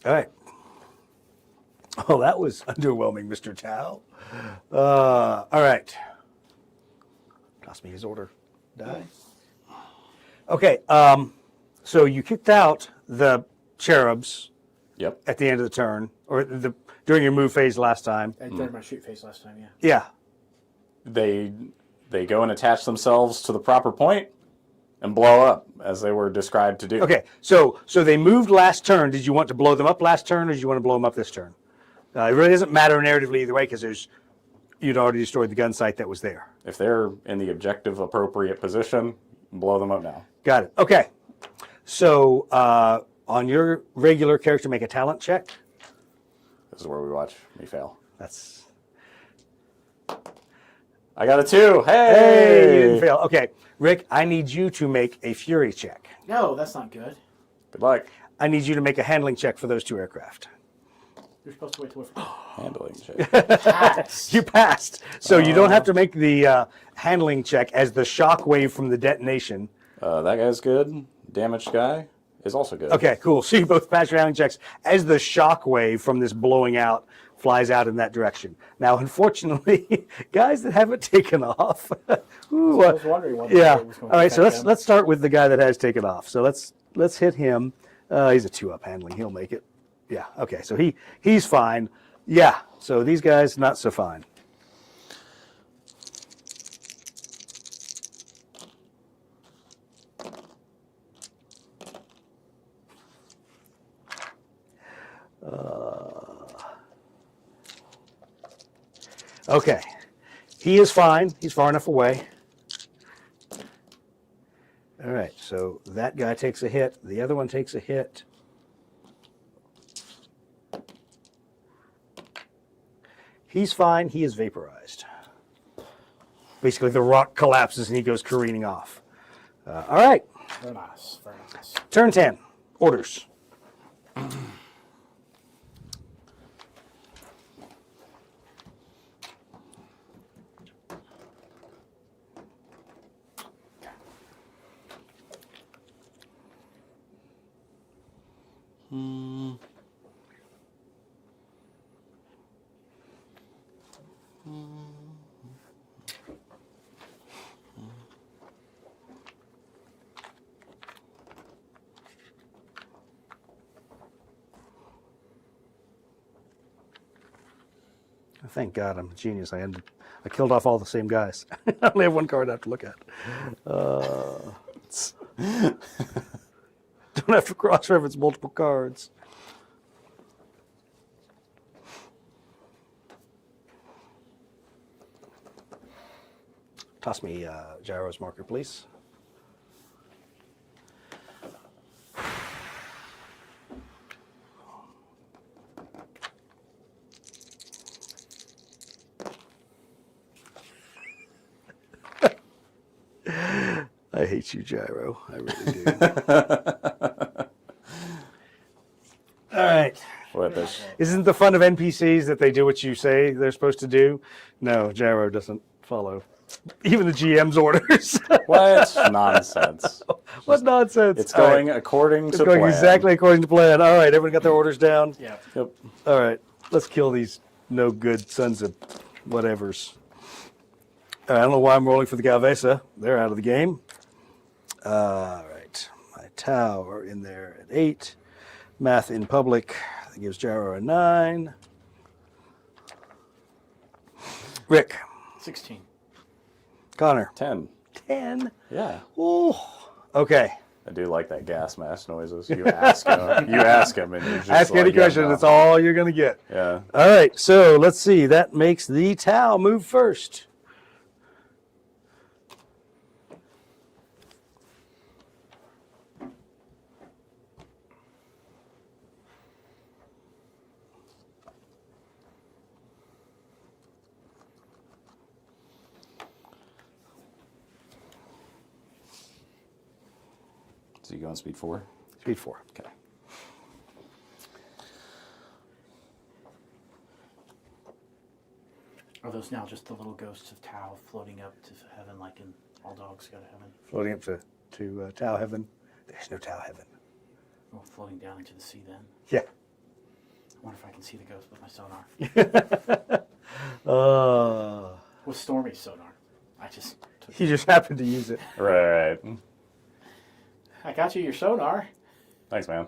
All right. Oh, that was underwhelming, Mr. Tao. All right. Toss me his order. Die. Okay. So you kicked out the cherubs Yep. at the end of the turn, or during your move phase last time. During my shoot phase last time, yeah. Yeah. They go and attach themselves to the proper point and blow up as they were described to do. Okay. So they moved last turn. Did you want to blow them up last turn, or did you want to blow them up this turn? It really doesn't matter narratively either way because you'd already destroyed the gun site that was there. If they're in the objective appropriate position, blow them up now. Got it. Okay. So on your regular character, make a talent check. This is where we watch me fail. That's I got a 2. hey, you didn't Hey! fail. Okay, Rick, I need you to make a fury check. No, that's not good. Good luck. I need you to make a handling check for those 2 aircraft. You're supposed to wait till we're Handling check. pass. You passed, so you don't have to make the handling check as the shock wave from the detonation. That guy's good. Damaged guy is also good. Okay, cool. So you both pass your handling checks as the shock wave from this blowing out flies out in that direction. Now, unfortunately, guys that haven't taken off. Ooh, I was wondering what yeah. was going All right. to So affect them. let's start with the guy that has taken off. So let's hit him. He's a 2-up handling. He'll make it. Yeah. Okay. So he's fine. Yeah. So these guys not so fine. Okay. He is fine. He's far enough away. All right. So that guy takes a hit. The other one takes a hit. He's fine. He is vaporized. Basically, the rock collapses and he goes careening off. All right. Very nice. Very nice. Turn 10. Orders. Thank God I'm a genius. I killed off all the same guys. I only have 1 card I have to look at. Don't have to cross-reference multiple cards. Toss me Gyro's marker, please. I hate you, Gyro. I really do. All right. What this? Isn't the fun of NPCs that they do what you say they're supposed to do? No, Gyro doesn't follow even the GM's orders. What nonsense? What nonsense? It's going according It's to going plan. exactly according to plan. All right, everyone got their orders down? Yeah. Yep. All right, let's kill these no good sons of whatevers. All right, I don't know why I'm rolling for the Galvesa. They're out of the game. All right, my Tau are in there at 8. Math in public, that gives Gyro a 9. Rick. 16. Connor. 10. 10. Yeah. Ooh. Okay. I do like that gas mask noises. You ask him. You ask him, and you're just Ask like, any question. yeah, That's all you're going to get. Yeah. All right. So let's see. That makes the Tau move first. So you go on speed 4? Speed 4. Okay. Are those now just the little ghosts of Tau floating up to heaven like in All Dogs Go to Heaven? Floating up to Tau Heaven. There's no Tau Heaven. Or floating down into the sea then? Yeah. I wonder if I can see the ghost with my sonar. With Stormy's sonar. I just took You just happened to use it. Right. I got you your sonar. Thanks, man.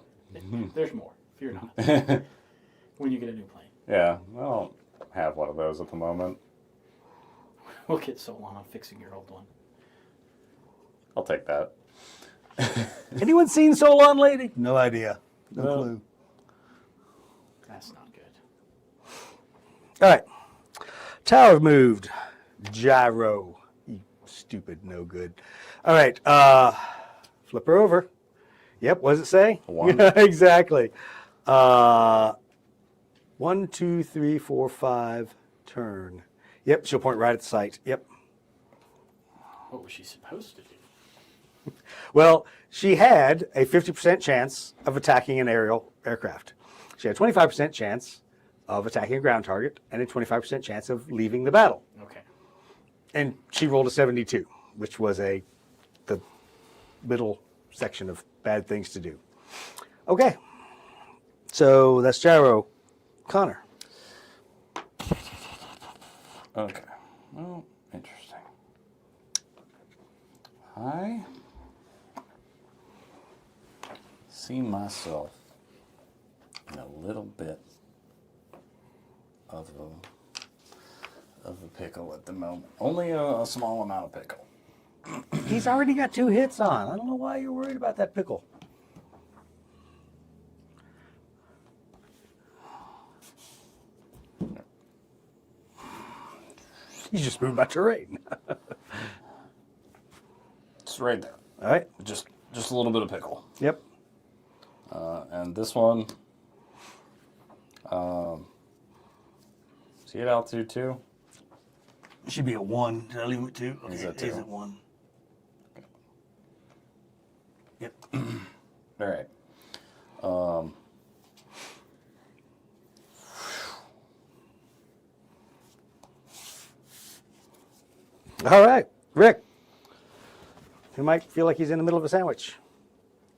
There's more. Fear not. When you get a new plane. Yeah. I don't have one of those at the moment. We'll get so long on fixing your old one. I'll take that. Anyone seen Solon Lady? No idea. No No. clue. That's not good. All right. Tower moved. Gyro. You stupid, no good. All right. Flip her over. Yep. What does it say? 1. Yeah, exactly. 1, 2, 3, 4, 5. Turn. Yep. She'll point right at the site. Yep. What was she supposed to do? Well, she had a 50% chance of attacking an aerial aircraft. She had a 25% chance of attacking a ground target and a 25% chance of leaving the battle. Okay. And she rolled a 72, which was the middle section of bad things to do. Okay. So that's Gyro. Connor. Okay. Well, interesting. I see myself in a little bit of a pickle at the moment. Only a small amount of pickle. He's already got 2 hits on. I don't know why you're worried about that pickle. He's just moved my terrain. It's right there. All right. Just a little bit of pickle. Yep. And this one, see at altitude 2? Should be a 1. Did I leave him at 2? Okay, He's at he's 2. at 1. Yep. All right. All right. Rick. He might feel like he's in the middle of a sandwich.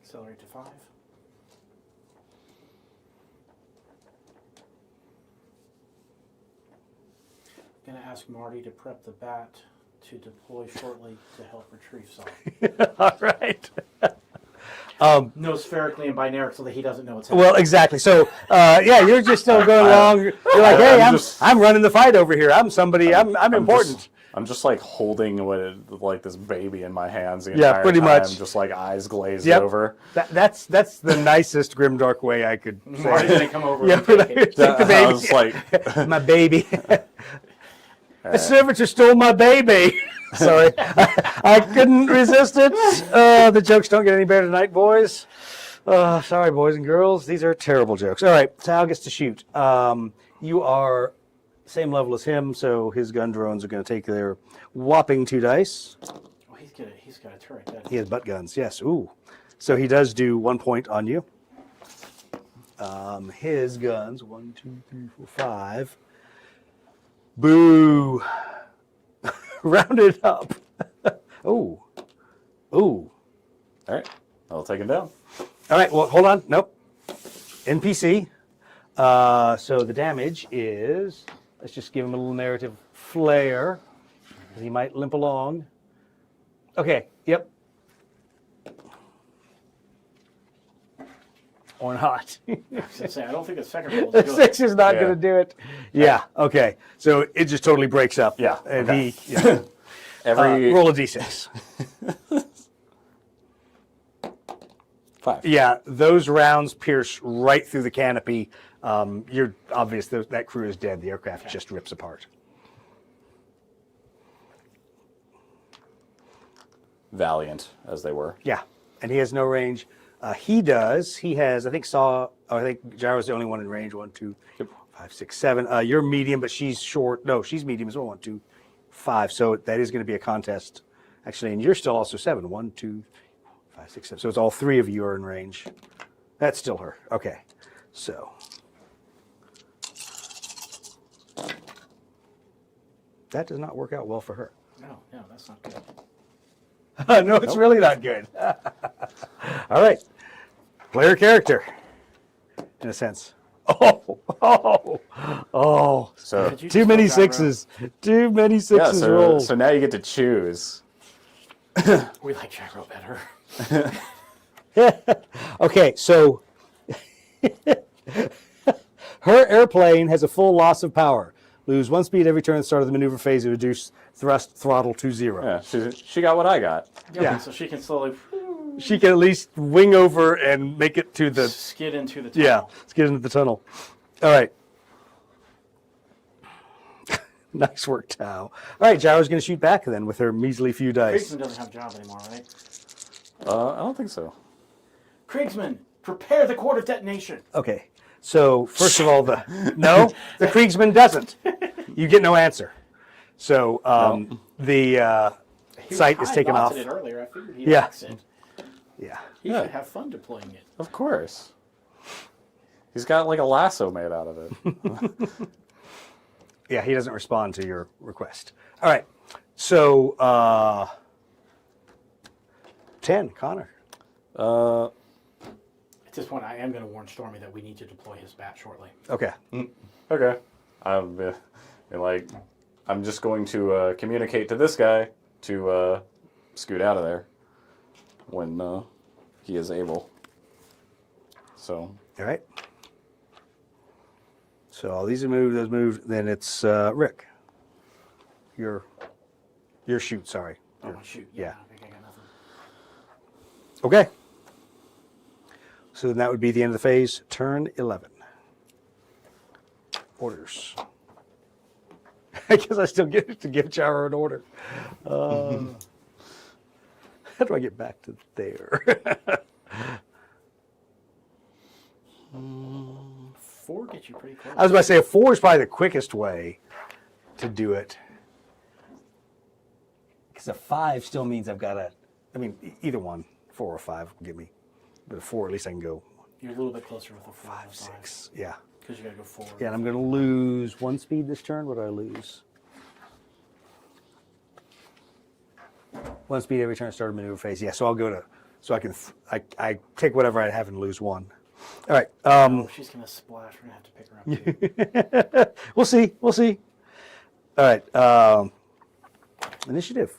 Accelerate to 5. I'm going to ask Marty to prep the bat to deploy shortly to help retrieve Saul. All right. No, spherically and binaric so that he doesn't know what's happening. Well, exactly. So, yeah, you're just still going along. You're like, hey, I'm running the fight over here. I'm somebody. I'm important. I'm just like holding like this baby in my hands the Yeah, entire pretty time, much. just like eyes glazed Yep. over. That's the nicest grimdark way I could say. Marty's going to come over Yeah, and take it. take the baby. I was like, My baby. The servants have stole my baby. Sorry, I couldn't resist it. The jokes don't get any better tonight, boys. Sorry, boys and girls. These are terrible jokes. All right, Sal gets to shoot. You are same level as him, so his gun drones are going to take their whopping 2 dice. Oh, he's got a turret. Doesn't He has butt guns, yes. Ooh. So he does do 1 point on you. His guns, 1, 2, 3, 4, 5. Boo. Round it up. Ooh. Ooh. All right, I'll take him down. All right, well, hold on. Nope. NPC. So the damage is, let's just give him a little narrative flair. He might limp along. Okay, yep. Or not. I was gonna say, I don't think the second roll is good. 6 is not Yeah. going to do it. Yeah, okay. So it just totally breaks up. Yeah, And okay. he, yeah. Every Roll a d6. 5. Yeah, those rounds pierce right through the canopy. You're obvious that crew is dead. The aircraft just rips apart. Valiant as they were. Yeah, and he has no range. He does. He has, I think Gyro's the only one in range. 1, 2, 5, 6, 7. You're medium, but she's short. No, she's medium as well. 1, 2, 5. So that is going to be a contest, actually. And you're still also 7. 1, 2, 5, 6, 7. So it's all 3 of you are in range. That's still her. Okay. So. That does not work out well for her. No, that's not good. No, it's really not good. All right. Player character, in a sense. Oh. So Did you Too just many go Gyro? sixes. Too many yeah, sixes rolled. so now you get to choose. We like Gyro better. Okay, so her airplane has a full loss of power. Lose 1 speed every turn at the start of the maneuver phase and reduce thrust throttle to 0. Yeah, she got what I got. Yeah. So she can slowly She can at least wing over and make it to the skid into the tunnel. yeah. Let's get into the tunnel. All right. Nice work, Tao. All right, Gyro's going to shoot back then with her measly few dice. Kriegsman doesn't have a job anymore, right? I don't think so. Kriegsman, prepare the cord of detonation. Okay. So first of all, the Kriegsman doesn't. You get no answer. So the site is taken off. It earlier. I figured he Yeah. likes it. Yeah. He should have fun deploying it. Of course. He's got like a lasso made out of it. Yeah, he doesn't respond to your request. All right. So 10, Connor. Uh, At this point, I am going to warn Stormy that we need to deploy his bat shortly. Okay. okay. I'm just going to communicate to this guy to scoot out of there when he is able. So. All right. So all these are moved, those moved. Then it's Rick. Your shoot, sorry. Oh, shoot. Yeah. I think I got nothing. Okay. So then that would be the end of the phase. Turn 11. Orders. I guess I still get to give Gyro an order. How do I get back to there? 4 gets you pretty close. I was about to say a 4 is probably the quickest way to do it. Because a 5 still means I've got to, either one, 4 or 5 will give me. But a 4, at least I can go You're a little bit closer with a 4 5, 6. Yeah. Because you got to go forward. Yeah, and I'm going to lose 1 speed this turn. What do I lose? 1 speed every turn, start a maneuver phase. Yeah, so I'll go to, so I can, I take whatever I have and lose 1. All right. Oh, she's going to splash. We're going to have to pick her up, too. We'll see. We'll see. All right. Initiative.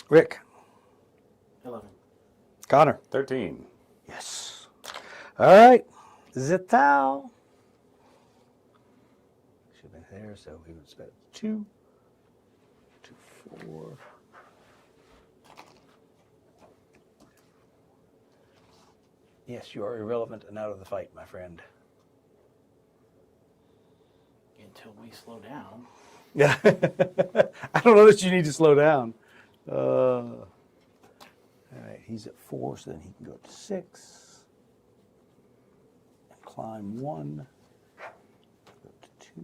Rick. 11. Connor. 13. Yes. All right. Zetao. Should have been there, so we would spend 2, 2, 4. Yes, you are irrelevant and out of the fight, my friend. Until we slow down. Yeah. I don't know that you need to slow down. All right, he's at 4, so then he can go up to 6. And climb 1. Go up to 2.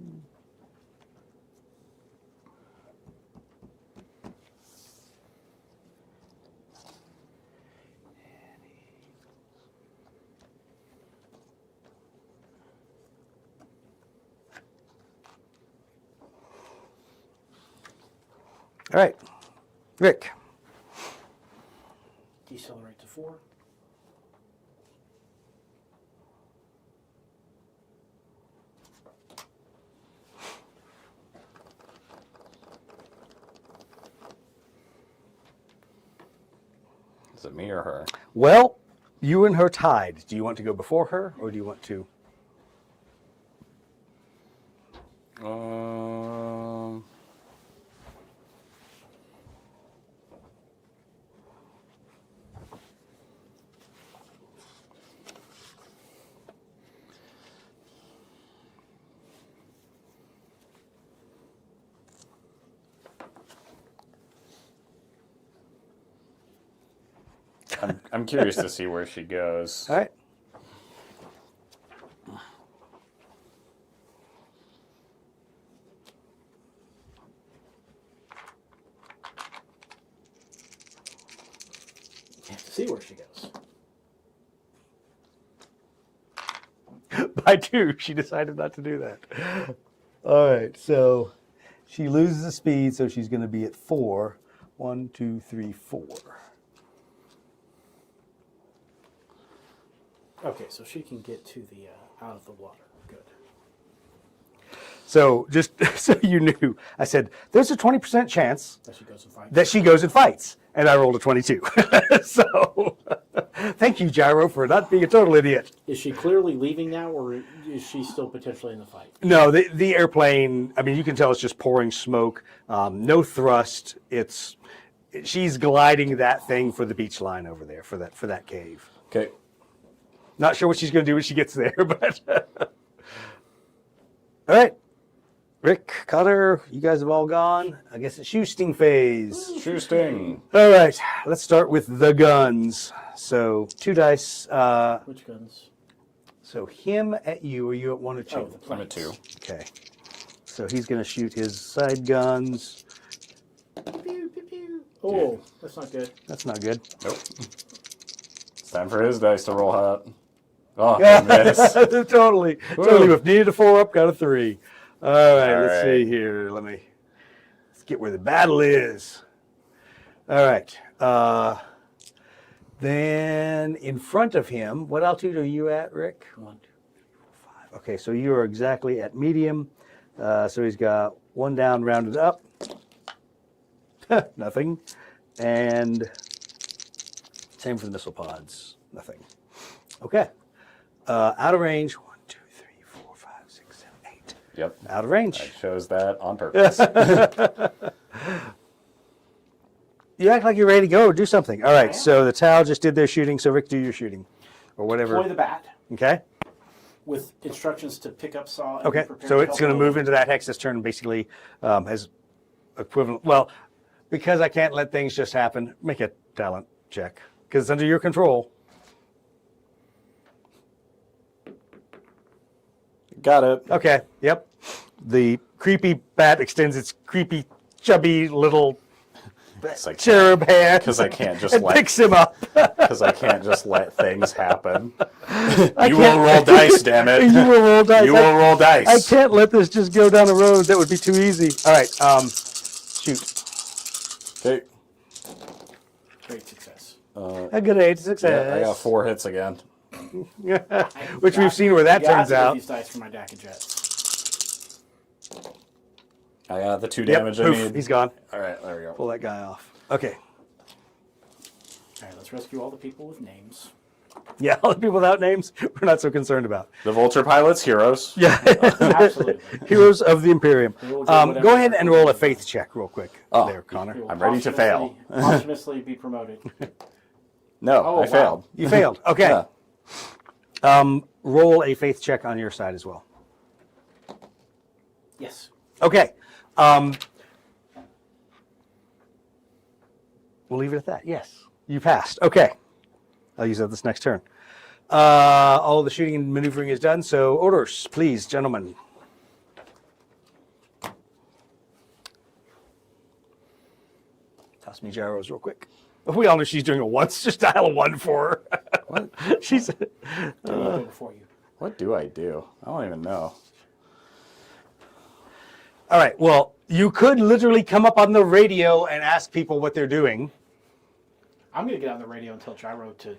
All right, Rick. Decelerate to 4. Is it me or her? Well, you and her tied. Do you want to go before her, or do you want to? I'm curious to see where she goes. All right. You have to see where she goes. By 2, she decided not to do that. All right, so she loses the speed, so she's going to be at 4. 1, 2, 3, 4. Okay, so she can get to the out of the water. Good. So just so you knew, I said there's a 20% chance That she goes and fights. that she goes and fights, and I rolled a 22. So thank you, Gyro, for not being a total idiot. Is she clearly leaving now, or is she still potentially in the fight? No, the airplane. I mean, you can tell it's just pouring smoke. No thrust. She's gliding that thing for the beach line over there for that cave. Okay. Not sure what she's going to do when she gets there, but all right. Rick, Cutter, you guys have all gone. I guess it's shooting phase. Shooting. All right, let's start with the guns. So 2 dice. Which guns? So him at you, or you at 1 or 2? Oh, the I'm at 2. Okay. So he's going to shoot his side guns. Pew, pew, pew. Oh, that's not good. That's not good. Nope. It's time for his dice to roll hot. Oh, I missed. Totally. If needed a 4 up, got a 3. All right, let's see here. Let's get where the battle is. All right. Then in front of him, what altitude are you at, Rick? 1, 2, 3, 4, 5. Okay, so you are exactly at medium. So he's got 1 down, rounded up. Nothing. And same for the missile pods. Nothing. Okay. Out of range. 1, 2, 3, 4, 5, 6, 7, 8. Yep. Out of range. I chose that on purpose. You act like you're ready to go or do something. All right, so the Tau just did their shooting, so Rick, do your shooting. Or whatever. Deploy the bat Okay. with instructions to pick up saw. And Okay, be prepared so to it's help going to load. move into that hex this turn, basically has equivalent. Well, because I can't let things just happen, make a talent check because it's under your control. Got it. Okay, yep. The creepy bat extends its creepy, chubby little cherub hand Because I can't just and let picks him up. because I can't just let things happen. I You can't- will roll dice, damn it. You will roll dice. You will roll dice. I can't let this just go down a road. That would be too easy. All right, shoot. Okay. Great success. A good 8 success. Yeah, I got 4 hits again. Which we've seen where that Yeah, I turns have to get out. these dice for my DAC and jets. I got the 2 Yep, damage I poof, need. he's gone. All right, there we go. Pull that guy off. Okay. All right, let's rescue all the people with names. Yeah, all the people without names, we're not so concerned about. The Vulture pilots, heroes. Yeah. Absolutely. Heroes of the Imperium. They will do whatever Go ahead and they're roll a doing. faith check real quick Oh. there, Connor. They will I'm ready to fail. posthumously be promoted. No, Oh, I wow. failed. You failed. Okay. Yeah. Roll a faith check on your side as well. Yes. Okay. We'll leave it at that. Yes, you passed. Okay. I'll use that this next turn. All the shooting and maneuvering is done. So orders, please, gentlemen. Toss me gyros real quick. We all know she's doing it once. Just dial a 1 for her. What? She's. Go before you. What do I do? I don't even know. All right. Well, you could literally come up on the radio and ask people what they're doing. I'm going to get on the radio and tell Gyro to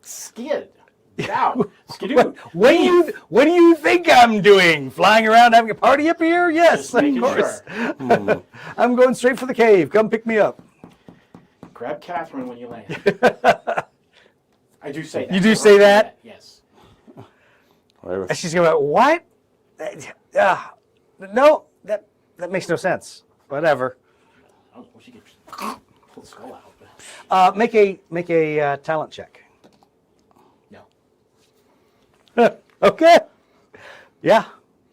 skid. Get out. Skidoo. What do you think I'm doing? Flying around having a party up here? Yes, Just of making course. sure. I'm going straight for the cave. Come pick me up. Grab Catherine when you land. I do say that. You do say that? Yes. And she's going, what? No, that makes no sense. Whatever. Oh, well, she could pull the skull out. Make a talent check. No. Okay. Yeah.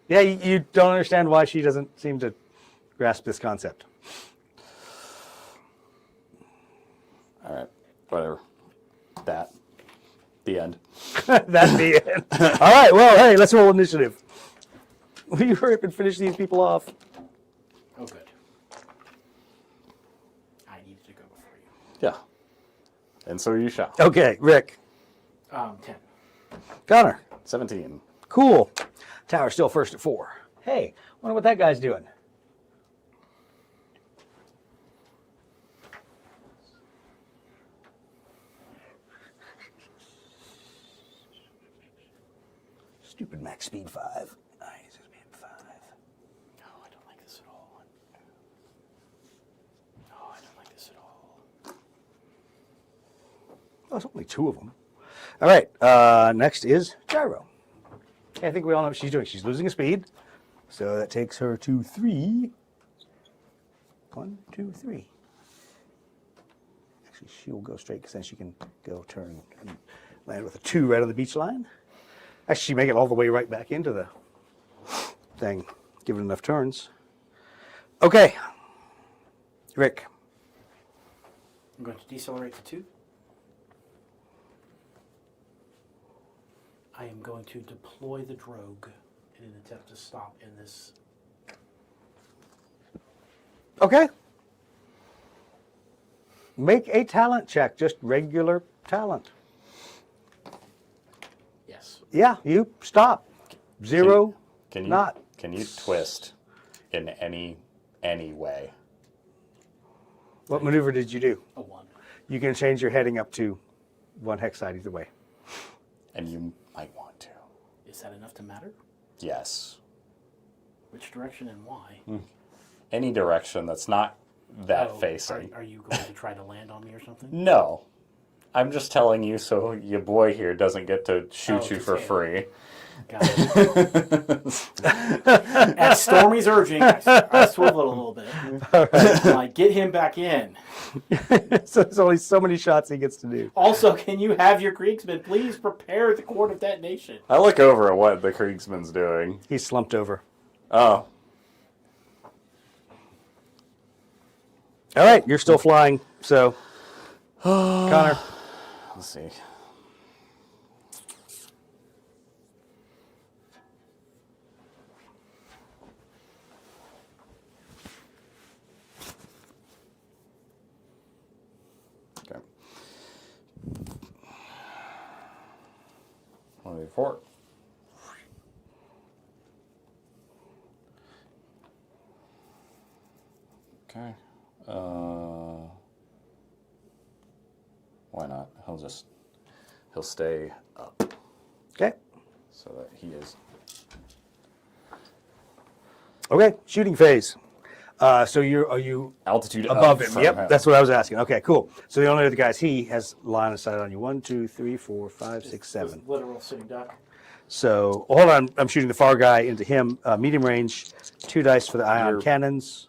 Yeah, you don't understand why she doesn't seem to grasp this concept. All right, whatever. That. The end. That's the end. All right, well, hey, let's roll initiative. Will you hurry up and finish these people off? Oh, good. I needed to go before you. Yeah. And so you shall. Okay, Rick. 10. Connor. 17. Cool. Tower still first at 4. Hey, wonder what that guy's doing. Stupid max speed 5. Nice, speed 5. No, I don't like this at all. No, I don't like this at all. Oh, there's only 2 of them. All right, next is Gyro. I think we all know what she's doing. She's losing a speed, so that takes her to 3. 1, 2, 3. Actually, she will go straight because then she can go turn and land with a 2 right on the beach line. Actually, she make it all the way right back into the thing. Give it enough turns. Okay, Rick. I'm going to decelerate to 2. I am going to deploy the drogue in an attempt to stop in this. Okay. Make a talent check, just regular talent. Yes. Yeah, you stop. 0, Can you not. Can you twist in any way? What maneuver did you do? A 1. You can change your heading up to 1 hex side either way. And you might want to. Is that enough to matter? Yes. Which direction and why? Any direction that's not that facing. Are you going to try to land on me or something? No. I'm just telling you so your boy here doesn't get to shoot you for okay. free. Got it. At Stormy's urging, I swivel it a little bit. And I get him back in. So there's only so many shots he gets to do. Also, can you have your Kriegsman please prepare the court of detonation? I look over at what the Kriegsman's doing. He's slumped over. Oh. All right, you're still flying, so Connor. Let's see. Okay. 184. Okay. Why not? He'll stay up Okay. so that he is. Okay, shooting phase. So are you Altitude above up him? from Yep, that's what I was asking. Okay, cool. So the only other guys, he has line of sight on you. 1, 2, 3, 4, 5, 6, 7. Literal sitting duck. So hold on, I'm shooting the far guy into him. Medium range, 2 dice for the ion cannons.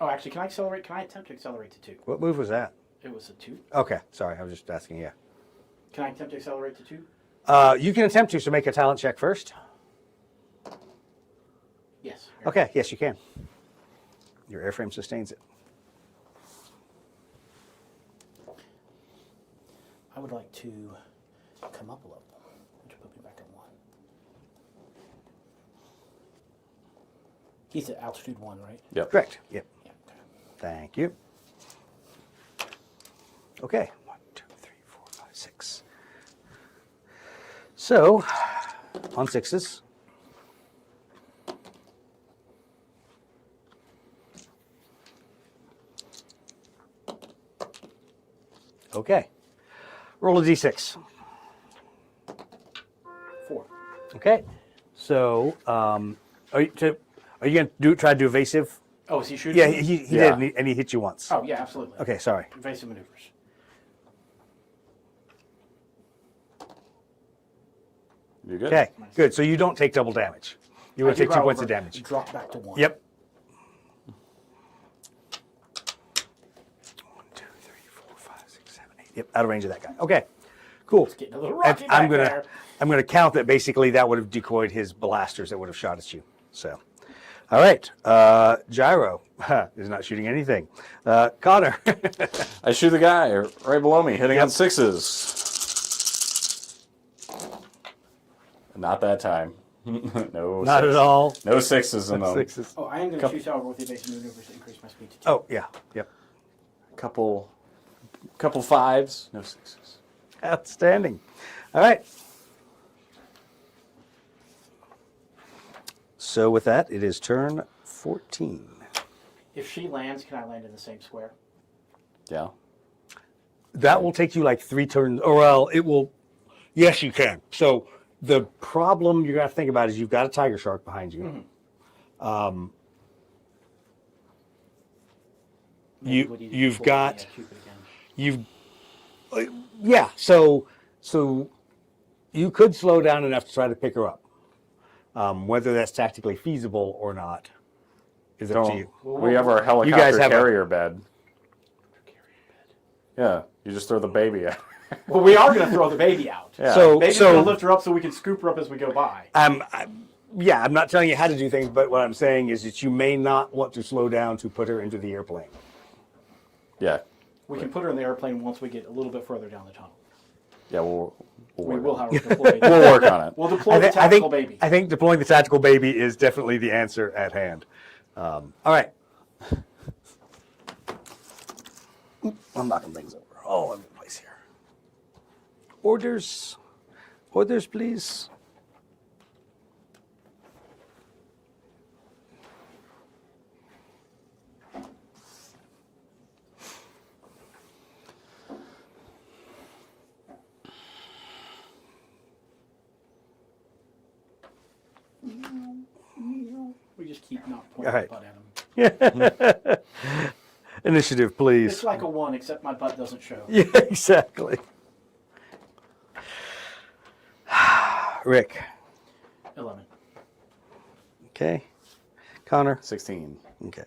Oh, actually, can I accelerate? Can I attempt to accelerate to 2? What move was that? It was a 2. Okay, sorry, I was just asking. Yeah. Can I attempt to accelerate to 2? You can attempt to, so make a talent check first. Yes. Okay, yes, you can. Your airframe sustains it. I would like to come up a level, which will put me back at 1. He's at altitude 1, right? Yep. Correct. Yep. Yeah. Okay. Thank you. Okay. 1, 2, 3, 4, 5, 6. So, on 6s. Okay. Roll a d6. 4. Okay. So, are you going to try to do evasive? Oh, is he shooting? Yeah, me? he Yeah. did, and he hit you once. Oh, yeah, absolutely. Okay, sorry. Evasive maneuvers. You good? Okay, good. So you don't take double damage. You will I do take 2 points however, of damage. Drop back to 1. Yep. 1, 2, 3, 4, 5, 6, 7, 8. Yep, out of range of that guy. Okay, cool. Getting a little And rocky I'm back gonna there. I'm gonna count that basically that would have decoyed his blasters that would have shot at you. So, all right, Gyro is not shooting anything. Connor. I shoot the guy right below me, hitting on 6s. Not that time. No. Not six. at all. No 6s in them. 6s. Oh, I am going to shoot however with evasive maneuvers to increase my speed to 2. Oh yeah. Yep. Couple 5s. No 6s. Outstanding. All right. So with that, it is turn 14. If she lands, can I land in the same square? Yeah. That will take you like 3 turns, or well, it will. Yes, you can. So the problem you're gonna have to think about is you've got a tiger shark behind you. Mm-hmm. You've got yeah. So you could slow down enough to try to pick her up. Whether that's tactically feasible or not is up to you. We have our helicopter guys have carrier bed. Yeah. You just throw the baby out. Well, we are going to throw the baby out. Yeah. Baby's going to lift her up so we can scoop her up as we go by. Yeah, I'm not telling you how to do things, but what I'm saying is that you may not want to slow down to put her into the airplane. Yeah. We can put her in the airplane once we get a little bit further down the tunnel. Yeah, we'll We work will, on it. however, deploy We'll work on it. We'll deploy the tactical baby. I think deploying the tactical baby is definitely the answer at hand. All right. I'm knocking things over all over the place here. Orders. Orders, please. We just keep not pointing All right. the butt at him. Initiative, please. It's like a 1, except my butt doesn't show. Yeah, exactly. Rick. 11. Okay. Connor. 16. Okay.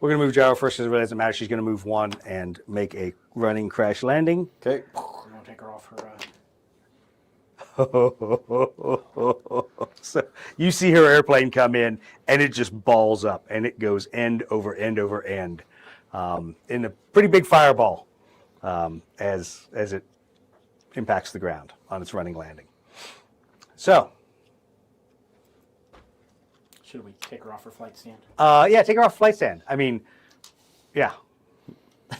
We're going to move Gyro first because it really doesn't matter. She's going to move 1 and make a running crash landing. Okay. We're going to take her off her... So you see her airplane come in and it just balls up and it goes end over end over end in a pretty big fireball as it impacts the ground on its running landing. So, Should we take her off her flight stand? yeah, take her off flight stand. I mean, yeah.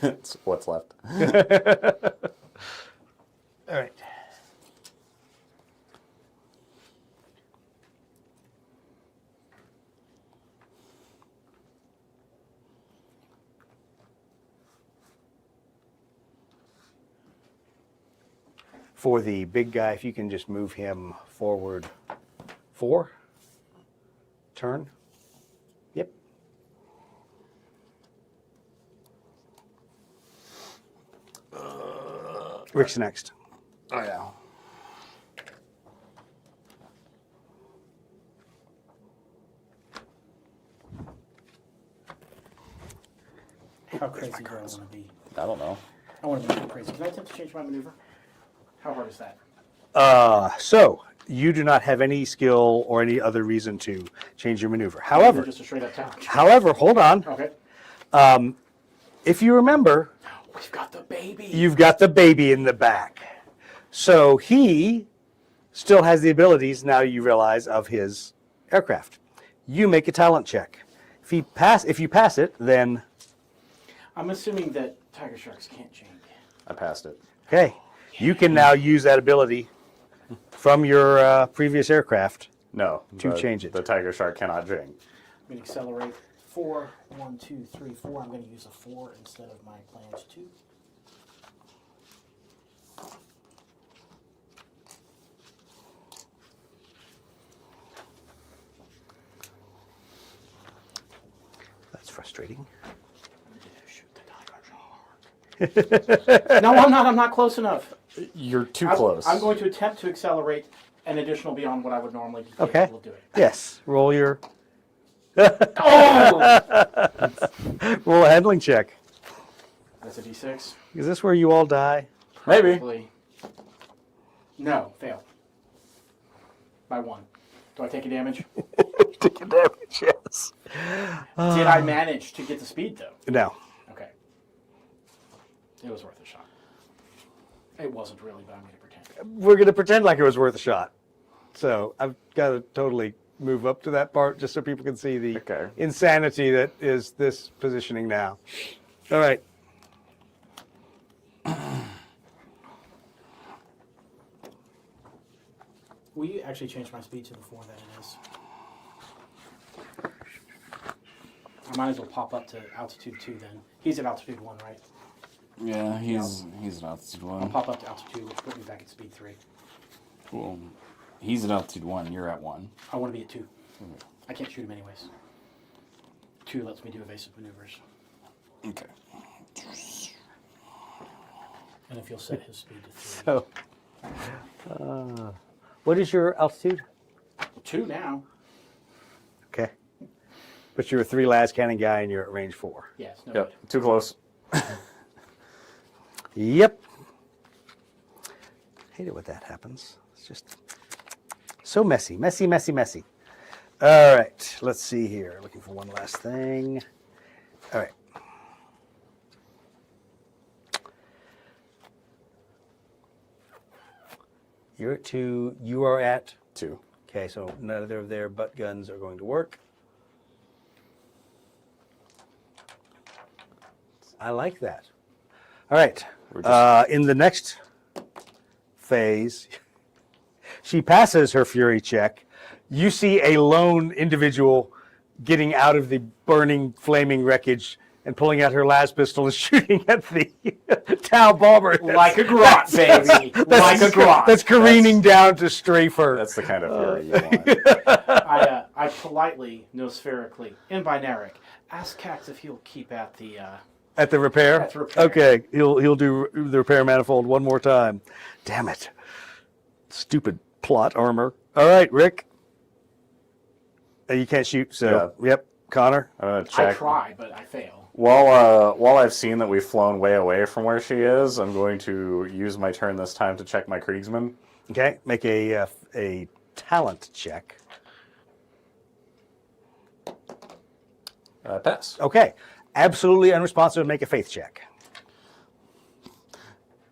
It's what's left. All right. For the big guy, if you can just move him forward 4. Turn. Yep. Rick's next. Oh, yeah. How crazy do I want to be? I don't know. I want to be too crazy. Can I attempt to change my maneuver? How hard is that? So you do not have any skill or any other reason to change your maneuver. Or However, just a straight up challenge. however, hold on. Okay. If you remember, We've got the baby. you've got the baby in the back. So he still has the abilities, now you realize, of his aircraft. You make a talent check. If you pass it, then I'm assuming that tiger sharks can't jink. I passed it. okay, you can now use that ability from your previous aircraft. No. To change it. The tiger shark cannot jing. I'm going to accelerate 4. 1, 2, 3, 4. I'm going to use a 4 instead of my planned 2. That's frustrating. Shoot the tiger shark. No, I'm not. I'm not close enough. You're too close. I'm going to attempt to accelerate an additional beyond what I would normally be Okay. able of doing. Yes, roll your Oh! roll a handling check. That's a D6. Is this where you all die? Maybe. Probably. No, fail. By 1. Do I take a damage? Take a damage, yes. Did I manage to get the speed, though? No. Okay. It was worth a shot. It wasn't really, but I'm going to pretend. We're going to pretend like it was worth a shot. So I've got to totally move up to that part just so people can see the Okay. insanity that is this positioning now. All right. Will you actually change my speed to the 4 that it is? I might as well pop up to altitude 2 then. He's at altitude 1, right? Yeah, he's at altitude I'll 1. pop up to altitude 2, which put me back at speed 3. Well, he's at altitude 1. You're at 1. I want to be at 2. I can't shoot him anyways. 2 lets me do evasive maneuvers. Okay. And if you'll set his speed to 3. So, what is your altitude? 2 now. Okay. But you're a 3 las cannon guy and you're at range 4. Yes, no Yep. good. Too close. Yep. Hate it when that happens. It's just so messy, messy, messy, messy. All right, let's see here. Looking for one last thing. All right. You're at 2. You are at 2. Okay, so neither of their butt guns are going to work. I like that. All right. In the next phase, she passes her fury check. You see a lone individual getting out of the burning, flaming wreckage and pulling out her las pistol and shooting at the Tau bomber. Like a grot, baby. Like a grot. That's careening down to strafe her. That's the kind of fury you want. I politely, nospherically, in binaric, ask Cax if he'll keep at the... At the repair? At the repair. Okay, he'll do the repair manifold one more time. Damn it. Stupid plot armor. All right, Rick. You can't shoot, so yep. Connor. I'm gonna I check. try, but I fail. While I've seen that we've flown way away from where she is, I'm going to use my turn this time to check my Kriegsman. Okay, make a talent check. Pass. Okay, absolutely unresponsive. Make a faith check.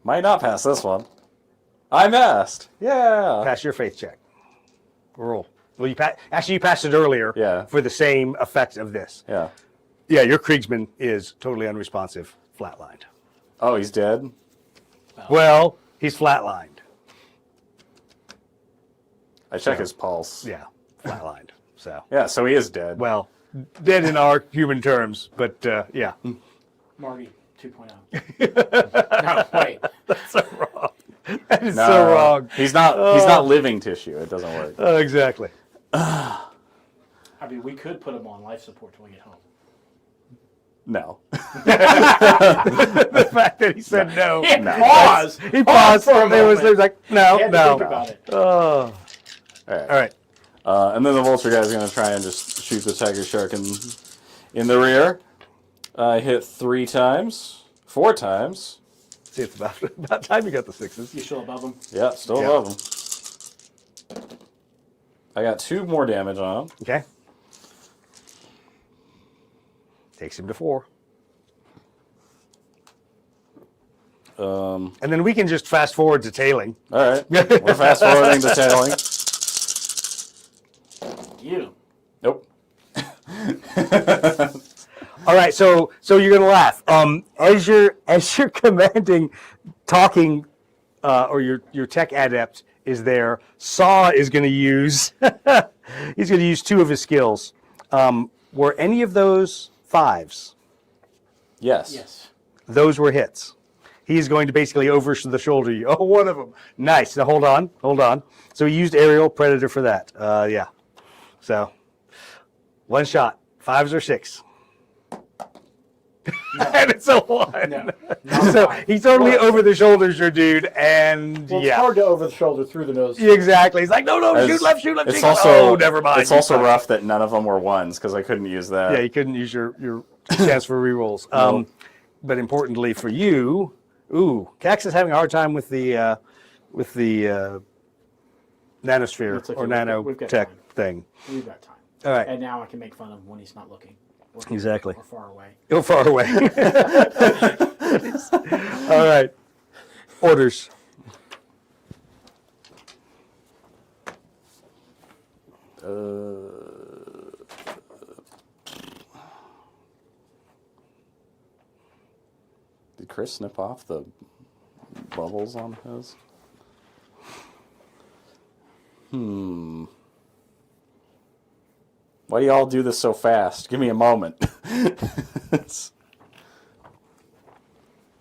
Might not pass this one. I missed. Yeah. Pass your faith check. Roll. Well, actually, you passed it earlier. Yeah. For the same effect of this. Yeah. Yeah, your Kriegsman is totally unresponsive, flatlined. Oh, he's dead? Well, he's flatlined. I check his pulse. Yeah, flatlined. So, Yeah, so he is dead. well, dead in our human terms, but yeah. Marty 2.0. No, wait. That's so wrong. That is No, so wrong. He's not living tissue. It doesn't work. Exactly. I mean, we could put him on life support till we get home. No. The fact that he said no. Pause! He paused. for a There was moment. like, no, He had to no. think about it. Oh. All right. All right. And then the vulture guy's going to try and just shoot the tiger shark in the rear. I hit 3 times, 4 times. See, it's about time you got the 6s. You still above him? Yeah, still Yeah. above him. I got 2 more damage on him. Okay. Takes him to 4. And then we can just fast forward to tailing. All right, we're fast forwarding to tailing. You. Nope. All right, so you're gonna laugh. As you're commanding, talking, or your tech adept is there. Saw is gonna use. He's gonna use 2 of his skills. Were any of those 5s? Yes. Yes. Those were hits. He's going to basically over the shoulder you. Oh, one of them. Nice. Now hold on. So he used aerial predator for that. Yeah. So 1 shot. 5s or 6. And it's a 1. No. So he's totally over the shoulders, your dude, and Well, it's yeah. hard to over the shoulder through the nose. Exactly. He's like, no, shoot left, shoot left. It's shoot also left. Oh, never mind. It's also rough that none of them were 1s because I couldn't use that. Yeah, you couldn't use your chance for rerolls. No. But importantly for you, Cax is having a hard time with the nanosphere It's okay. or We've got nanotech time. thing. We've got time. All right. And now I can make fun of him when he's not looking. Or Exactly. Or far away. Go far away. All right. Orders. Did Chris snip off the bubbles on his? Why do y'all do this so fast? Give me a moment.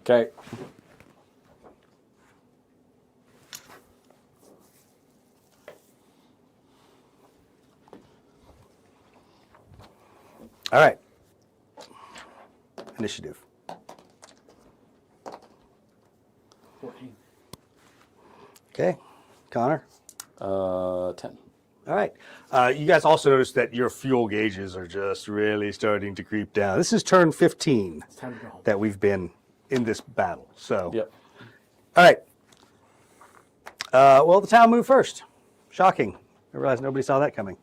Okay. All right. Initiative. 14. Okay. Connor. 10. All right. You guys also notice that your fuel gauges are just really starting to creep down. This is turn 15 It's time to go home. that we've been in this battle. So, Yep. all right. Well, the town moved first. Shocking. I realized nobody saw that coming.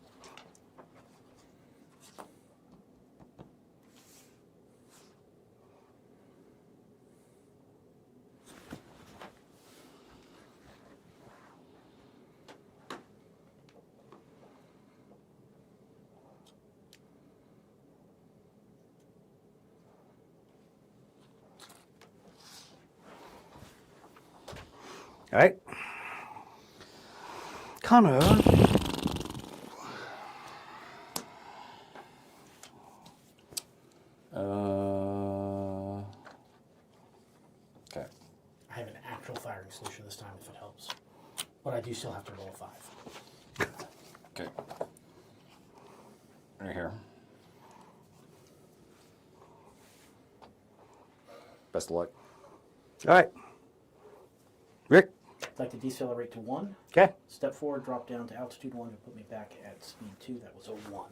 All right. Connor. Okay. I have an actual firing solution this time if it helps. But I do still have to roll a 5. Okay. Right here. Best of luck. All right. Rick. I'd like to decelerate to 1. Okay. Step forward, drop down to altitude 1 to put me back at speed 2. That was a 1.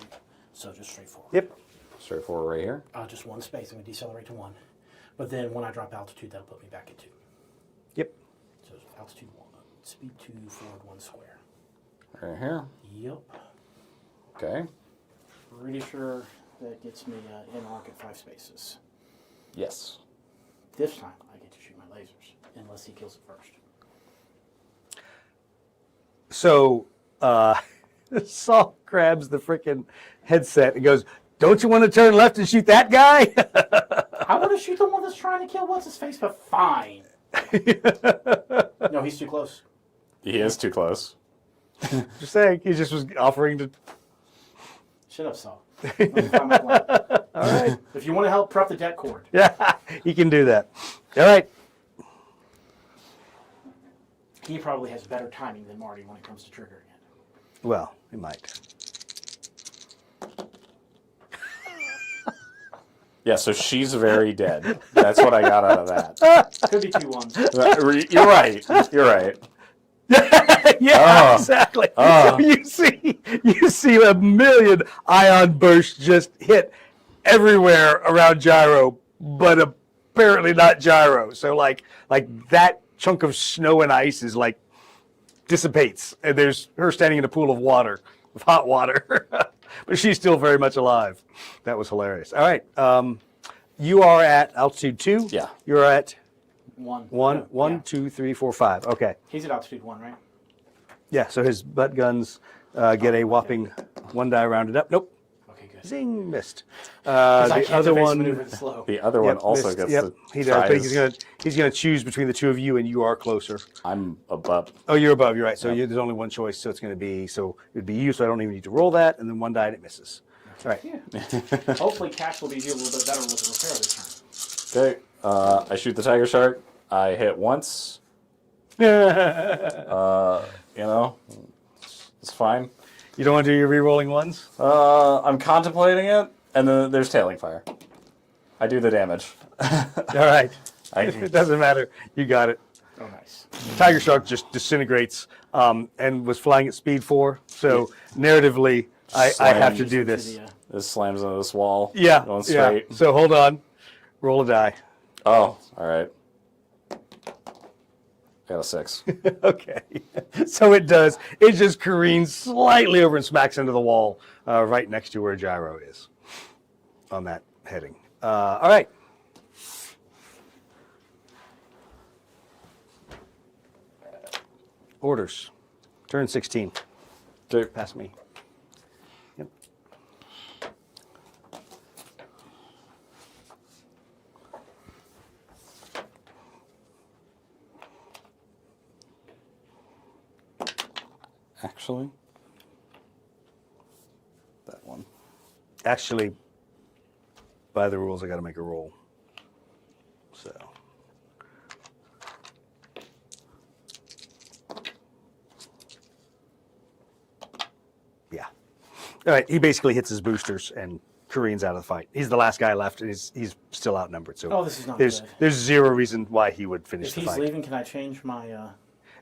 So just straightforward. Yep. Straightforward right here. Just 1 space. I'm going to decelerate to 1. But then when I drop altitude, that'll put me back at 2. Yep. So altitude 1. Speed 2, forward 1 square. Right here. Yep. Okay. Pretty sure that gets me in arc at 5 spaces. Yes. This time I get to shoot my lasers, unless he kills it first. So, Saul grabs the freaking headset and goes, "Don't you want to turn left and shoot that guy?" I want to shoot the one that's trying to kill what's-his-face, but fine. No, he's too close. He is too close. Just saying, he just was offering to. Shut up, Saul. Let me find my plan. All right. If you want to help prep the deck cord. Yeah, he can do that. All right. He probably has better timing than Marty when it comes to triggering it. Well, he might. Yeah, so she's very dead. That's what I got out of that. Could be 2 1s. You're right. You're right. Yeah, Oh. exactly. Oh. So you see a million ion bursts just hit everywhere around Gyro, but apparently not Gyro. So like that chunk of snow and ice is like dissipates, and there's her standing in a pool of water, of hot water, but she's still very much alive. That was hilarious. All right, you are at altitude 2. Yeah. You're at 1. 1, Yeah. 2, 3, 4, 5. Okay. He's at altitude 1, right? Yeah. So his butt guns get a whopping 1 die rounded up. Nope. Okay, good. Zing, missed. 'Cause I The can't other evade one. maneuver the slow. The other one also missed. gets Yep, to he try does, but his- he's gonna choose between the two of you, and you are closer. I'm above. Oh, you're above. You're right. So Yep. there's only one choice. So it's going to be it'd be you. So I don't even need to roll that, and then 1 die and it misses. All right. Yeah. Hopefully, Cash will be a little bit better with the repair this time. Okay. I shoot the tiger shark. I hit once. You know, it's fine. You don't want to do your re-rolling ones? I'm contemplating it, and then there's tailing fire. I do the damage. All right. I, It doesn't matter. You got it. Oh, nice. Tiger Shark just disintegrates and was flying at speed 4. So narratively, I have to do this. this slams into this wall. Yeah. Going Yeah. straight. So hold on. Roll a die. Oh, all right. I got a 6. Okay. So it does. It just careens slightly over and smacks into the wall right next to where Gyro is on that heading. All right. Orders. Turn 16. Okay. Pass me. Yep. Actually, that one. Actually, by the rules, I got to make a roll. So. Yeah. All right. He basically hits his boosters and careens out of the fight. He's the last guy left, and he's still outnumbered. So Oh, this is not there's good. there's zero reason why he would finish If the he's fight. leaving, can I change my?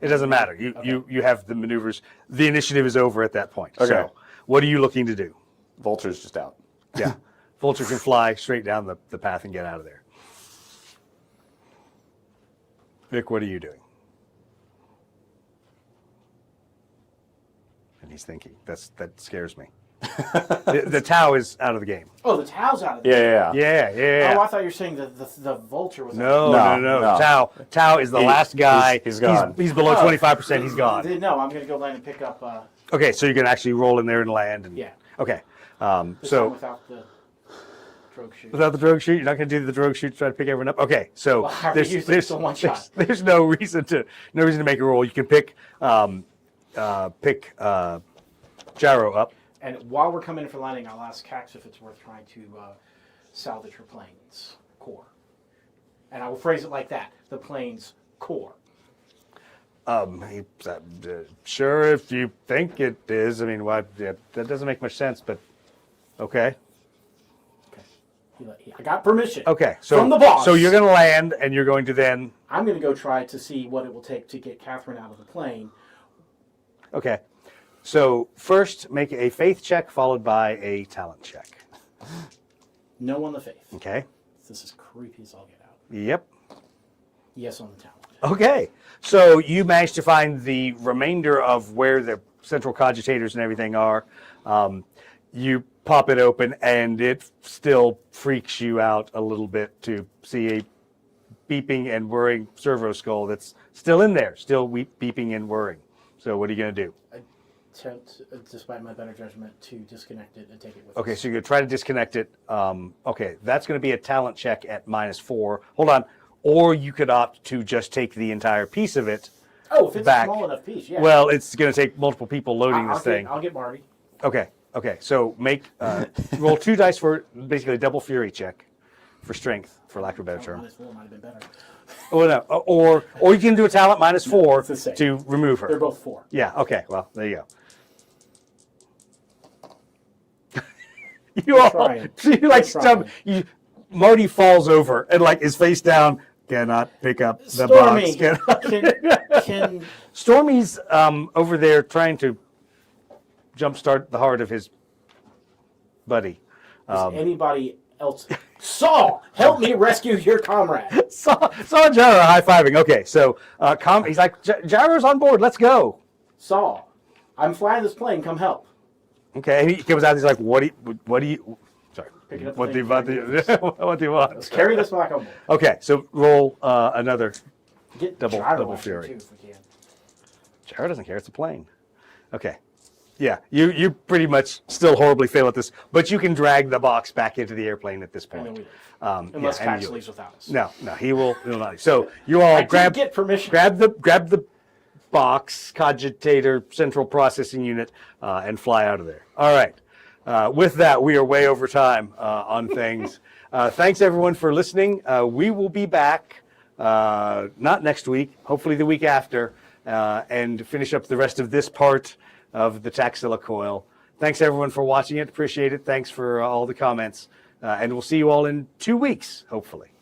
It doesn't matter. You have the maneuvers. The initiative is over at that point. Okay. So what are you looking to do? Vulture's just out. Yeah. Vulture can fly straight down the path and get out of there. Vic, what are you doing? And he's thinking. That scares me. The Tau is out of the game. Oh, the Tau's out of Yeah, there. yeah. Yeah. Oh, I thought you were saying the Vulture was. No. No. Tau is the last guy. He's gone. He's below 25%. He's gone. No, I'm going to go land and pick up. Okay, so you can actually roll in there and land. And, Yeah. Okay. This time So without the drogue shoot. without the drogue shoot, you're not going to do the drogue shoot to try to pick everyone up. Okay, so Well, I already used it, so one shot. there's no reason to make a roll. You can pick Gyro up. And while we're coming in for landing, I'll ask Cax if it's worth trying to salvage her plane's core. And I will phrase it like that: the plane's core. Sure, if you think it is. I mean, why? Yeah, that doesn't make much sense, but okay. Okay. I got permission. Okay, so from the boss. So you're going to land, and you're going to then. I'm going to go try to see what it will take to get Catherine out of the plane. Okay, so first make a faith check followed by a talent check. No on the faith. Okay. This is creepy as all get out. Yep. Yes on the talent. Okay, so you managed to find the remainder of where the central cogitators and everything are. You pop it open, and it still freaks you out a little bit to see a beeping and whirring servo skull that's still in there, still beeping and whirring. So what are you going to do? Attempt, despite my better judgment, to disconnect it and take it with Okay, us. so you're going to try to disconnect it. Okay, that's going to be a talent check at -4. Hold on. Or you could opt to just take the entire piece of it. Oh, if it's back. a small enough piece, yeah. Well, it's going to take multiple people loading I'll this thing. I'll get Marty. Okay. So make roll 2 dice for basically a double fury check for strength, for lack of a better term. -4 might have been better. Oh no, or you can do a talent -4 it's the same. to remove her. They're both 4. Yeah. Okay. Well, there you go. You all, trying. you like I'm stump, you. Marty falls over and like is face down. Cannot pick up the Stormy, box. can Stormy's over there trying to jumpstart the heart of his buddy. is anybody else. Saul, help me rescue your comrade. Saw and Gyro high-fiving. Okay, so he's like, Gyro's on board. Let's go. Saul, I'm flying this plane. Come help. Okay, and he comes out. He's like, what do you? Sorry. Picking up the What do thing. you what do you want? Let's carry this back on board. Okay, so roll another. Get Double gyro action, fury. too, if we can. Gyro doesn't care. It's a plane. Okay. Yeah, you pretty much still horribly fail at this, but you can drag the box back into the airplane at this And then point. we leave. Unless and Pax you- leaves without us. No, he will not. So you all I did grab get permission. grab the box, cogitator, central processing unit, and fly out of there. All right. With that, we are way over time on things. Thanks everyone for listening. We will be back not next week, hopefully the week after, and finish up the rest of this part of the Taxila Coil. Thanks everyone for watching it. Appreciate it. Thanks for all the comments. And we'll see you all in 2 weeks, hopefully.